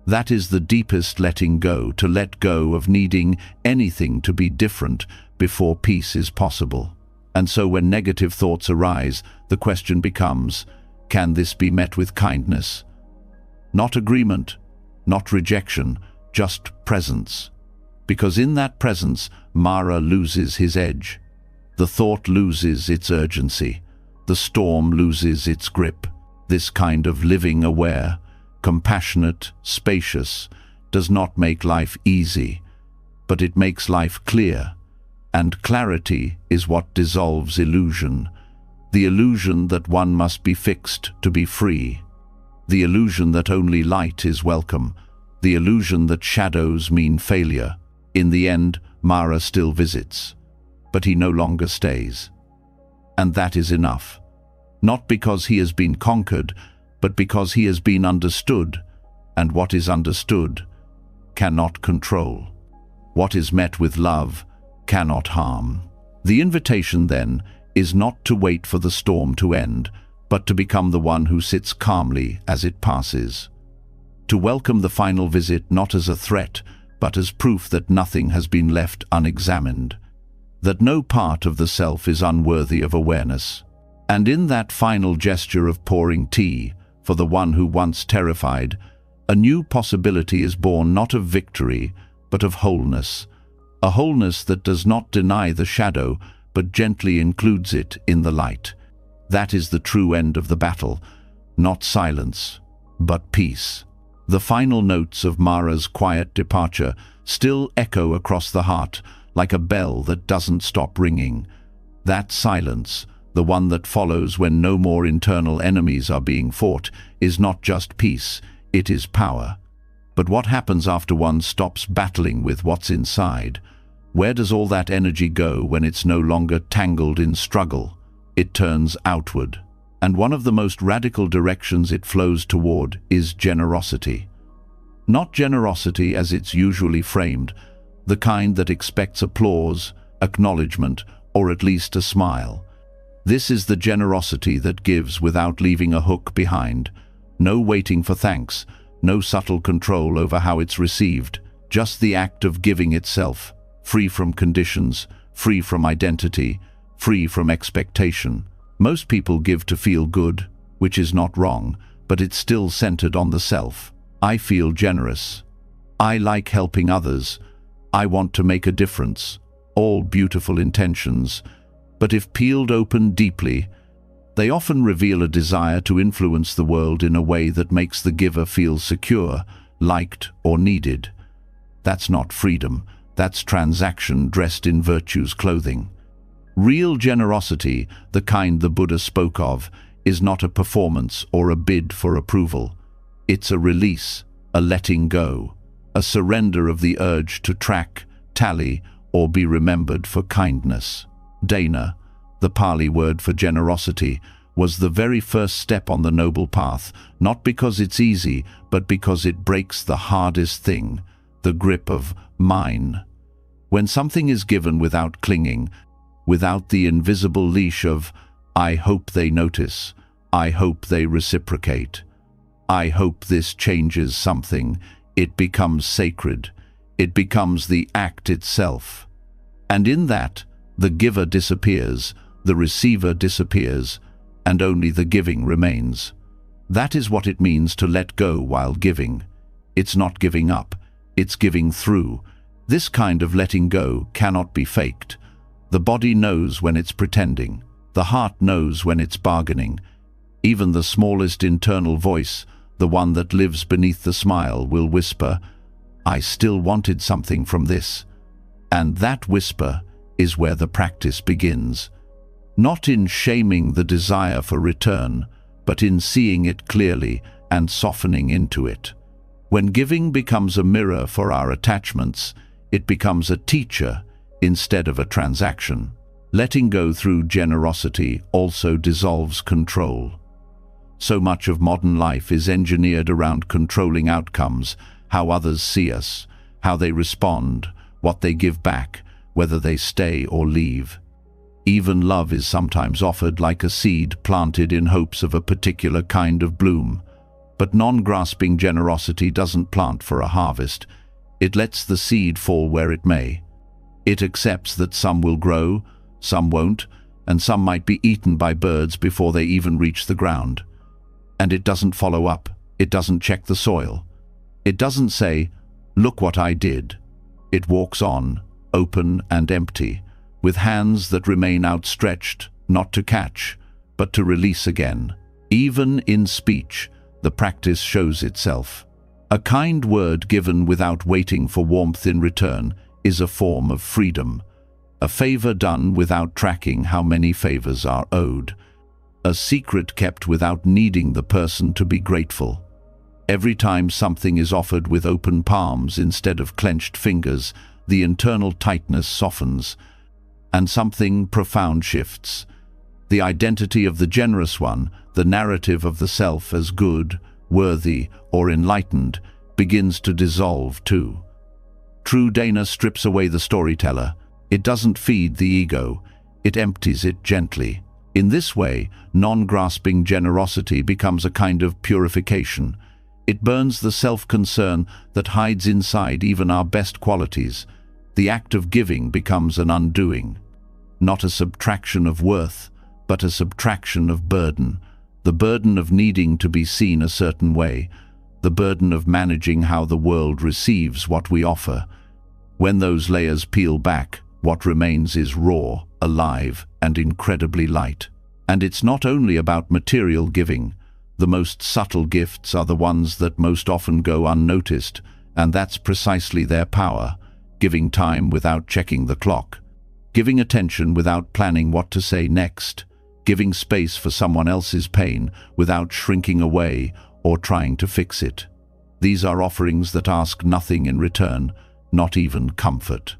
That is the deepest letting go, to let go of needing anything to be different before peace is possible. And so when negative thoughts arise, the question becomes, can this be met with kindness? Not agreement, not rejection, just presence. Because in that presence, Mara loses his edge. The thought loses its urgency. The storm loses its grip. This kind of living aware, compassionate, spacious, does not make life easy, but it makes life clear. And clarity is what dissolves illusion. The illusion that one must be fixed to be free. The illusion that only light is welcome. The illusion that shadows mean failure. In the end, Mara still visits, but he no longer stays. And that is enough. Not because he has been conquered, but because he has been understood, and what is understood cannot control. What is met with love cannot harm. The invitation, then, is not to wait for the storm to end, but to become the one who sits calmly as it passes. To welcome the final visit not as a threat, but as proof that nothing has been left unexamined, that no part of the self is unworthy of awareness. And in that final gesture of pouring tea for the one who once terrified, a new possibility is born, not of victory, but of wholeness, a wholeness that does not deny the shadow, but gently includes it in the light. That is the true end of the battle, not silence, but peace. The final notes of Mara's quiet departure still echo across the heart, like a bell that doesn't stop ringing. That silence, the one that follows when no more internal enemies are being fought, is not just peace, it is power. But what happens after one stops battling with what's inside? Where does all that energy go when it's no longer tangled in struggle? It turns outward. And one of the most radical directions it flows toward is generosity. Not generosity as it's usually framed, the kind that expects applause, acknowledgement, or at least a smile. This is the generosity that gives without leaving a hook behind. No waiting for thanks, no subtle control over how it's received, just the act of giving itself, free from conditions, free from identity, free from expectation. Most people give to feel good, which is not wrong, but it's still centered on the self. I feel generous. I like helping others. I want to make a difference. All beautiful intentions. But if peeled open deeply, they often reveal a desire to influence the world in a way that makes the giver feel secure, liked, or needed. That's not freedom. That's transaction dressed in virtue's clothing. Real generosity, the kind the Buddha spoke of, is not a performance or a bid for approval. It's a release, a letting go, a surrender of the urge to track, tally, or be remembered for kindness. Dana, the Pali word for generosity, was the very first step on the noble path, not because it's easy, but because it breaks the hardest thing, the grip of mine. When something is given without clinging, without the invisible leash of, I hope they notice, I hope they reciprocate, I hope this changes something, it becomes sacred, it becomes the act itself. And in that, the giver disappears, the receiver disappears, and only the giving remains. That is what it means to let go while giving. It's not giving up, it's giving through. This kind of letting go cannot be faked. The body knows when it's pretending. The heart knows when it's bargaining. Even the smallest internal voice, the one that lives beneath the smile, will whisper, I still wanted something from this. And that whisper is where the practice begins. Not in shaming the desire for return, but in seeing it clearly and softening into it. When giving becomes a mirror for our attachments, it becomes a teacher instead of a transaction. Letting go through generosity also dissolves control. So much of modern life is engineered around controlling outcomes, how others see us, how they respond, what they give back, whether they stay or leave. Even love is sometimes offered like a seed planted in hopes of a particular kind of bloom. But non-grasping generosity doesn't plant for a harvest. It lets the seed fall where it may. It accepts that some will grow, some won't, and some might be eaten by birds before they even reach the ground. And it doesn't follow up. It doesn't check the soil. It doesn't say, look what I did. It walks on, open and empty, with hands that remain outstretched, not to catch, but to release again. Even in speech, the practice shows itself. A kind word given without waiting for warmth in return is a form of freedom. A favor done without tracking how many favors are owed. A secret kept without needing the person to be grateful. Every time something is offered with open palms instead of clenched fingers, the internal tightness softens, and something profound shifts. The identity of the generous one, the narrative of the self as good, worthy, or enlightened, begins to dissolve too. True Dana strips away the storyteller. It doesn't feed the ego, it empties it gently. In this way, non-grasping generosity becomes a kind of purification. It burns the self-concern that hides inside even our best qualities. The act of giving becomes an undoing. Not a subtraction of worth, but a subtraction of burden. The burden of needing to be seen a certain way. The burden of managing how the world receives what we offer. When those layers peel back, what remains is raw, alive, and incredibly light. And it's not only about material giving. The most subtle gifts are the ones that most often go unnoticed, and that's precisely their power. Giving time without checking the clock. Giving attention without planning what to say next. Giving space for someone else's pain without shrinking away or trying to fix it. These are offerings that ask nothing in return, not even comfort.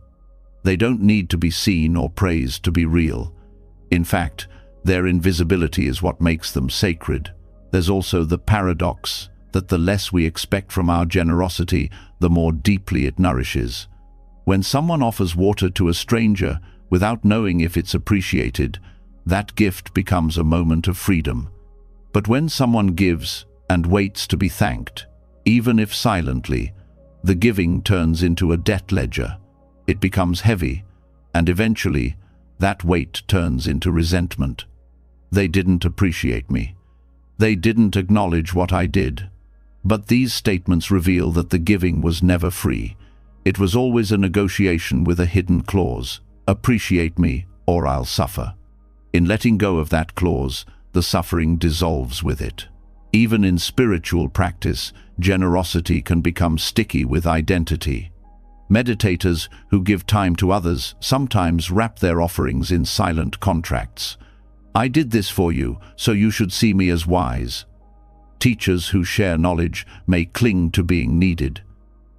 They don't need to be seen or praised to be real. In fact, their invisibility is what makes them sacred. There's also the paradox that the less we expect from our generosity, the more deeply it nourishes. When someone offers water to a stranger without knowing if it's appreciated, that gift becomes a moment of freedom. But when someone gives and waits to be thanked, even if silently, the giving turns into a debt ledger. It becomes heavy, and eventually, that weight turns into resentment. They didn't appreciate me. They didn't acknowledge what I did. But these statements reveal that the giving was never free. It was always a negotiation with a hidden clause. Appreciate me, or I'll suffer. In letting go of that clause, the suffering dissolves with it. Even in spiritual practice, generosity can become sticky with identity. Meditators who give time to others sometimes wrap their offerings in silent contracts. I did this for you, so you should see me as wise. Teachers who share knowledge may cling to being needed.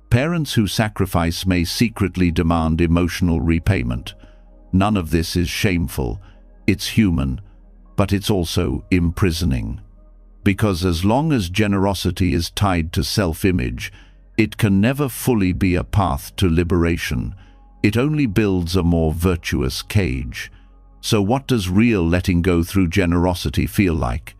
Parents who sacrifice may secretly demand emotional repayment. None of this is shameful. It's human, but it's also imprisoning. Because as long as generosity is tied to self-image, it can never fully be a path to liberation. It only builds a more virtuous cage. So what does real letting go through generosity feel like?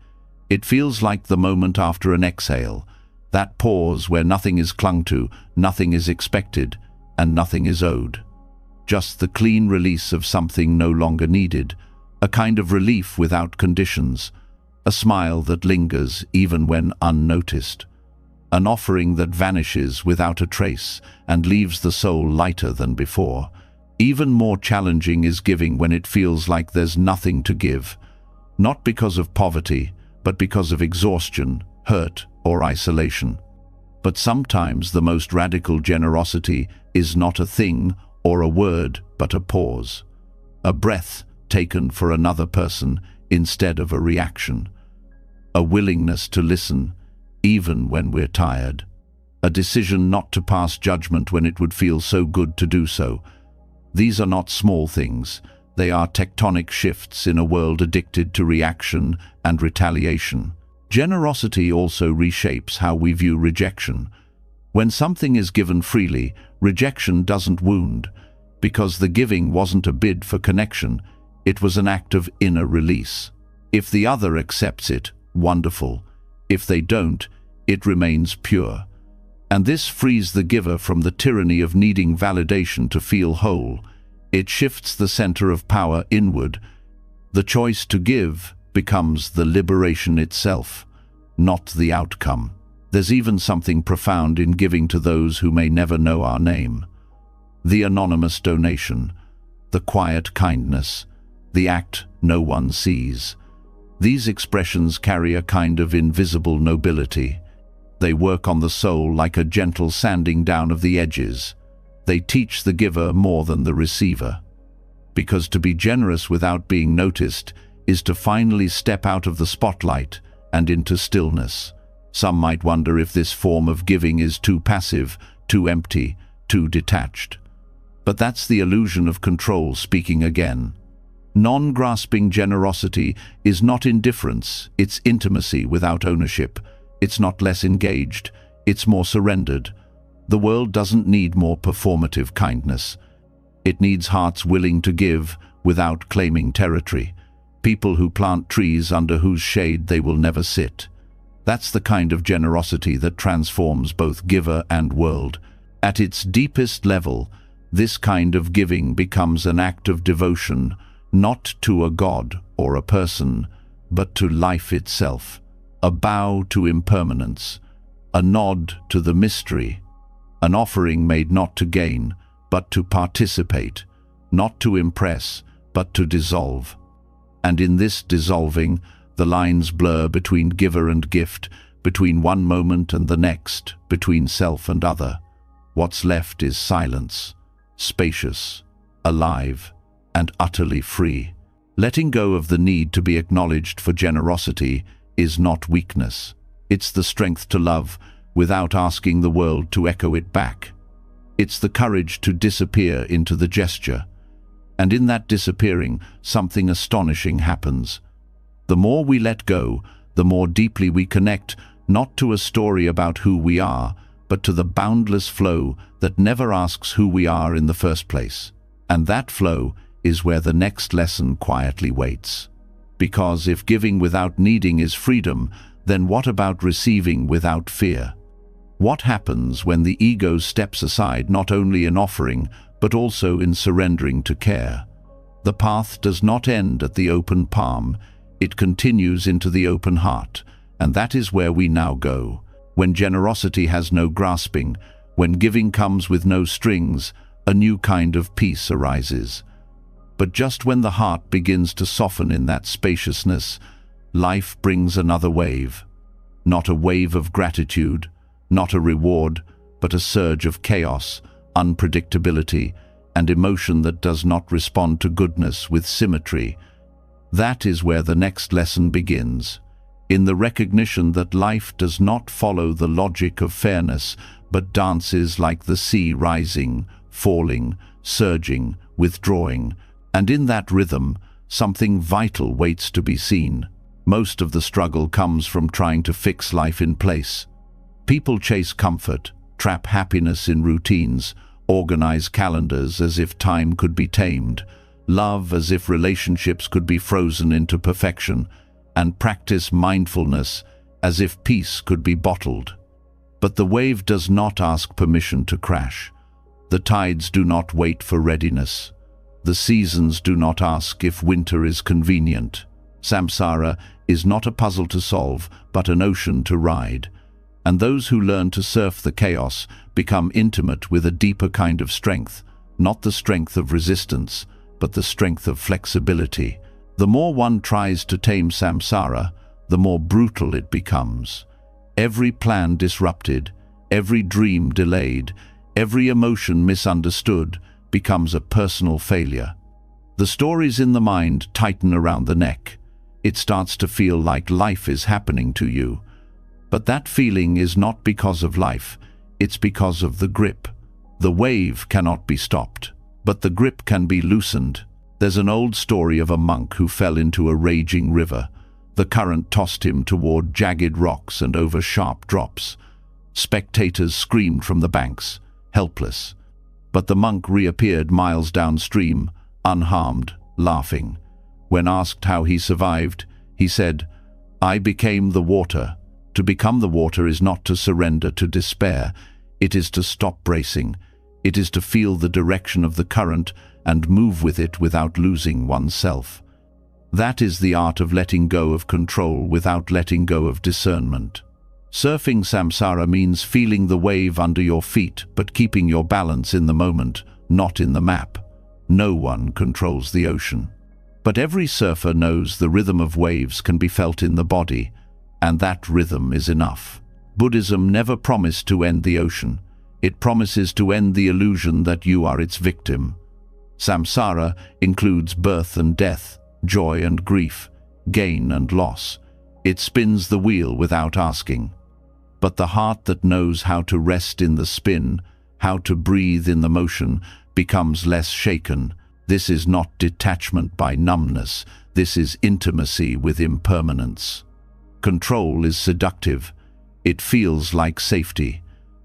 It feels like the moment after an exhale, that pause where nothing is clung to, nothing is expected, and nothing is owed. Just the clean release of something no longer needed, a kind of relief without conditions, a smile that lingers even when unnoticed, an offering that vanishes without a trace and leaves the soul lighter than before. Even more challenging is giving when it feels like there's nothing to give, not because of poverty, but because of exhaustion, hurt, or isolation. But sometimes the most radical generosity is not a thing or a word, but a pause, a breath taken for another person instead of a reaction, a willingness to listen even when we're tired, a decision not to pass judgment when it would feel so good to do so. These are not small things. They are tectonic shifts in a world addicted to reaction and retaliation. Generosity also reshapes how we view rejection. When something is given freely, rejection doesn't wound, because the giving wasn't a bid for connection, it was an act of inner release. If the other accepts it, wonderful. If they don't, it remains pure. And this frees the giver from the tyranny of needing validation to feel whole. It shifts the center of power inward. The choice to give becomes the liberation itself, not the outcome. There's even something profound in giving to those who may never know our name. The anonymous donation, the quiet kindness, the act no one sees. These expressions carry a kind of invisible nobility. They work on the soul like a gentle sanding down of the edges. They teach the giver more than the receiver. Because to be generous without being noticed is to finally step out of the spotlight and into stillness. Some might wonder if this form of giving is too passive, too empty, too detached. But that's the illusion of control speaking again. Non-grasping generosity is not indifference, it's intimacy without ownership. It's not less engaged, it's more surrendered. The world doesn't need more performative kindness. It needs hearts willing to give without claiming territory. People who plant trees under whose shade they will never sit. That's the kind of generosity that transforms both giver and world. At its deepest level, this kind of giving becomes an act of devotion, not to a god or a person, but to life itself, a bow to impermanence, a nod to the mystery, an offering made not to gain, but to participate, not to impress, but to dissolve. And in this dissolving, the lines blur between giver and gift, between one moment and the next, between self and other. What's left is silence, spacious, alive, and utterly free. Letting go of the need to be acknowledged for generosity is not weakness. It's the strength to love without asking the world to echo it back. It's the courage to disappear into the gesture. And in that disappearing, something astonishing happens. The more we let go, the more deeply we connect, not to a story about who we are, but to the boundless flow that never asks who we are in the first place. And that flow is where the next lesson quietly waits. Because if giving without needing is freedom, then what about receiving without fear? What happens when the ego steps aside not only in offering, but also in surrendering to care? The path does not end at the open palm, it continues into the open heart, and that is where we now go. When generosity has no grasping, when giving comes with no strings, a new kind of peace arises. But just when the heart begins to soften in that spaciousness, life brings another wave. Not a wave of gratitude, not a reward, but a surge of chaos, unpredictability, and emotion that does not respond to goodness with symmetry. That is where the next lesson begins, in the recognition that life does not follow the logic of fairness, but dances like the sea, rising, falling, surging, withdrawing, and in that rhythm, something vital waits to be seen. Most of the struggle comes from trying to fix life in place. People chase comfort, trap happiness in routines, organize calendars as if time could be tamed, love as if relationships could be frozen into perfection, and practice mindfulness as if peace could be bottled. But the wave does not ask permission to crash. The tides do not wait for readiness. The seasons do not ask if winter is convenient. Samsara is not a puzzle to solve, but an ocean to ride. And those who learn to surf the chaos become intimate with a deeper kind of strength, not the strength of resistance, but the strength of flexibility. The more one tries to tame samsara, the more brutal it becomes. Every plan disrupted, every dream delayed, every emotion misunderstood becomes a personal failure. The stories in the mind tighten around the neck. It starts to feel like life is happening to you. But that feeling is not because of life, it's because of the grip. The wave cannot be stopped, but the grip can be loosened. There's an old story of a monk who fell into a raging river. The current tossed him toward jagged rocks and over sharp drops. Spectators screamed from the banks, helpless. But the monk reappeared miles downstream, unharmed, laughing. When asked how he survived, he said, "I became the water." To become the water is not to surrender to despair. It is to stop bracing. It is to feel the direction of the current and move with it without losing oneself. That is the art of letting go of control without letting go of discernment. Surfing samsara means feeling the wave under your feet, but keeping your balance in the moment, not in the map. No one controls the ocean. But every surfer knows the rhythm of waves can be felt in the body, and that rhythm is enough. Buddhism never promised to end the ocean. It promises to end the illusion that you are its victim. Samsara includes birth and death, joy and grief, gain and loss. It spins the wheel without asking. But the heart that knows how to rest in the spin, how to breathe in the motion, becomes less shaken. This is not detachment by numbness. This is intimacy with impermanence. Control is seductive. It feels like safety.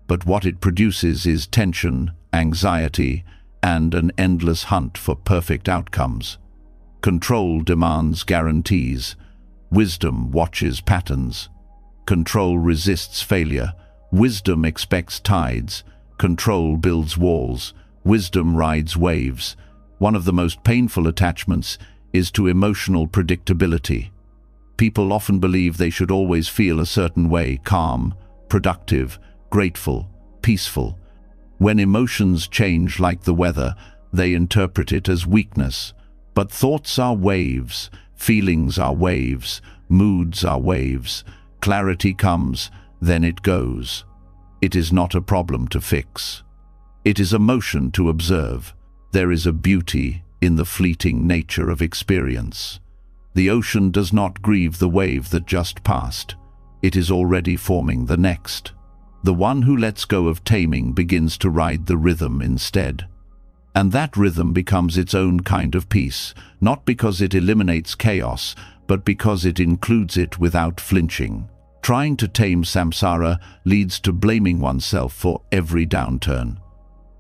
But what it produces is tension, anxiety, and an endless hunt for perfect outcomes. Control demands guarantees. Wisdom watches patterns. Control resists failure. Wisdom expects tides. Control builds walls. Wisdom rides waves. One of the most painful attachments is to emotional predictability. People often believe they should always feel a certain way: calm, productive, grateful, peaceful. When emotions change like the weather, they interpret it as weakness. But thoughts are waves, feelings are waves, moods are waves. Clarity comes, then it goes. It is not a problem to fix. It is a motion to observe. There is a beauty in the fleeting nature of experience. The ocean does not grieve the wave that just passed. It is already forming the next. The one who lets go of taming begins to ride the rhythm instead. And that rhythm becomes its own kind of peace, not because it eliminates chaos, but because it includes it without flinching. Trying to tame samsara leads to blaming oneself for every downturn.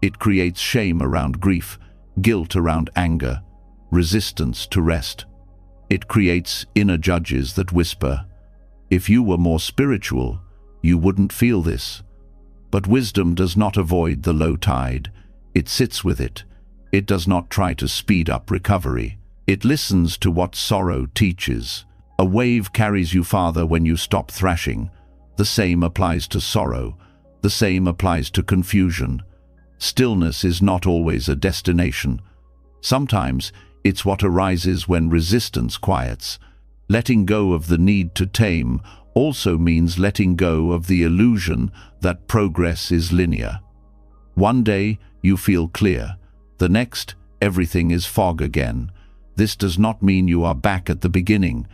It creates shame around grief, guilt around anger, resistance to rest. It creates inner judges that whisper, "If you were more spiritual, you wouldn't feel this." But wisdom does not avoid the low tide. It sits with it. It does not try to speed up recovery. It listens to what sorrow teaches. A wave carries you farther when you stop thrashing. The same applies to sorrow. The same applies to confusion. Stillness is not always a destination. Sometimes it's what arises when resistance quiets. Letting go of the need to tame also means letting go of the illusion that progress is linear. One day you feel clear. The next, everything is fog again. This does not mean you are back at the beginning.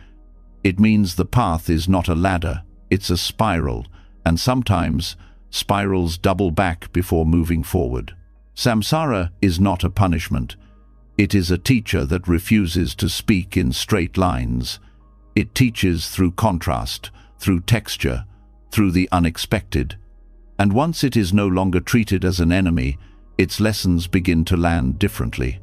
It means the path is not a ladder, it's a spiral, and sometimes spirals double back before moving forward. Samsara is not a punishment. It is a teacher that refuses to speak in straight lines. It teaches through contrast, through texture, through the unexpected. And once it is no longer treated as an enemy, its lessons begin to land differently,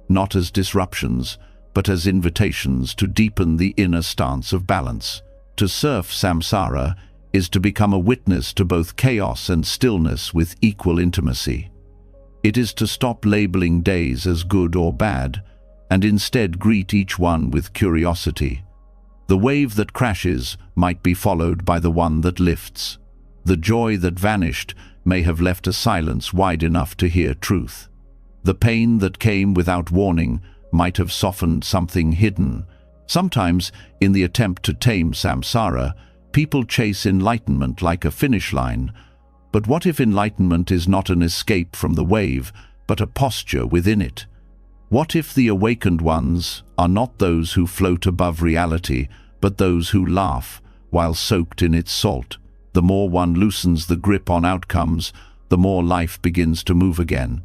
not as disruptions, but as invitations to deepen the inner stance of balance. To surf samsara is to become a witness to both chaos and stillness with equal intimacy. It is to stop labeling days as good or bad, and instead greet each one with curiosity. The wave that crashes might be followed by the one that lifts. The joy that vanished may have left a silence wide enough to hear truth. The pain that came without warning might have softened something hidden. Sometimes, in the attempt to tame samsara, people chase enlightenment like a finish line. But what if enlightenment is not an escape from the wave, but a posture within it? What if the awakened ones are not those who float above reality, but those who laugh while soaked in its salt? The more one loosens the grip on outcomes, the more life begins to move again.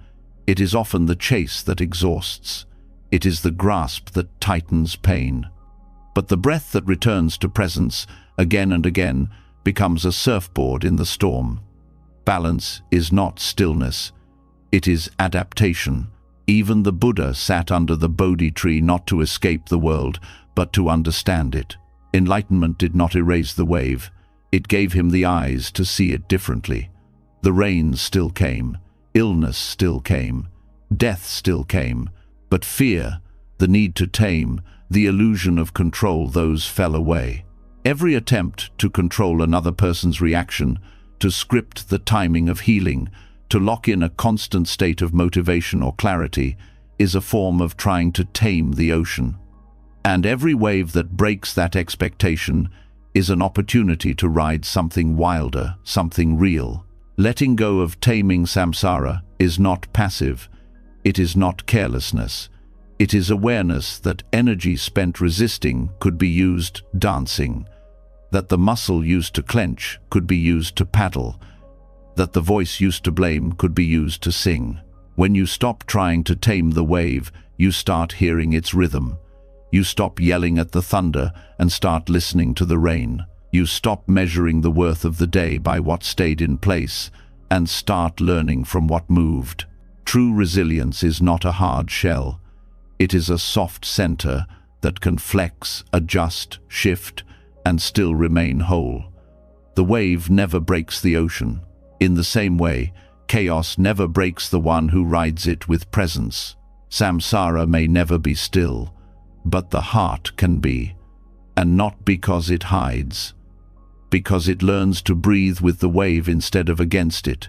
It is often the chase that exhausts. It is the grasp that tightens pain. But the breath that returns to presence again and again becomes a surfboard in the storm. Balance is not stillness. It is adaptation. Even the Buddha sat under the Bodhi tree not to escape the world, but to understand it. Enlightenment did not erase the wave. It gave him the eyes to see it differently. The rains still came. Illness still came. Death still came. But fear, the need to tame, the illusion of control, those fell away. Every attempt to control another person's reaction, to script the timing of healing, to lock in a constant state of motivation or clarity, is a form of trying to tame the ocean. And every wave that breaks that expectation is an opportunity to ride something wilder, something real. Letting go of taming samsara is not passive. It is not carelessness. It is awareness that energy spent resisting could be used dancing, that the muscle used to clench could be used to paddle, that the voice used to blame could be used to sing. When you stop trying to tame the wave, you start hearing its rhythm. You stop yelling at the thunder and start listening to the rain. You stop measuring the worth of the day by what stayed in place and start learning from what moved. True resilience is not a hard shell. It is a soft center that can flex, adjust, shift, and still remain whole. The wave never breaks the ocean. In the same way, chaos never breaks the one who rides it with presence. Samsara may never be still, but the heart can be, and not because it hides, because it learns to breathe with the wave instead of against it.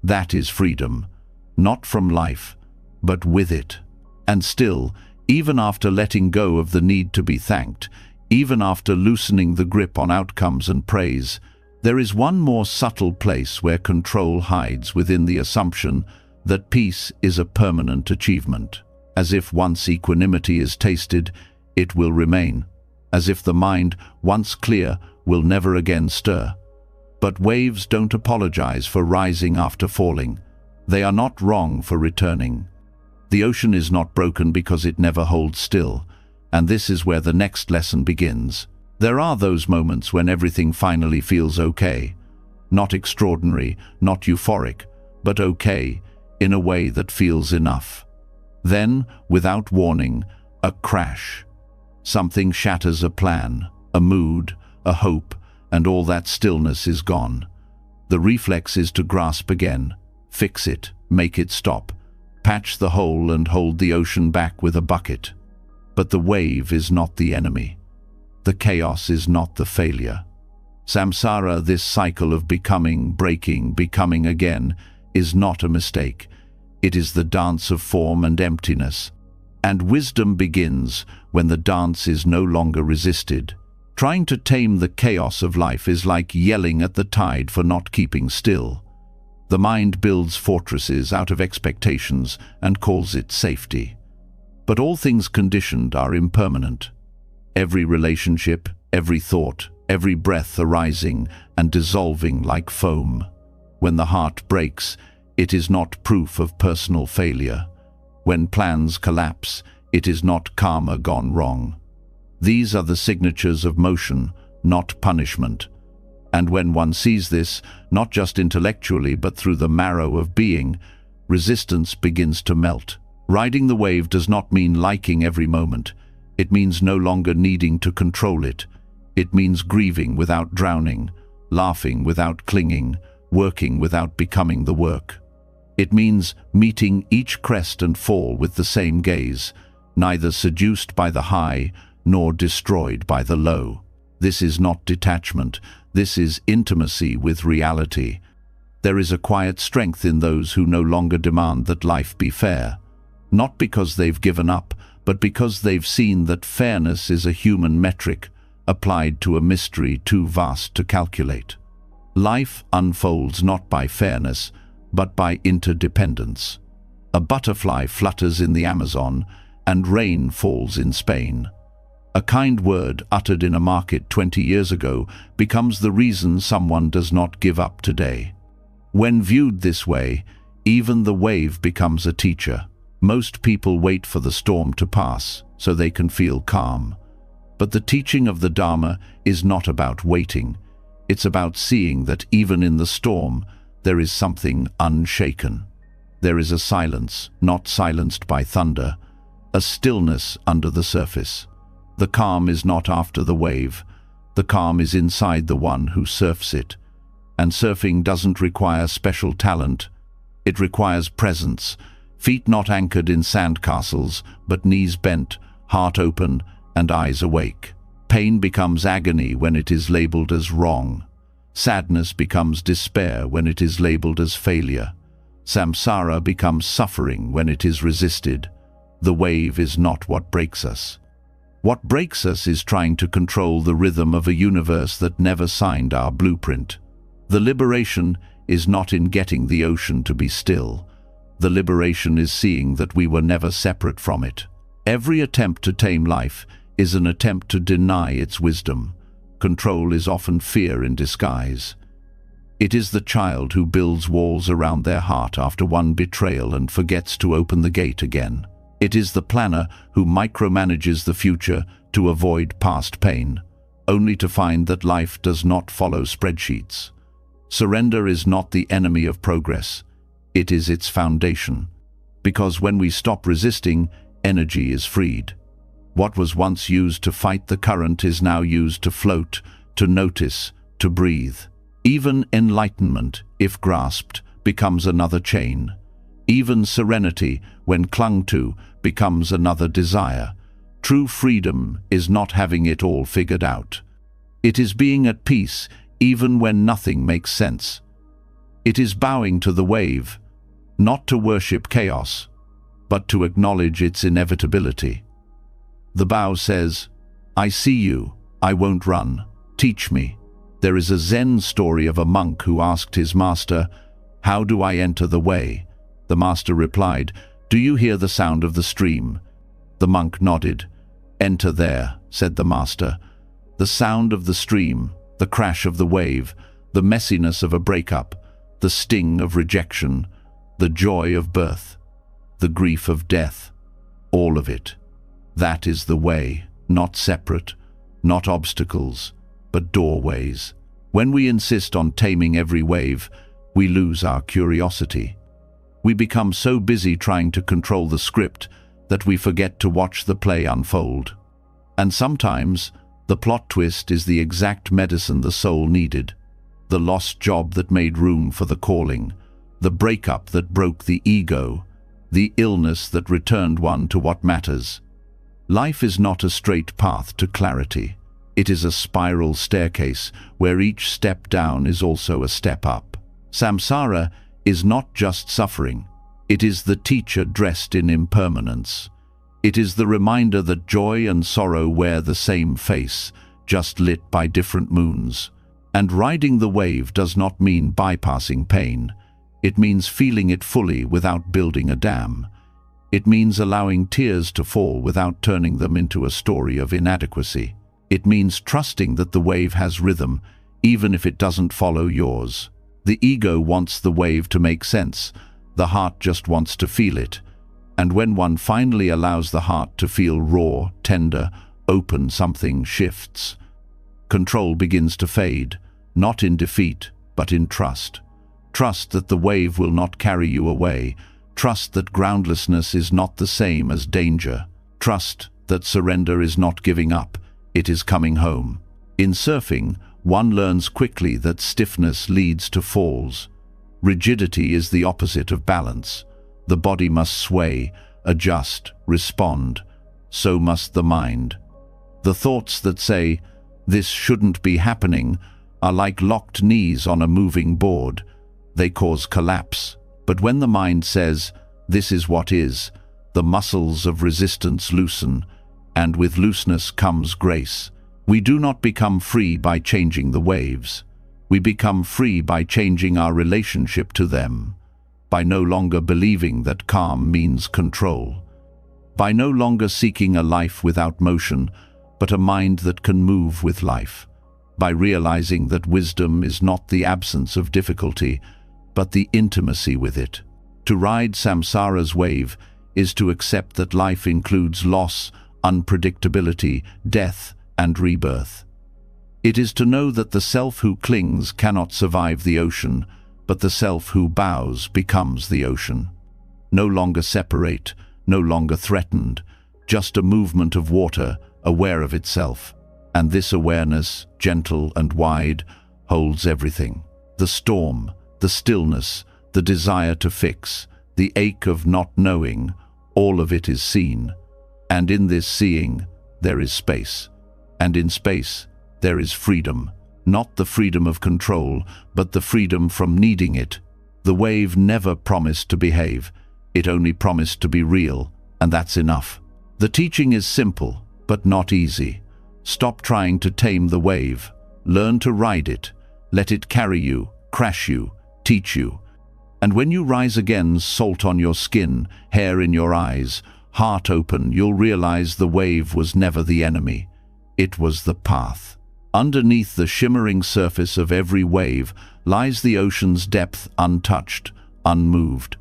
That is freedom, not from life, but with it. And still, even after letting go of the need to be thanked, even after loosening the grip on outcomes and praise, there is one more subtle place where control hides within the assumption that peace is a permanent achievement. As if once equanimity is tasted, it will remain. As if the mind, once clear, will never again stir. But waves don't apologize for rising after falling. They are not wrong for returning. The ocean is not broken because it never holds still, and this is where the next lesson begins. There are those moments when everything finally feels okay. Not extraordinary, not euphoric, but okay, in a way that feels enough. Then, without warning, a crash. Something shatters a plan, a mood, a hope, and all that stillness is gone. The reflex is to grasp again, fix it, make it stop, patch the hole and hold the ocean back with a bucket. But the wave is not the enemy. The chaos is not the failure. Samsara, this cycle of becoming, breaking, becoming again, is not a mistake. It is the dance of form and emptiness. And wisdom begins when the dance is no longer resisted. Trying to tame the chaos of life is like yelling at the tide for not keeping still. The mind builds fortresses out of expectations and calls it safety. But all things conditioned are impermanent. Every relationship, every thought, every breath arising and dissolving like foam. When the heart breaks, it is not proof of personal failure. When plans collapse, it is not karma gone wrong. These are the signatures of motion, not punishment. And when one sees this, not just intellectually but through the marrow of being, resistance begins to melt. Riding the wave does not mean liking every moment. It means no longer needing to control it. It means grieving without drowning, laughing without clinging, working without becoming the work. It means meeting each crest and fall with the same gaze, neither seduced by the high nor destroyed by the low. This is not detachment. This is intimacy with reality. There is a quiet strength in those who no longer demand that life be fair. Not because they've given up, but because they've seen that fairness is a human metric applied to a mystery too vast to calculate. Life unfolds not by fairness, but by interdependence. A butterfly flutters in the Amazon, and rain falls in Spain. A kind word uttered in a market 20 years ago becomes the reason someone does not give up today. When viewed this way, even the wave becomes a teacher. Most people wait for the storm to pass so they can feel calm. But the teaching of the Dharma is not about waiting. It's about seeing that even in the storm, there is something unshaken. There is a silence, not silenced by thunder, a stillness under the surface. The calm is not after the wave. The calm is inside the one who surfs it. And surfing doesn't require special talent. It requires presence, feet not anchored in sandcastles, but knees bent, heart open, and eyes awake. Pain becomes agony when it is labeled as wrong. Sadness becomes despair when it is labeled as failure. Samsara becomes suffering when it is resisted. The wave is not what breaks us. What breaks us is trying to control the rhythm of a universe that never signed our blueprint. The liberation is not in getting the ocean to be still. The liberation is seeing that we were never separate from it. Every attempt to tame life is an attempt to deny its wisdom. Control is often fear in disguise. It is the child who builds walls around their heart after one betrayal and forgets to open the gate again. It is the planner who micromanages the future to avoid past pain, only to find that life does not follow spreadsheets. Surrender is not the enemy of progress. It is its foundation. Because when we stop resisting, energy is freed. What was once used to fight the current is now used to float, to notice, to breathe. Even enlightenment, if grasped, becomes another chain. Even serenity, when clung to, becomes another desire. True freedom is not having it all figured out. It is being at peace even when nothing makes sense. It is bowing to the wave, not to worship chaos, but to acknowledge its inevitability. The bow says, "I see you, I won't run, teach me." There is a Zen story of a monk who asked his master, "How do I enter the way?" The master replied, "Do you hear the sound of the stream?" The monk nodded. "Enter there," said the master. The sound of the stream, the crash of the wave, the messiness of a breakup, the sting of rejection, the joy of birth, the grief of death, all of it. That is the way, not separate, not obstacles, but doorways. When we insist on taming every wave, we lose our curiosity. We become so busy trying to control the script that we forget to watch the play unfold. And sometimes, the plot twist is the exact medicine the soul needed. The lost job that made room for the calling, the breakup that broke the ego, the illness that returned one to what matters. Life is not a straight path to clarity. It is a spiral staircase where each step down is also a step up. Samsara is not just suffering. It is the teacher dressed in impermanence. It is the reminder that joy and sorrow wear the same face, just lit by different moons. And riding the wave does not mean bypassing pain. It means feeling it fully without building a dam. It means allowing tears to fall without turning them into a story of inadequacy. It means trusting that the wave has rhythm, even if it doesn't follow yours. The ego wants the wave to make sense. The heart just wants to feel it. And when one finally allows the heart to feel raw, tender, open, something shifts. Control begins to fade, not in defeat, but in trust. Trust that the wave will not carry you away. Trust that groundlessness is not the same as danger. Trust that surrender is not giving up, it is coming home. In surfing, one learns quickly that stiffness leads to falls. Rigidity is the opposite of balance. The body must sway, adjust, respond. So must the mind. The thoughts that say, "This shouldn't be happening," are like locked knees on a moving board. They cause collapse. But when the mind says, "This is what is," the muscles of resistance loosen, and with looseness comes grace. We do not become free by changing the waves. We become free by changing our relationship to them, by no longer believing that calm means control, by no longer seeking a life without motion, but a mind that can move with life, by realizing that wisdom is not the absence of difficulty, but the intimacy with it. To ride samsara's wave is to accept that life includes loss, unpredictability, death, and rebirth. It is to know that the self who clings cannot survive the ocean, but the self who bows becomes the ocean. No longer separate, no longer threatened, just a movement of water, aware of itself. And this awareness, gentle and wide, holds everything. The storm, the stillness, the desire to fix, the ache of not knowing, all of it is seen. And in this seeing, there is space. And in space, there is freedom. Not the freedom of control, but the freedom from needing it. The wave never promised to behave. It only promised to be real, and that's enough. The teaching is simple, but not easy. Stop trying to tame the wave. Learn to ride it. Let it carry you, crash you, teach you. And when you rise again, salt on your skin, hair in your eyes, heart open, you'll realize the wave was never the enemy. It was the path. Underneath the shimmering surface of every wave lies the ocean's depth, untouched, unmoved.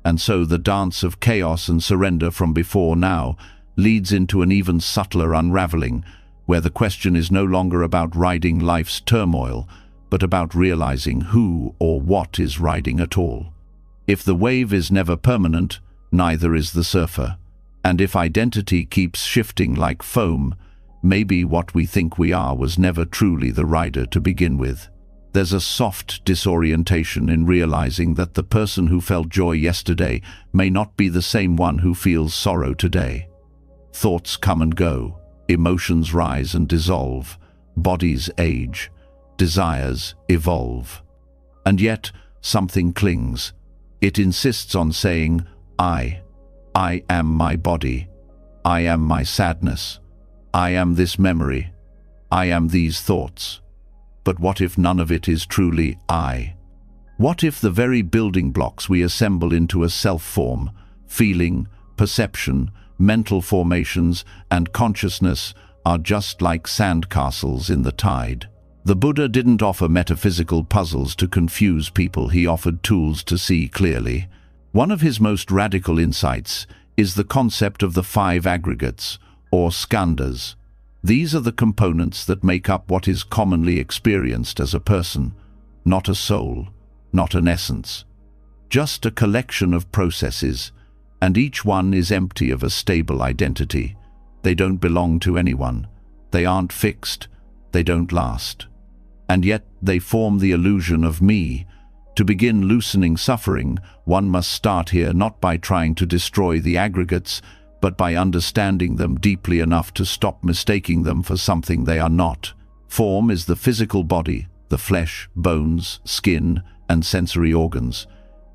And so the dance of chaos and surrender from before now leads into an even subtler unraveling, where the question is no longer about riding life's turmoil, but about realizing who or what is riding at all. If the wave is never permanent, neither is the surfer. And if identity keeps shifting like foam, maybe what we think we are was never truly the rider to begin with. There's a soft disorientation in realizing that the person who felt joy yesterday may not be the same one who feels sorrow today. Thoughts come and go, emotions rise and dissolve, bodies age, desires evolve. And yet, something clings. It insists on saying, I am my body. I am my sadness. I am this memory. I am these thoughts. But what if none of it is truly I? What if the very building blocks we assemble into a self-form, feeling, perception, mental formations, and consciousness are just like sandcastles in the tide? The Buddha didn't offer metaphysical puzzles to confuse people, he offered tools to see clearly. One of his most radical insights is the concept of the 5 aggregates, or skandhas. These are the components that make up what is commonly experienced as a person, not a soul, not an essence. Just a collection of processes, and each one is empty of a stable identity. They don't belong to anyone. They aren't fixed. They don't last. And yet they form the illusion of me. To begin loosening suffering, one must start here not by trying to destroy the aggregates, but by understanding them deeply enough to stop mistaking them for something they are not. Form is the physical body, the flesh, bones, skin, and sensory organs.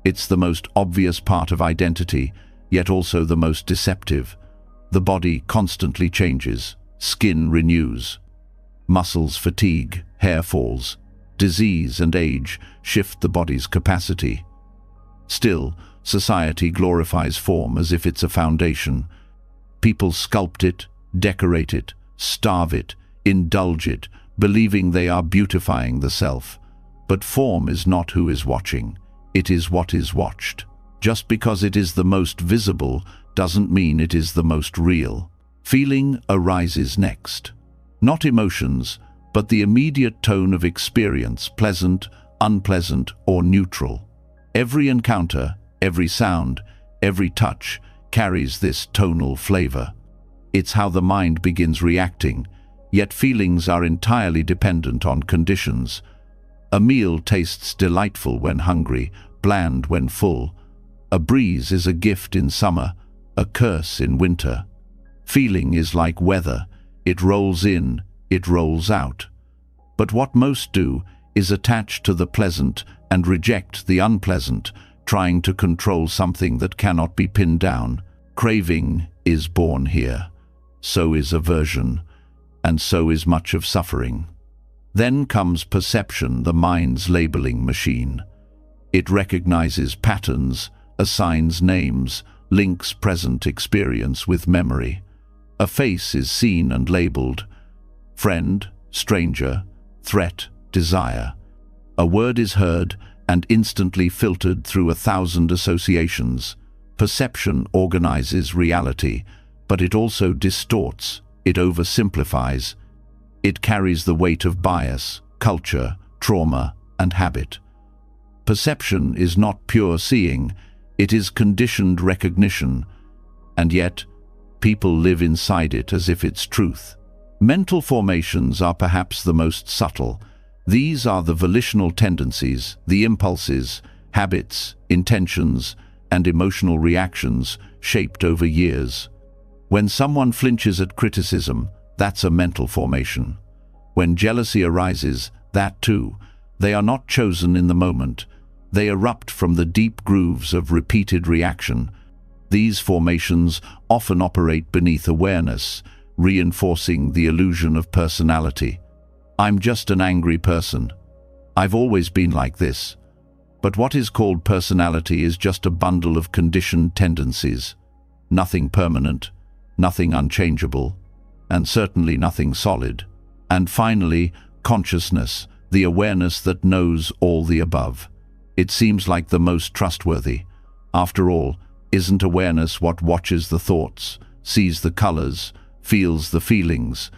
It's the most obvious part of identity, yet also the most deceptive. The body constantly changes, skin renews. Muscles fatigue, hair falls. Disease and age shift the body's capacity. Still, society glorifies form as if it's a foundation. People sculpt it, decorate it, starve it, indulge it, believing they are beautifying the self. But form is not who is watching. It is what is watched. Just because it is the most visible doesn't mean it is the most real. Feeling arises next. Not emotions, but the immediate tone of experience, pleasant, unpleasant, or neutral. Every encounter, every sound, every touch carries this tonal flavor. It's how the mind begins reacting, yet feelings are entirely dependent on conditions. A meal tastes delightful when hungry, bland when full. A breeze is a gift in summer, a curse in winter. Feeling is like weather. It rolls in, it rolls out. But what most do is attach to the pleasant and reject the unpleasant, trying to control something that cannot be pinned down. Craving is born here. So is aversion, and so is much of suffering. Then comes perception, the mind's labeling machine. It recognizes patterns, assigns names, links present experience with memory. A face is seen and labeled. Friend, stranger, threat, desire. A word is heard and instantly filtered through 1,000 associations. Perception organizes reality, but it also distorts, it oversimplifies. It carries the weight of bias, culture, trauma, and habit. Perception is not pure seeing, it is conditioned recognition, and yet people live inside it as if it's truth. Mental formations are perhaps the most subtle. These are the volitional tendencies, the impulses, habits, intentions, and emotional reactions shaped over years. When someone flinches at criticism, that's a mental formation. When jealousy arises, that too. They are not chosen in the moment. They erupt from the deep grooves of repeated reaction. These formations often operate beneath awareness, reinforcing the illusion of personality. I'm just an angry person. I've always been like this. But what is called personality is just a bundle of conditioned tendencies. Nothing permanent, nothing unchangeable, and certainly nothing solid. And finally, consciousness, the awareness that knows all the above. It seems like the most trustworthy. After all, isn't awareness what watches the thoughts, sees the colors, feels the feelings?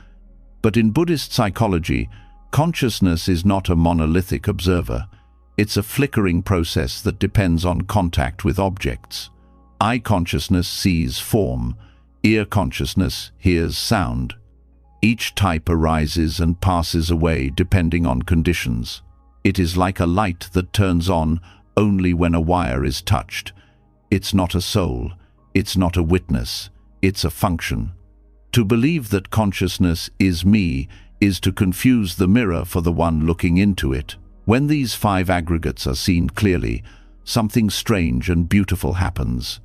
But in Buddhist psychology, consciousness is not a monolithic observer. It's a flickering process that depends on contact with objects. Eye consciousness sees form. Ear consciousness hears sound. Each type arises and passes away depending on conditions. It is like a light that turns on only when a wire is touched. It's not a soul, it's not a witness, it's a function. To believe that consciousness is me is to confuse the mirror for the one looking into it. When these 5 aggregates are seen clearly, something strange and beautiful happens.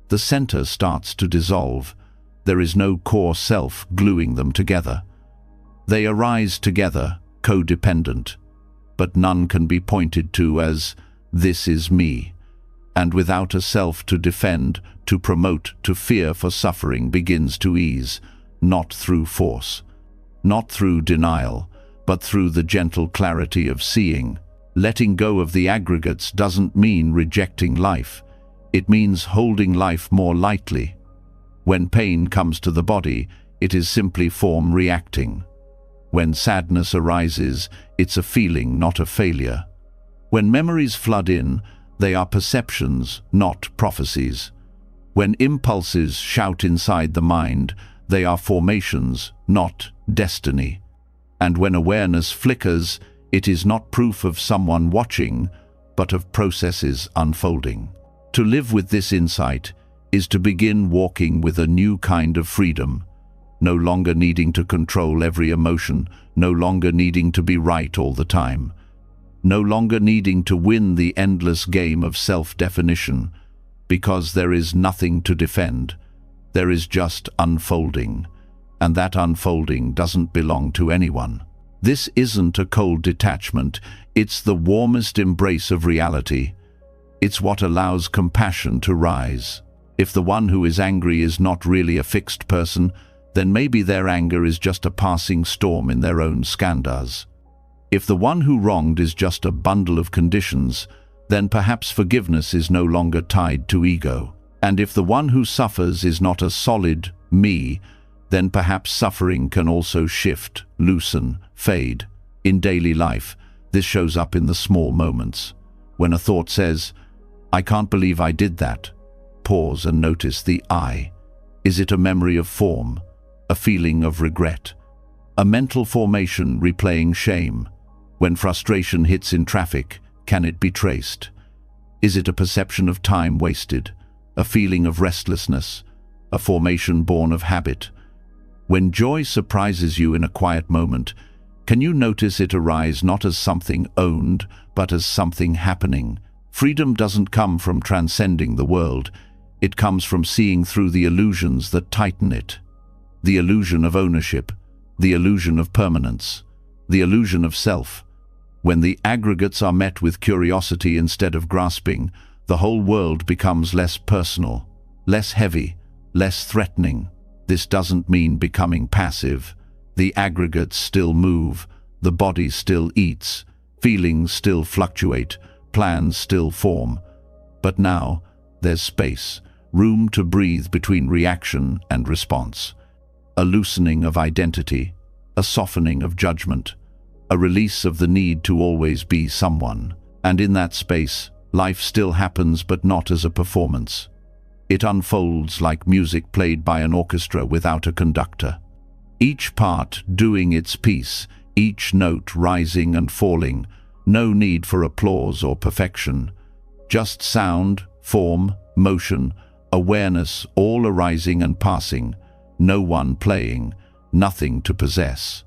The center starts to dissolve. There is no core self gluing them together. They arise together, codependent, but none can be pointed to as, "This is me." And without a self to defend, to promote, to fear for suffering begins to ease, not through force, not through denial, but through the gentle clarity of seeing. Letting go of the aggregates doesn't mean rejecting life. It means holding life more lightly. When pain comes to the body, it is simply form reacting. When sadness arises, it's a feeling, not a failure. When memories flood in, they are perceptions, not prophecies. When impulses shout inside the mind, they are formations, not destiny. And when awareness flickers, it is not proof of someone watching, but of processes unfolding. To live with this insight is to begin walking with a new kind of freedom, no longer needing to control every emotion, no longer needing to be right all the time, no longer needing to win the endless game of self-definition, because there is nothing to defend. There is just unfolding, and that unfolding doesn't belong to anyone. This isn't a cold detachment, it's the warmest embrace of reality. It's what allows compassion to rise. If the one who is angry is not really a fixed person, then maybe their anger is just a passing storm in their own skandhas. If the one who wronged is just a bundle of conditions, then perhaps forgiveness is no longer tied to ego. And if the one who suffers is not a solid me, then perhaps suffering can also shift, loosen, fade. In daily life, this shows up in the small moments. When a thought says, "I can't believe I did that," pause and notice the I. Is it a memory of form, a feeling of regret, a mental formation replaying shame? When frustration hits in traffic, can it be traced? Is it a perception of time wasted, a feeling of restlessness, a formation born of habit? When joy surprises you in a quiet moment, can you notice it arise not as something owned, but as something happening? Freedom doesn't come from transcending the world. It comes from seeing through the illusions that tighten it. The illusion of ownership, the illusion of permanence, the illusion of self. When the aggregates are met with curiosity instead of grasping, the whole world becomes less personal, less heavy, less threatening. This doesn't mean becoming passive. The aggregates still move, the body still eats, feelings still fluctuate, plans still form. But now, there's space, room to breathe between reaction and response. A loosening of identity, a softening of judgment, a release of the need to always be someone. And in that space, life still happens, but not as a performance. It unfolds like music played by an orchestra without a conductor. Each part doing its piece, each note rising and falling, no need for applause or perfection. Just sound, form, motion, awareness, all arising and passing. No one playing, nothing to possess.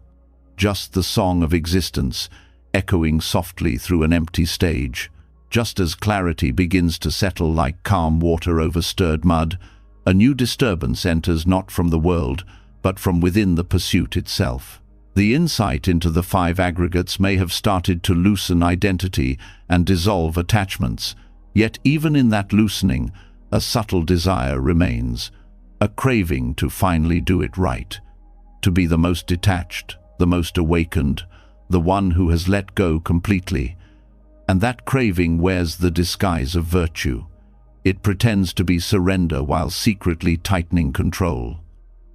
Just the song of existence, echoing softly through an empty stage. Just as clarity begins to settle like calm water over stirred mud, a new disturbance enters not from the world, but from within the pursuit itself. The insight into the 5 aggregates may have started to loosen identity and dissolve attachments, yet even in that loosening, a subtle desire remains, a craving to finally do it right, to be the most detached, the most awakened, the one who has let go completely. And that craving wears the disguise of virtue. It pretends to be surrender while secretly tightening control.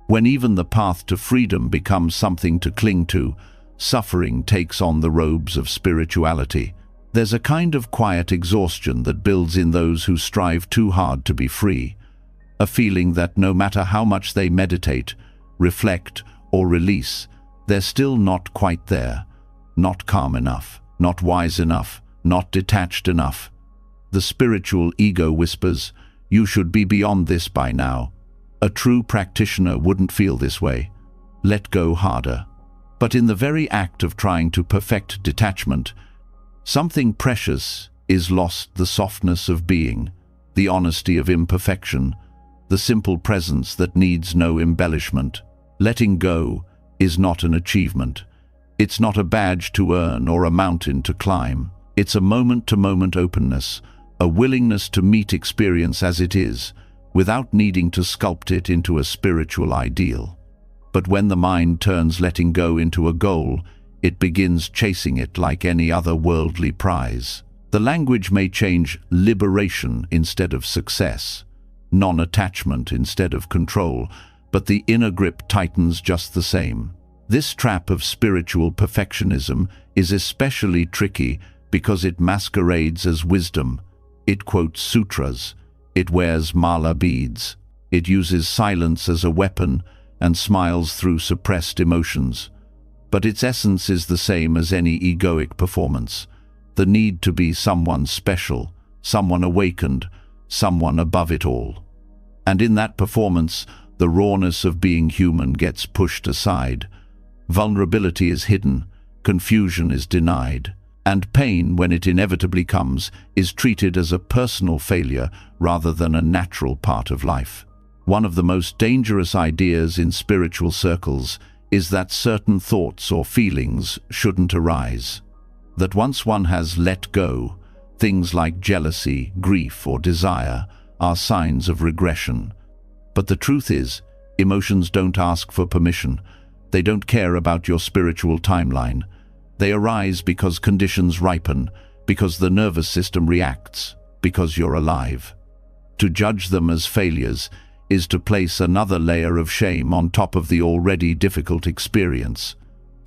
When even the path to freedom becomes something to cling to, suffering takes on the robes of spirituality. There's a kind of quiet exhaustion that builds in those who strive too hard to be free, a feeling that no matter how much they meditate, reflect, or release, they're still not quite there, not calm enough. not wise enough, not detached enough. The spiritual ego whispers, "You should be beyond this by now." A true practitioner wouldn't feel this way. Let go harder. But in the very act of trying to perfect detachment, something precious is lost: the softness of being, the honesty of imperfection, the simple presence that needs no embellishment. Letting go is not an achievement. It's not a badge to earn or a mountain to climb. It's a moment-to-moment openness, a willingness to meet experience as it is, without needing to sculpt it into a spiritual ideal. But when the mind turns letting go into a goal, it begins chasing it like any other worldly prize. The language may change: liberation instead of success, non-attachment instead of control, but the inner grip tightens just the same. This trap of spiritual perfectionism is especially tricky because it masquerades as wisdom. It quotes sutras, it wears mala beads, it uses silence as a weapon and smiles through suppressed emotions. But its essence is the same as any egoic performance: the need to be someone special, someone awakened, someone above it all. And in that performance, the rawness of being human gets pushed aside. Vulnerability is hidden, confusion is denied, and pain, when it inevitably comes, is treated as a personal failure rather than a natural part of life. One of the most dangerous ideas in spiritual circles is that certain thoughts or feelings shouldn't arise. That once one has let go, things like jealousy, grief, or desire are signs of regression. But the truth is, emotions don't ask for permission. They don't care about your spiritual timeline. They arise because conditions ripen, because the nervous system reacts, because you're alive. To judge them as failures is to place another layer of shame on top of the already difficult experience.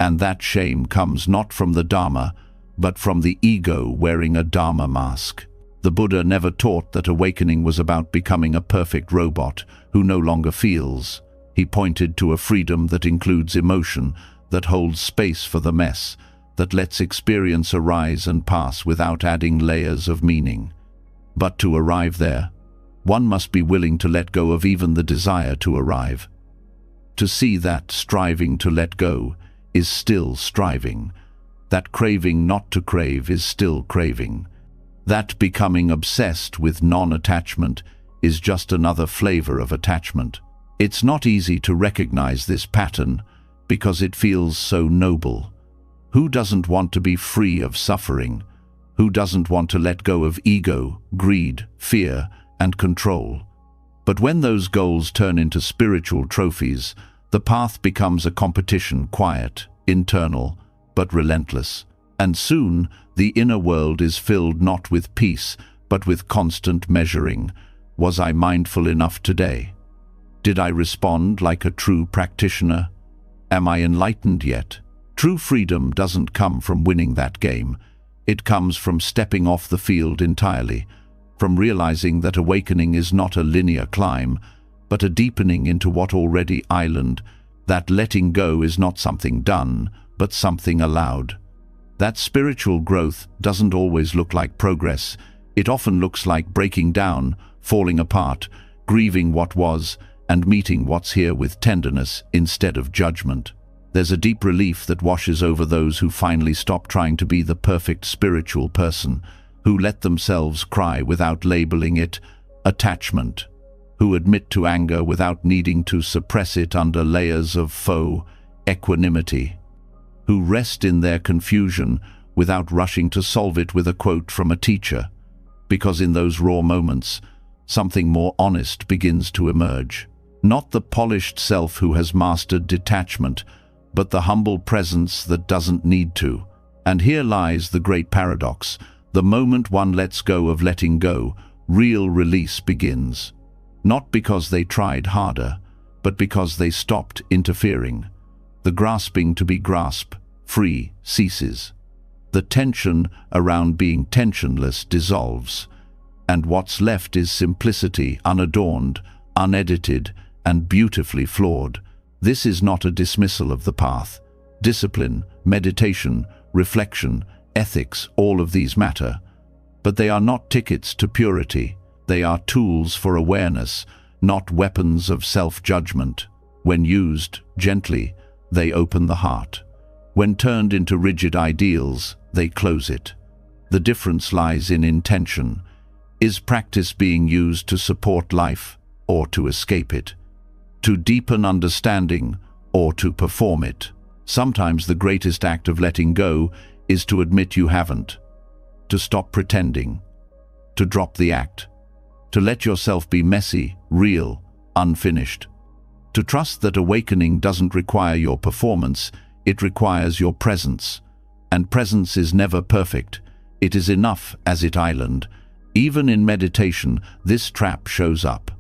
And that shame comes not from the Dharma, but from the ego wearing a Dharma mask. The Buddha never taught that awakening was about becoming a perfect robot who no longer feels. He pointed to a freedom that includes emotion, that holds space for the mess, that lets experience arise and pass without adding layers of meaning. But to arrive there, one must be willing to let go of even the desire to arrive. To see that striving to let go is still striving, that craving not to crave is still craving, that becoming obsessed with non-attachment is just another flavor of attachment. It's not easy to recognize this pattern because it feels so noble. Who doesn't want to be free of suffering? Who doesn't want to let go of ego, greed, fear, and control? But when those goals turn into spiritual trophies, the path becomes a competition, quiet, internal, but relentless. And soon, the inner world is filled not with peace, but with constant measuring. Was I mindful enough today? Did I respond like a true practitioner? Am I enlightened yet? True freedom doesn't come from winning that game. It comes from stepping off the field entirely, from realizing that awakening is not a linear climb, but a deepening into what already island, that letting go is not something done, but something allowed. That spiritual growth doesn't always look like progress. It often looks like breaking down, falling apart, grieving what was, and meeting what's here with tenderness instead of judgment. There's a deep relief that washes over those who finally stop trying to be the perfect spiritual person, who let themselves cry without labeling it attachment, who admit to anger without needing to suppress it under layers of faux equanimity, who rest in their confusion without rushing to solve it with a quote from a teacher, because in those raw moments, something more honest begins to emerge. Not the polished self who has mastered detachment, but the humble presence that doesn't need to. And here lies the great paradox. The moment one lets go of letting go, real release begins. Not because they tried harder, but because they stopped interfering. The grasping to be free ceases. The tension around being tensionless dissolves. And what's left is simplicity, unadorned, unedited, and beautifully flawed. This is not a dismissal of the path. Discipline, meditation, reflection, ethics, all of these matter. But they are not tickets to purity. They are tools for awareness, not weapons of self-judgment. When used gently, they open the heart. When turned into rigid ideals, they close it. The difference lies in intention. Is practice being used to support life or to escape it? To deepen understanding or to perform it? Sometimes the greatest act of letting go is to admit you haven't, to stop pretending, to drop the act, to let yourself be messy, real, unfinished. To trust that awakening doesn't require your performance, it requires your presence. And presence is never perfect. It is enough as it island. Even in meditation, this trap shows up.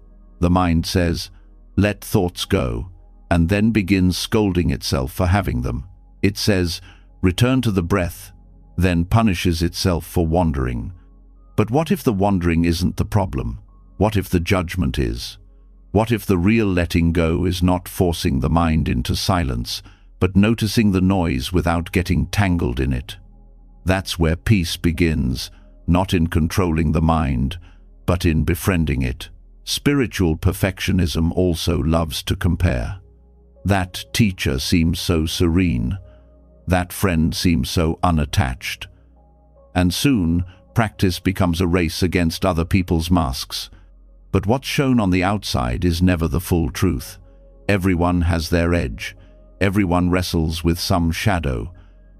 The mind says, "Let thoughts go," and then begins scolding itself for having them. It says, "Return to the breath," then punishes itself for wandering. But what if the wandering isn't the problem? What if the judgment is? What if the real letting go is not forcing the mind into silence, but noticing the noise without getting tangled in it? That's where peace begins, not in controlling the mind, but in befriending it. Spiritual perfectionism also loves to compare. That teacher seems so serene. That friend seems so unattached. And soon, practice becomes a race against other people's masks. But what's shown on the outside is never the full truth. Everyone has their edge. Everyone wrestles with some shadow.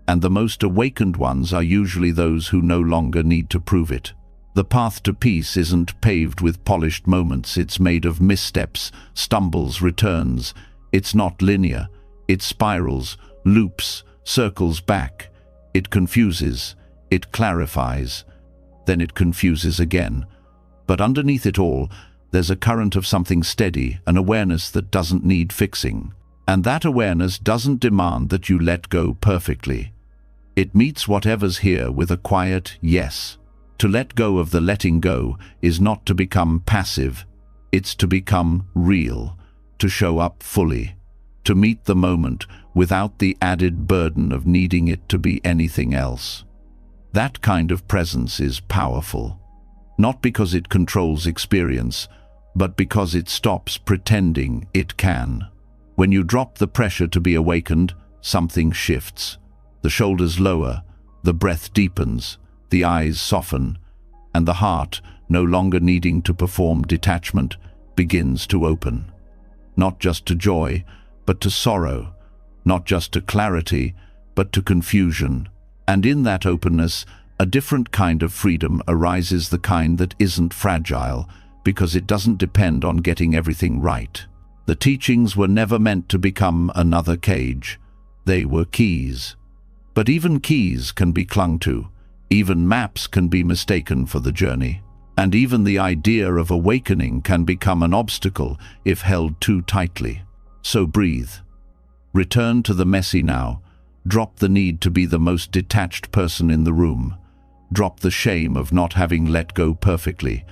And the most awakened ones are usually those who no longer need to prove it. The path to peace isn't paved with polished moments. It's made of missteps, stumbles, returns. It's not linear. It spirals, loops, circles back. It confuses. It clarifies. Then it confuses again. But underneath it all, there's a current of something steady, an awareness that doesn't need fixing. And that awareness doesn't demand that you let go perfectly. It meets whatever's here with a quiet yes. To let go of the letting go is not to become passive. It's to become real, to show up fully, to meet the moment without the added burden of needing it to be anything else. That kind of presence is powerful, not because it controls experience, but because it stops pretending it can. When you drop the pressure to be awakened, something shifts. The shoulders lower, the breath deepens, the eyes soften, and the heart, no longer needing to perform detachment, begins to open. Not just to joy, but to sorrow. Not just to clarity, but to confusion. And in that openness, a different kind of freedom arises, the kind that isn't fragile, because it doesn't depend on getting everything right. The teachings were never meant to become another cage. They were keys. But even keys can be clung to. Even maps can be mistaken for the journey. And even the idea of awakening can become an obstacle if held too tightly. So breathe. Return to the messy now. Drop the need to be the most detached person in the room. Drop the shame of not having let go perfectly.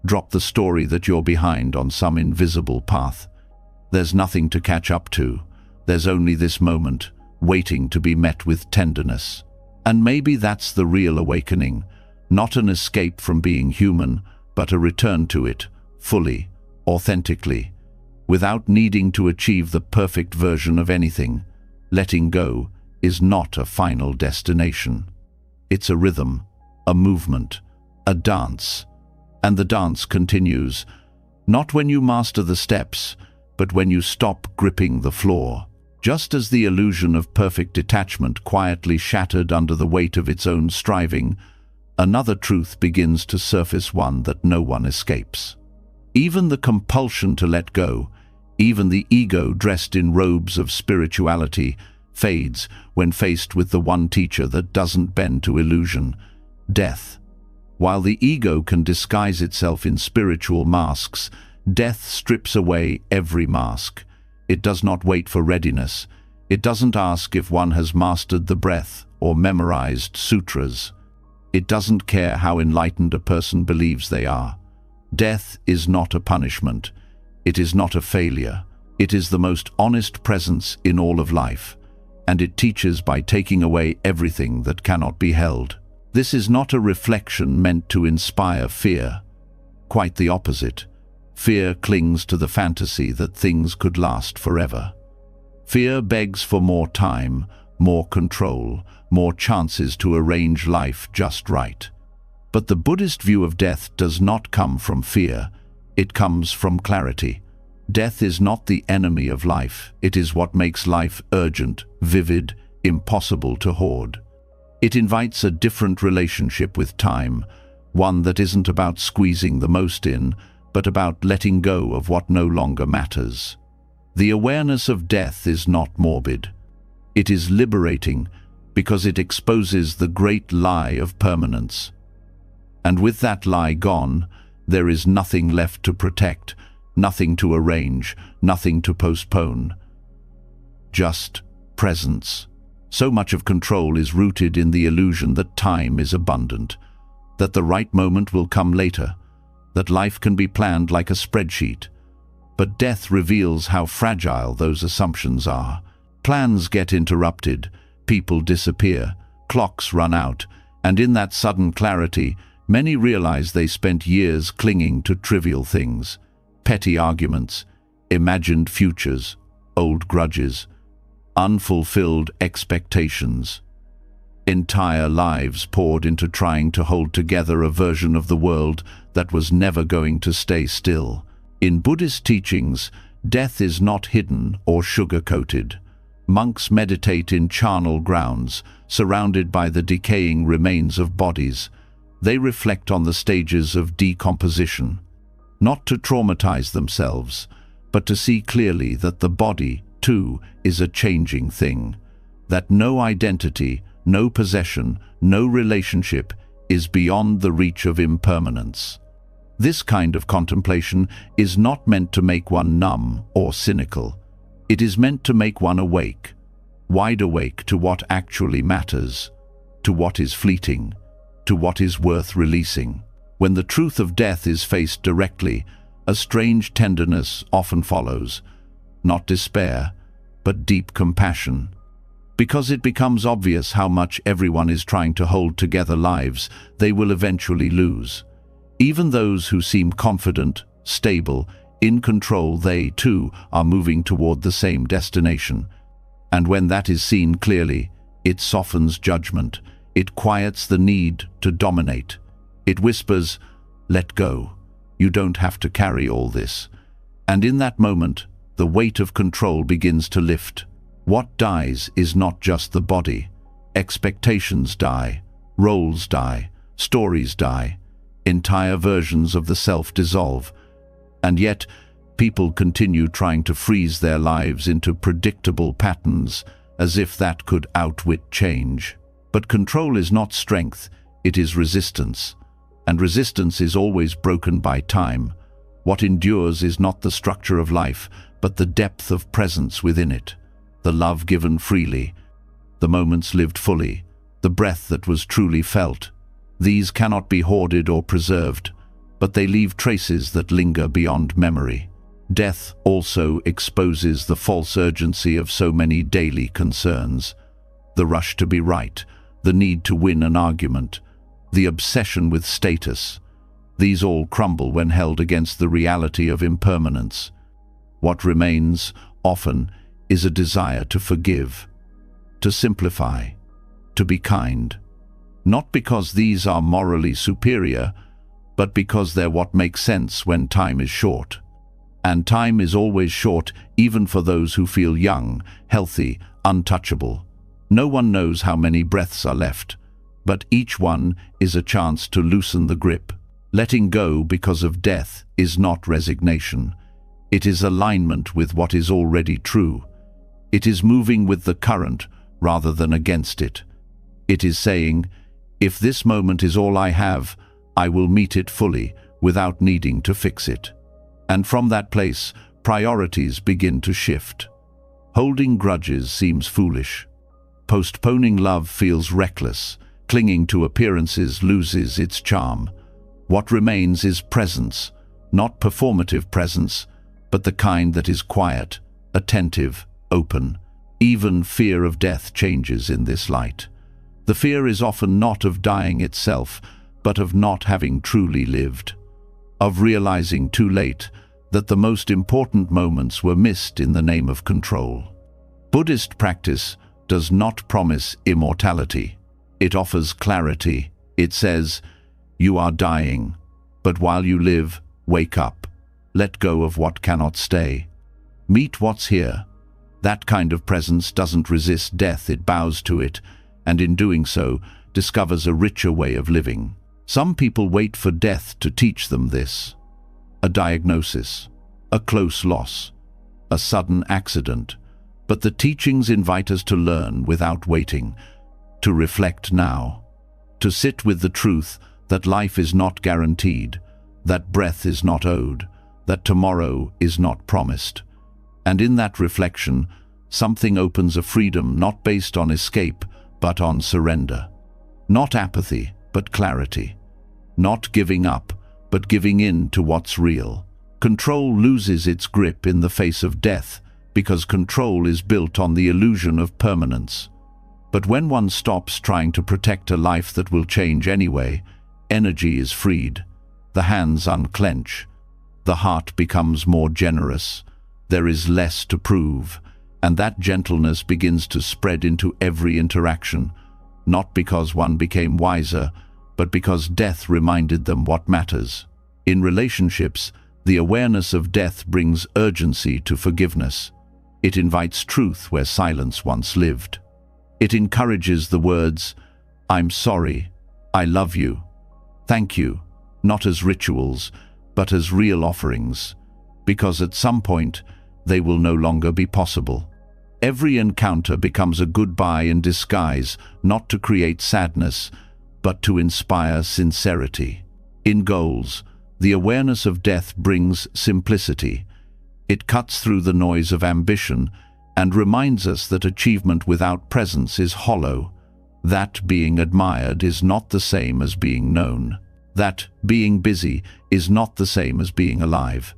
Drop the story that you're behind on some invisible path. There's nothing to catch up to. There's only this moment, waiting to be met with tenderness. And maybe that's the real awakening. Not an escape from being human, but a return to it, fully, authentically, without needing to achieve the perfect version of anything. Letting go is not a final destination. It's a rhythm, a movement, a dance. And the dance continues, not when you master the steps, but when you stop gripping the floor. Just as the illusion of perfect detachment quietly shattered under the weight of its own striving, another truth begins to surface, one that no one escapes. Even the compulsion to let go, even the ego dressed in robes of spirituality, fades when faced with the one teacher that doesn't bend to illusion, death. While the ego can disguise itself in spiritual masks, death strips away every mask. It does not wait for readiness. It doesn't ask if one has mastered the breath or memorized sutras. It doesn't care how enlightened a person believes they are. Death is not a punishment. It is not a failure. It is the most honest presence in all of life. and it teaches by taking away everything that cannot be held. This is not a reflection meant to inspire fear. Quite the opposite. Fear clings to the fantasy that things could last forever. Fear begs for more time, more control, more chances to arrange life just right. But the Buddhist view of death does not come from fear. It comes from clarity. Death is not the enemy of life. It is what makes life urgent, vivid, impossible to hoard. It invites a different relationship with time, one that isn't about squeezing the most in, but about letting go of what no longer matters. The awareness of death is not morbid. It is liberating because it exposes the great lie of permanence. And with that lie gone, there is nothing left to protect, nothing to arrange, nothing to postpone. Just presence. So much of control is rooted in the illusion that time is abundant, that the right moment will come later, that life can be planned like a spreadsheet. But death reveals how fragile those assumptions are. Plans get interrupted, people disappear, clocks run out, and in that sudden clarity, many realize they spent years clinging to trivial things, petty arguments, imagined futures, old grudges, unfulfilled expectations. Entire lives poured into trying to hold together a version of the world that was never going to stay still. In Buddhist teachings, death is not hidden or sugar-coated. Monks meditate in charnel grounds, surrounded by the decaying remains of bodies. They reflect on the stages of decomposition, not to traumatize themselves, but to see clearly that the body, too, is a changing thing, that no identity, no possession, no relationship is beyond the reach of impermanence. This kind of contemplation is not meant to make one numb or cynical. It is meant to make one awake, wide awake to what actually matters, to what is fleeting, to what is worth releasing. When the truth of death is faced directly, a strange tenderness often follows, not despair, but deep compassion. Because it becomes obvious how much everyone is trying to hold together lives they will eventually lose. Even those who seem confident, stable, in control, they too are moving toward the same destination. And when that is seen clearly, it softens judgment. It quiets the need to dominate. It whispers, "Let go. You don't have to carry all this." And in that moment, the weight of control begins to lift. What dies is not just the body. Expectations die, roles die, stories die, entire versions of the self dissolve. And yet, people continue trying to freeze their lives into predictable patterns, as if that could outwit change. But control is not strength, it is resistance. And resistance is always broken by time. What endures is not the structure of life, but the depth of presence within it. The love given freely, the moments lived fully, the breath that was truly felt. These cannot be hoarded or preserved, but they leave traces that linger beyond memory. Death also exposes the false urgency of so many daily concerns. The rush to be right, the need to win an argument, the obsession with status. These all crumble when held against the reality of impermanence. What remains, often, is a desire to forgive, to simplify, to be kind. Not because these are morally superior, but because they're what makes sense when time is short. And time is always short, even for those who feel young, healthy, untouchable. No one knows how many breaths are left, but each one is a chance to loosen the grip. Letting go because of death is not resignation. It is alignment with what is already true. It is moving with the current rather than against it. It is saying, if this moment is all I have, I will meet it fully without needing to fix it. And from that place, priorities begin to shift. Holding grudges seems foolish. Postponing love feels reckless. Clinging to appearances loses its charm. What remains is presence, not performative presence, but the kind that is quiet, attentive, open. Even fear of death changes in this light. The fear is often not of dying itself, but of not having truly lived, of realizing too late that the most important moments were missed in the name of control. Buddhist practice does not promise immortality. It offers clarity. It says, "You are dying, but while you live, wake up. Let go of what cannot stay. Meet what's here." That kind of presence doesn't resist death, it bows to it, and in doing so, discovers a richer way of living. Some people wait for death to teach them this. A diagnosis, a close loss, a sudden accident. But the teachings invite us to learn without waiting, to reflect now, to sit with the truth that life is not guaranteed, that breath is not owed, that tomorrow is not promised. And in that reflection, something opens a freedom not based on escape, but on surrender. Not apathy, but clarity. Not giving up, but giving in to what's real. Control loses its grip in the face of death, because control is built on the illusion of permanence. But when one stops trying to protect a life that will change anyway, energy is freed, the hands unclench, the heart becomes more generous, there is less to prove, and that gentleness begins to spread into every interaction, not because one became wiser, but because death reminded them what matters. In relationships, the awareness of death brings urgency to forgiveness. It invites truth where silence once lived. It encourages the words, "I'm sorry, I love you, thank you," not as rituals, but as real offerings, because at some point, they will no longer be possible. Every encounter becomes a goodbye in disguise, not to create sadness, but to inspire sincerity. In goals, the awareness of death brings simplicity. It cuts through the noise of ambition and reminds us that achievement without presence is hollow, that being admired is not the same as being known, that being busy is not the same as being alive.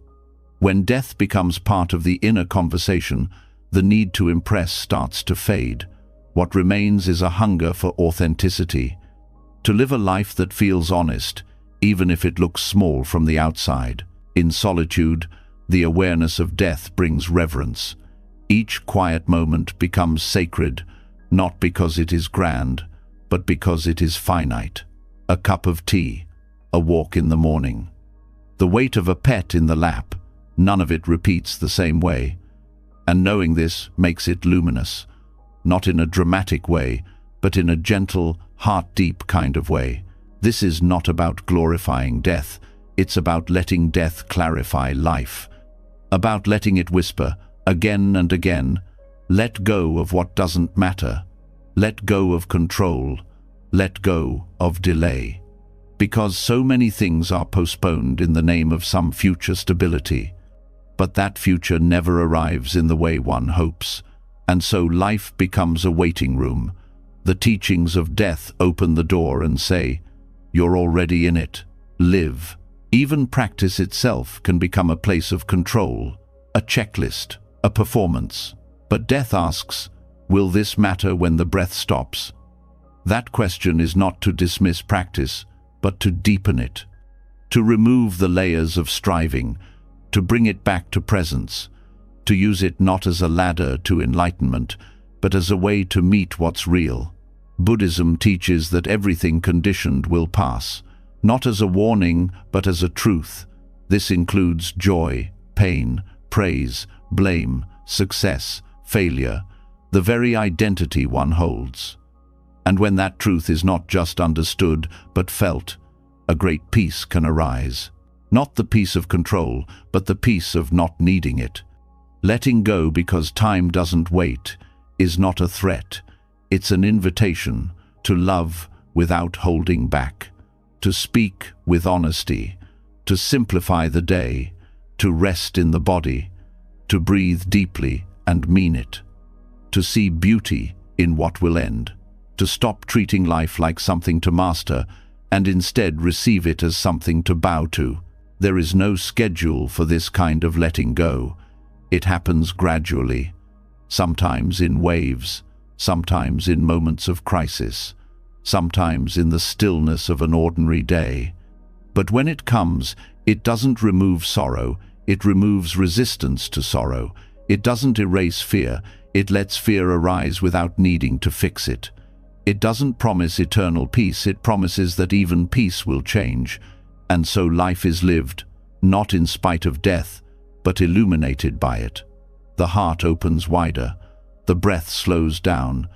When death becomes part of the inner conversation, the need to impress starts to fade. What remains is a hunger for authenticity, to live a life that feels honest, even if it looks small from the outside. In solitude, the awareness of death brings reverence. Each quiet moment becomes sacred, not because it is grand, but because it is finite. A cup of tea, a walk in the morning. The weight of a pet in the lap, none of it repeats the same way. And knowing this makes it luminous, not in a dramatic way, but in a gentle, heart-deep kind of way. This is not about glorifying death, it's about letting death clarify life. About letting it whisper, again and again, let go of what doesn't matter. Let go of control. Let go of delay. Because so many things are postponed in the name of some future stability. But that future never arrives in the way one hopes, and so life becomes a waiting room. The teachings of death open the door and say, "You're already in it. Live." Even practice itself can become a place of control, a checklist, a performance. But death asks, will this matter when the breath stops? That question is not to dismiss practice, but to deepen it, to remove the layers of striving, to bring it back to presence, to use it not as a ladder to enlightenment, but as a way to meet what's real. Buddhism teaches that everything conditioned will pass, not as a warning, but as a truth. This includes joy, pain, praise, blame, success, failure, the very identity one holds. And when that truth is not just understood, but felt, a great peace can arise. Not the peace of control, but the peace of not needing it. Letting go because time doesn't wait is not a threat. It's an invitation to love without holding back, to speak with honesty, to simplify the day, to rest in the body, to breathe deeply and mean it, to see beauty in what will end, to stop treating life like something to master and instead receive it as something to bow to. There is no schedule for this kind of letting go. It happens gradually, sometimes in waves, sometimes in moments of crisis, sometimes in the stillness of an ordinary day. But when it comes, it doesn't remove sorrow, it removes resistance to sorrow. It doesn't erase fear, it lets fear arise without needing to fix it. It doesn't promise eternal peace, it promises that even peace will change. And so life is lived, not in spite of death, but illuminated by it. The heart opens wider, the breath slows down,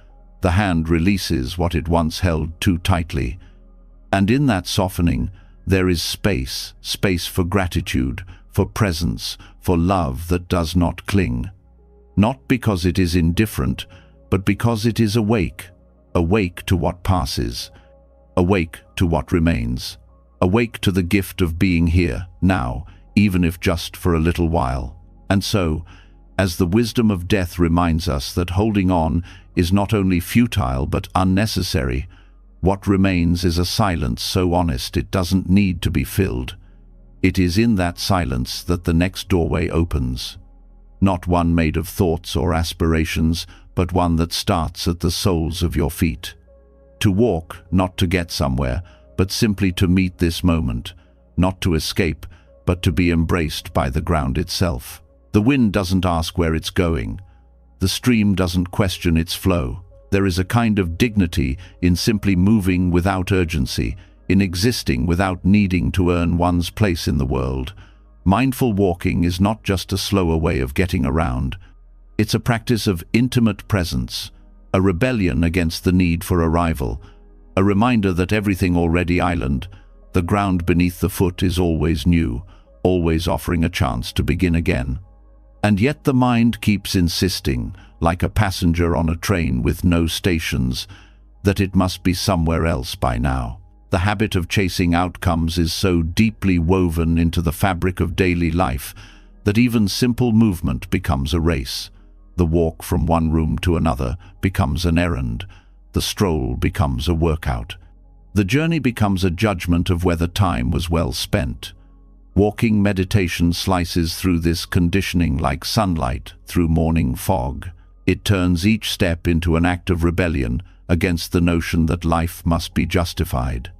the hand releases what it once held too tightly. And in that softening, there is space for gratitude, for presence, for love that does not cling. Not because it is indifferent, but because it is awake, awake to what passes, awake to what remains, awake to the gift of being here, now, even if just for a little while. And so, as the wisdom of death reminds us that holding on is not only futile but unnecessary, what remains is a silence so honest it doesn't need to be filled. It is in that silence that the next doorway opens. Not one made of thoughts or aspirations, but one that starts at the soles of your feet. To walk, not to get somewhere, but simply to meet this moment, not to escape, but to be embraced by the ground itself. The wind doesn't ask where it's going. The stream doesn't question its flow. There is a kind of dignity in simply moving without urgency, in existing without needing to earn one's place in the world. Mindful walking is not just a slower way of getting around. It's a practice of intimate presence, a rebellion against the need for arrival, a reminder that everything already island, the ground beneath the foot is always new, always offering a chance to begin again. And yet the mind keeps insisting, like a passenger on a train with no stations, that it must be somewhere else by now. The habit of chasing outcomes is so deeply woven into the fabric of daily life that even simple movement becomes a race. The walk from one room to another becomes an errand. The stroll becomes a workout. The journey becomes a judgment of whether time was well spent. Walking meditation slices through this conditioning like sunlight through morning fog. It turns each step into an act of rebellion against the notion that life must be justified.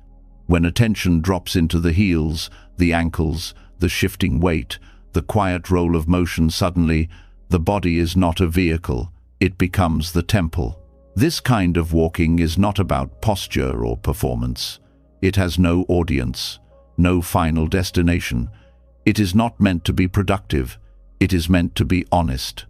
When attention drops into the heels, the ankles, the shifting weight, the quiet roll of motion, suddenly, the body is not a vehicle, it becomes the temple. This kind of walking is not about posture or performance. It has no audience, no final destination. It is not meant to be productive, it is meant to be honest.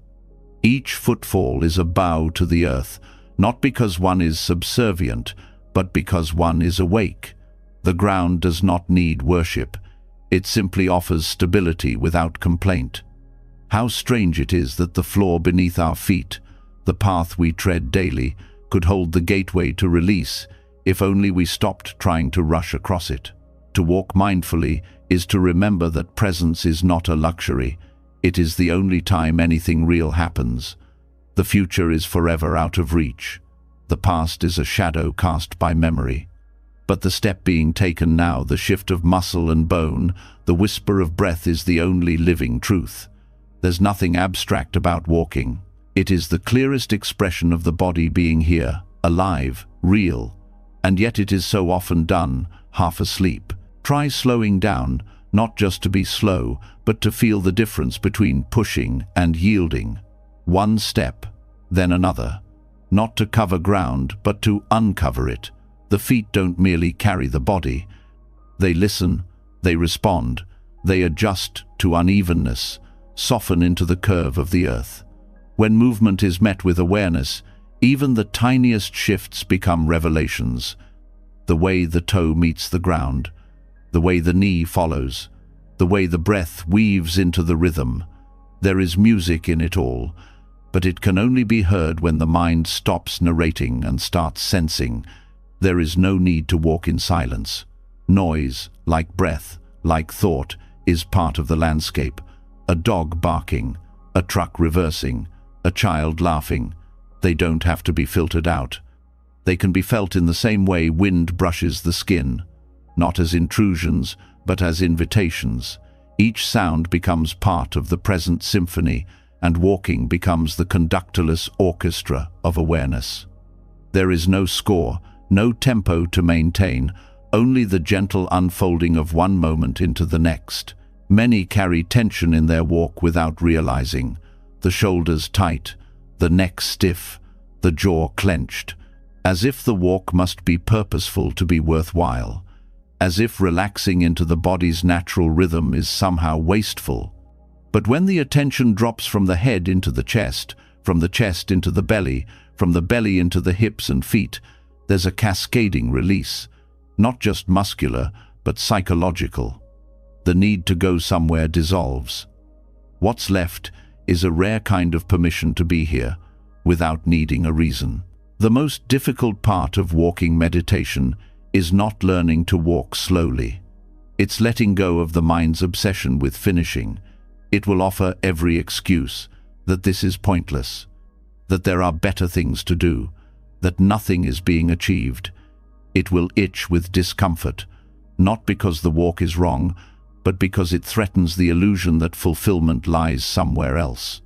Each footfall is a bow to the earth, not because one is subservient, but because one is awake. The ground does not need worship. It simply offers stability without complaint. How strange it is that the floor beneath our feet, the path we tread daily, could hold the gateway to release if only we stopped trying to rush across it. To walk mindfully is to remember that presence is not a luxury. It is the only time anything real happens. The future is forever out of reach. The past is a shadow cast by memory. But the step being taken now, the shift of muscle and bone, the whisper of breath is the only living truth. There's nothing abstract about walking. It is the clearest expression of the body being here, alive, real. And yet it is so often done, half asleep. Try slowing down, not just to be slow, but to feel the difference between pushing and yielding. One step, then another. Not to cover ground, but to uncover it. The feet don't merely carry the body. They listen, they respond, they adjust to unevenness, soften into the curve of the earth. When movement is met with awareness, even the tiniest shifts become revelations. The way the toe meets the ground, the way the knee follows, the way the breath weaves into the rhythm. There is music in it all, but it can only be heard when the mind stops narrating and starts sensing. There is no need to walk in silence. Noise, like breath, like thought, is part of the landscape. A dog barking, a truck reversing, a child laughing. They don't have to be filtered out. They can be felt in the same way wind brushes the skin, not as intrusions, but as invitations. Each sound becomes part of the present symphony, and walking becomes the conductorless orchestra of awareness. There is no score, no tempo to maintain, only the gentle unfolding of one moment into the next. Many carry tension in their walk without realizing, the shoulders tight, the neck stiff, the jaw clenched, as if the walk must be purposeful to be worthwhile, as if relaxing into the body's natural rhythm is somehow wasteful. But when the attention drops from the head into the chest, from the chest into the belly, from the belly into the hips and feet, there's a cascading release, not just muscular, but psychological. The need to go somewhere dissolves. What's left is a rare kind of permission to be here, without needing a reason. The most difficult part of walking meditation is not learning to walk slowly. It's letting go of the mind's obsession with finishing. It will offer every excuse that this is pointless, that there are better things to do, that nothing is being achieved. It will itch with discomfort, not because the walk is wrong, but because it threatens the illusion that fulfillment lies somewhere else.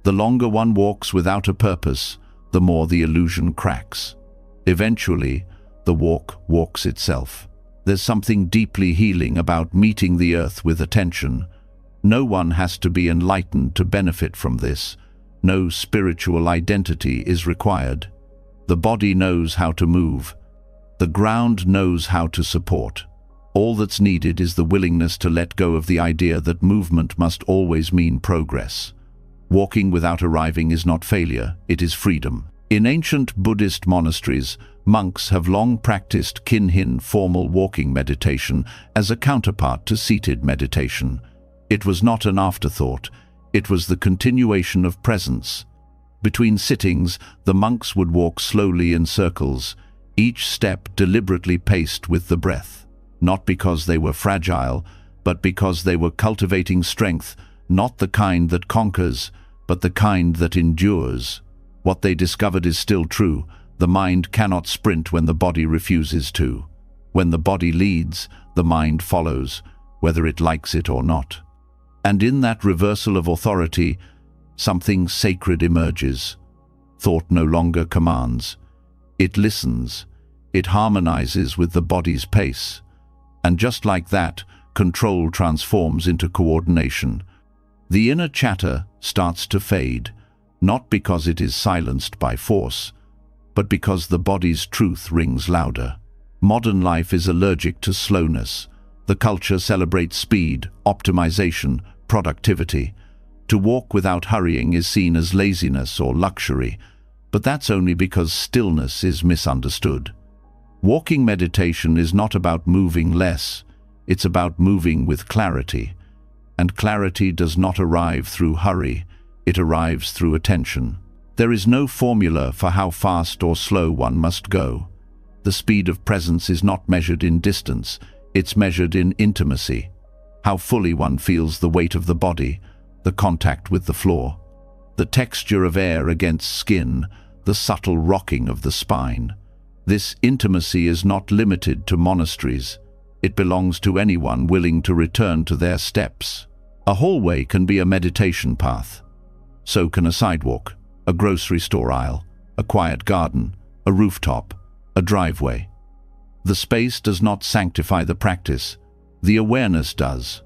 The longer one walks without a purpose, the more the illusion cracks. Eventually, the walk walks itself. There's something deeply healing about meeting the earth with attention. No one has to be enlightened to benefit from this. No spiritual identity is required. The body knows how to move. The ground knows how to support. All that's needed is the willingness to let go of the idea that movement must always mean progress. Walking without arriving is not failure, it is freedom. In ancient Buddhist monasteries, monks have long practiced kinhin formal walking meditation as a counterpart to seated meditation. It was not an afterthought, it was the continuation of presence. Between sittings, the monks would walk slowly in circles, each step deliberately paced with the breath. Not because they were fragile, but because they were cultivating strength, not the kind that conquers, but the kind that endures. What they discovered is still true. The mind cannot sprint when the body refuses to. When the body leads, the mind follows, whether it likes it or not. And in that reversal of authority, something sacred emerges. Thought no longer commands. It listens. It harmonizes with the body's pace. And just like that, control transforms into coordination. The inner chatter starts to fade, not because it is silenced by force, but because the body's truth rings louder. Modern life is allergic to slowness. The culture celebrates speed, optimization, productivity. To walk without hurrying is seen as laziness or luxury, but that's only because stillness is misunderstood. Walking meditation is not about moving less, it's about moving with clarity. And clarity does not arrive through hurry, it arrives through attention. There is no formula for how fast or slow one must go. The speed of presence is not measured in distance, it's measured in intimacy. How fully one feels the weight of the body, the contact with the floor, the texture of air against skin, the subtle rocking of the spine. This intimacy is not limited to monasteries. It belongs to anyone willing to return to their steps. A hallway can be a meditation path. So can a sidewalk, a grocery store aisle, a quiet garden, a rooftop, a driveway. The space does not sanctify the practice, the awareness does.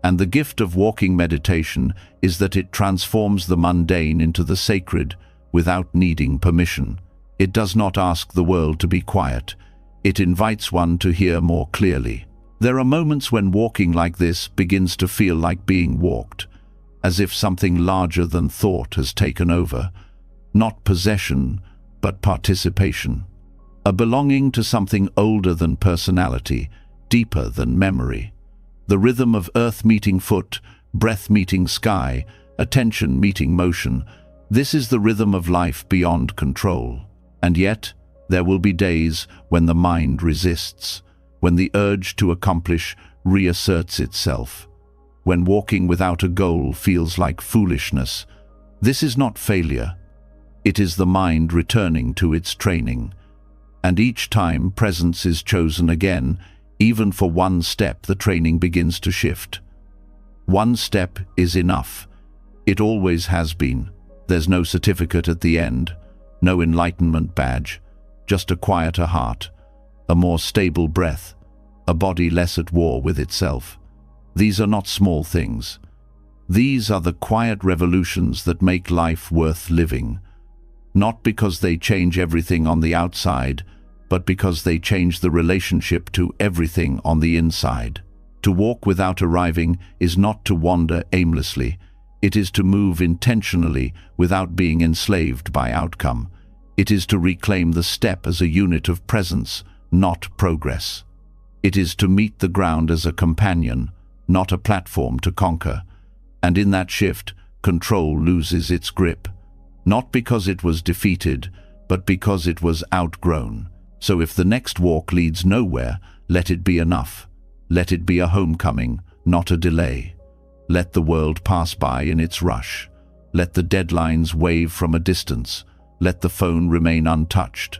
And the gift of walking meditation is that it transforms the mundane into the sacred without needing permission. It does not ask the world to be quiet. It invites one to hear more clearly. There are moments when walking like this begins to feel like being walked, as if something larger than thought has taken over. Not possession, but participation. A belonging to something older than personality, deeper than memory. The rhythm of earth meeting foot, breath meeting sky, attention meeting motion. This is the rhythm of life beyond control. And yet, there will be days when the mind resists, when the urge to accomplish reasserts itself, when walking without a goal feels like foolishness. This is not failure. It is the mind returning to its training. And each time presence is chosen again, even for one step, the training begins to shift. One step is enough. It always has been. There's no certificate at the end, no enlightenment badge, just a quieter heart, a more stable breath, a body less at war with itself. These are not small things. These are the quiet revolutions that make life worth living, not because they change everything on the outside, but because they change the relationship to everything on the inside. To walk without arriving is not to wander aimlessly. It is to move intentionally without being enslaved by outcome. It is to reclaim the step as a unit of presence, not progress. It is to meet the ground as a companion, not a platform to conquer. And in that shift, control loses its grip. Not because it was defeated, but because it was outgrown. So if the next walk leads nowhere, let it be enough. Let it be a homecoming, not a delay. Let the world pass by in its rush. Let the deadlines wave from a distance. Let the phone remain untouched.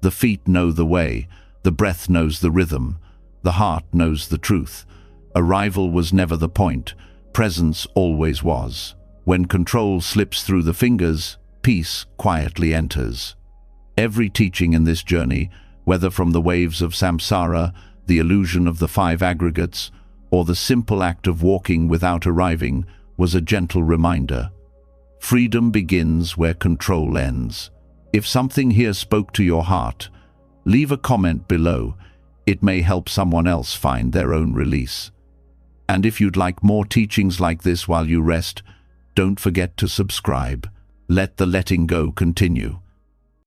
The feet know the way. The breath knows the rhythm. The heart knows the truth. Arrival was never the point. Presence always was. When control slips through the fingers, peace quietly enters. Every teaching in this journey, whether from the waves of samsara, the illusion of the five aggregates, or the simple act of walking without arriving, was a gentle reminder. Freedom begins where control ends. If something here spoke to your heart, leave a comment below. It may help someone else find their own release. And if you'd like more teachings like this while you rest, don't forget to subscribe. Let the letting go continue.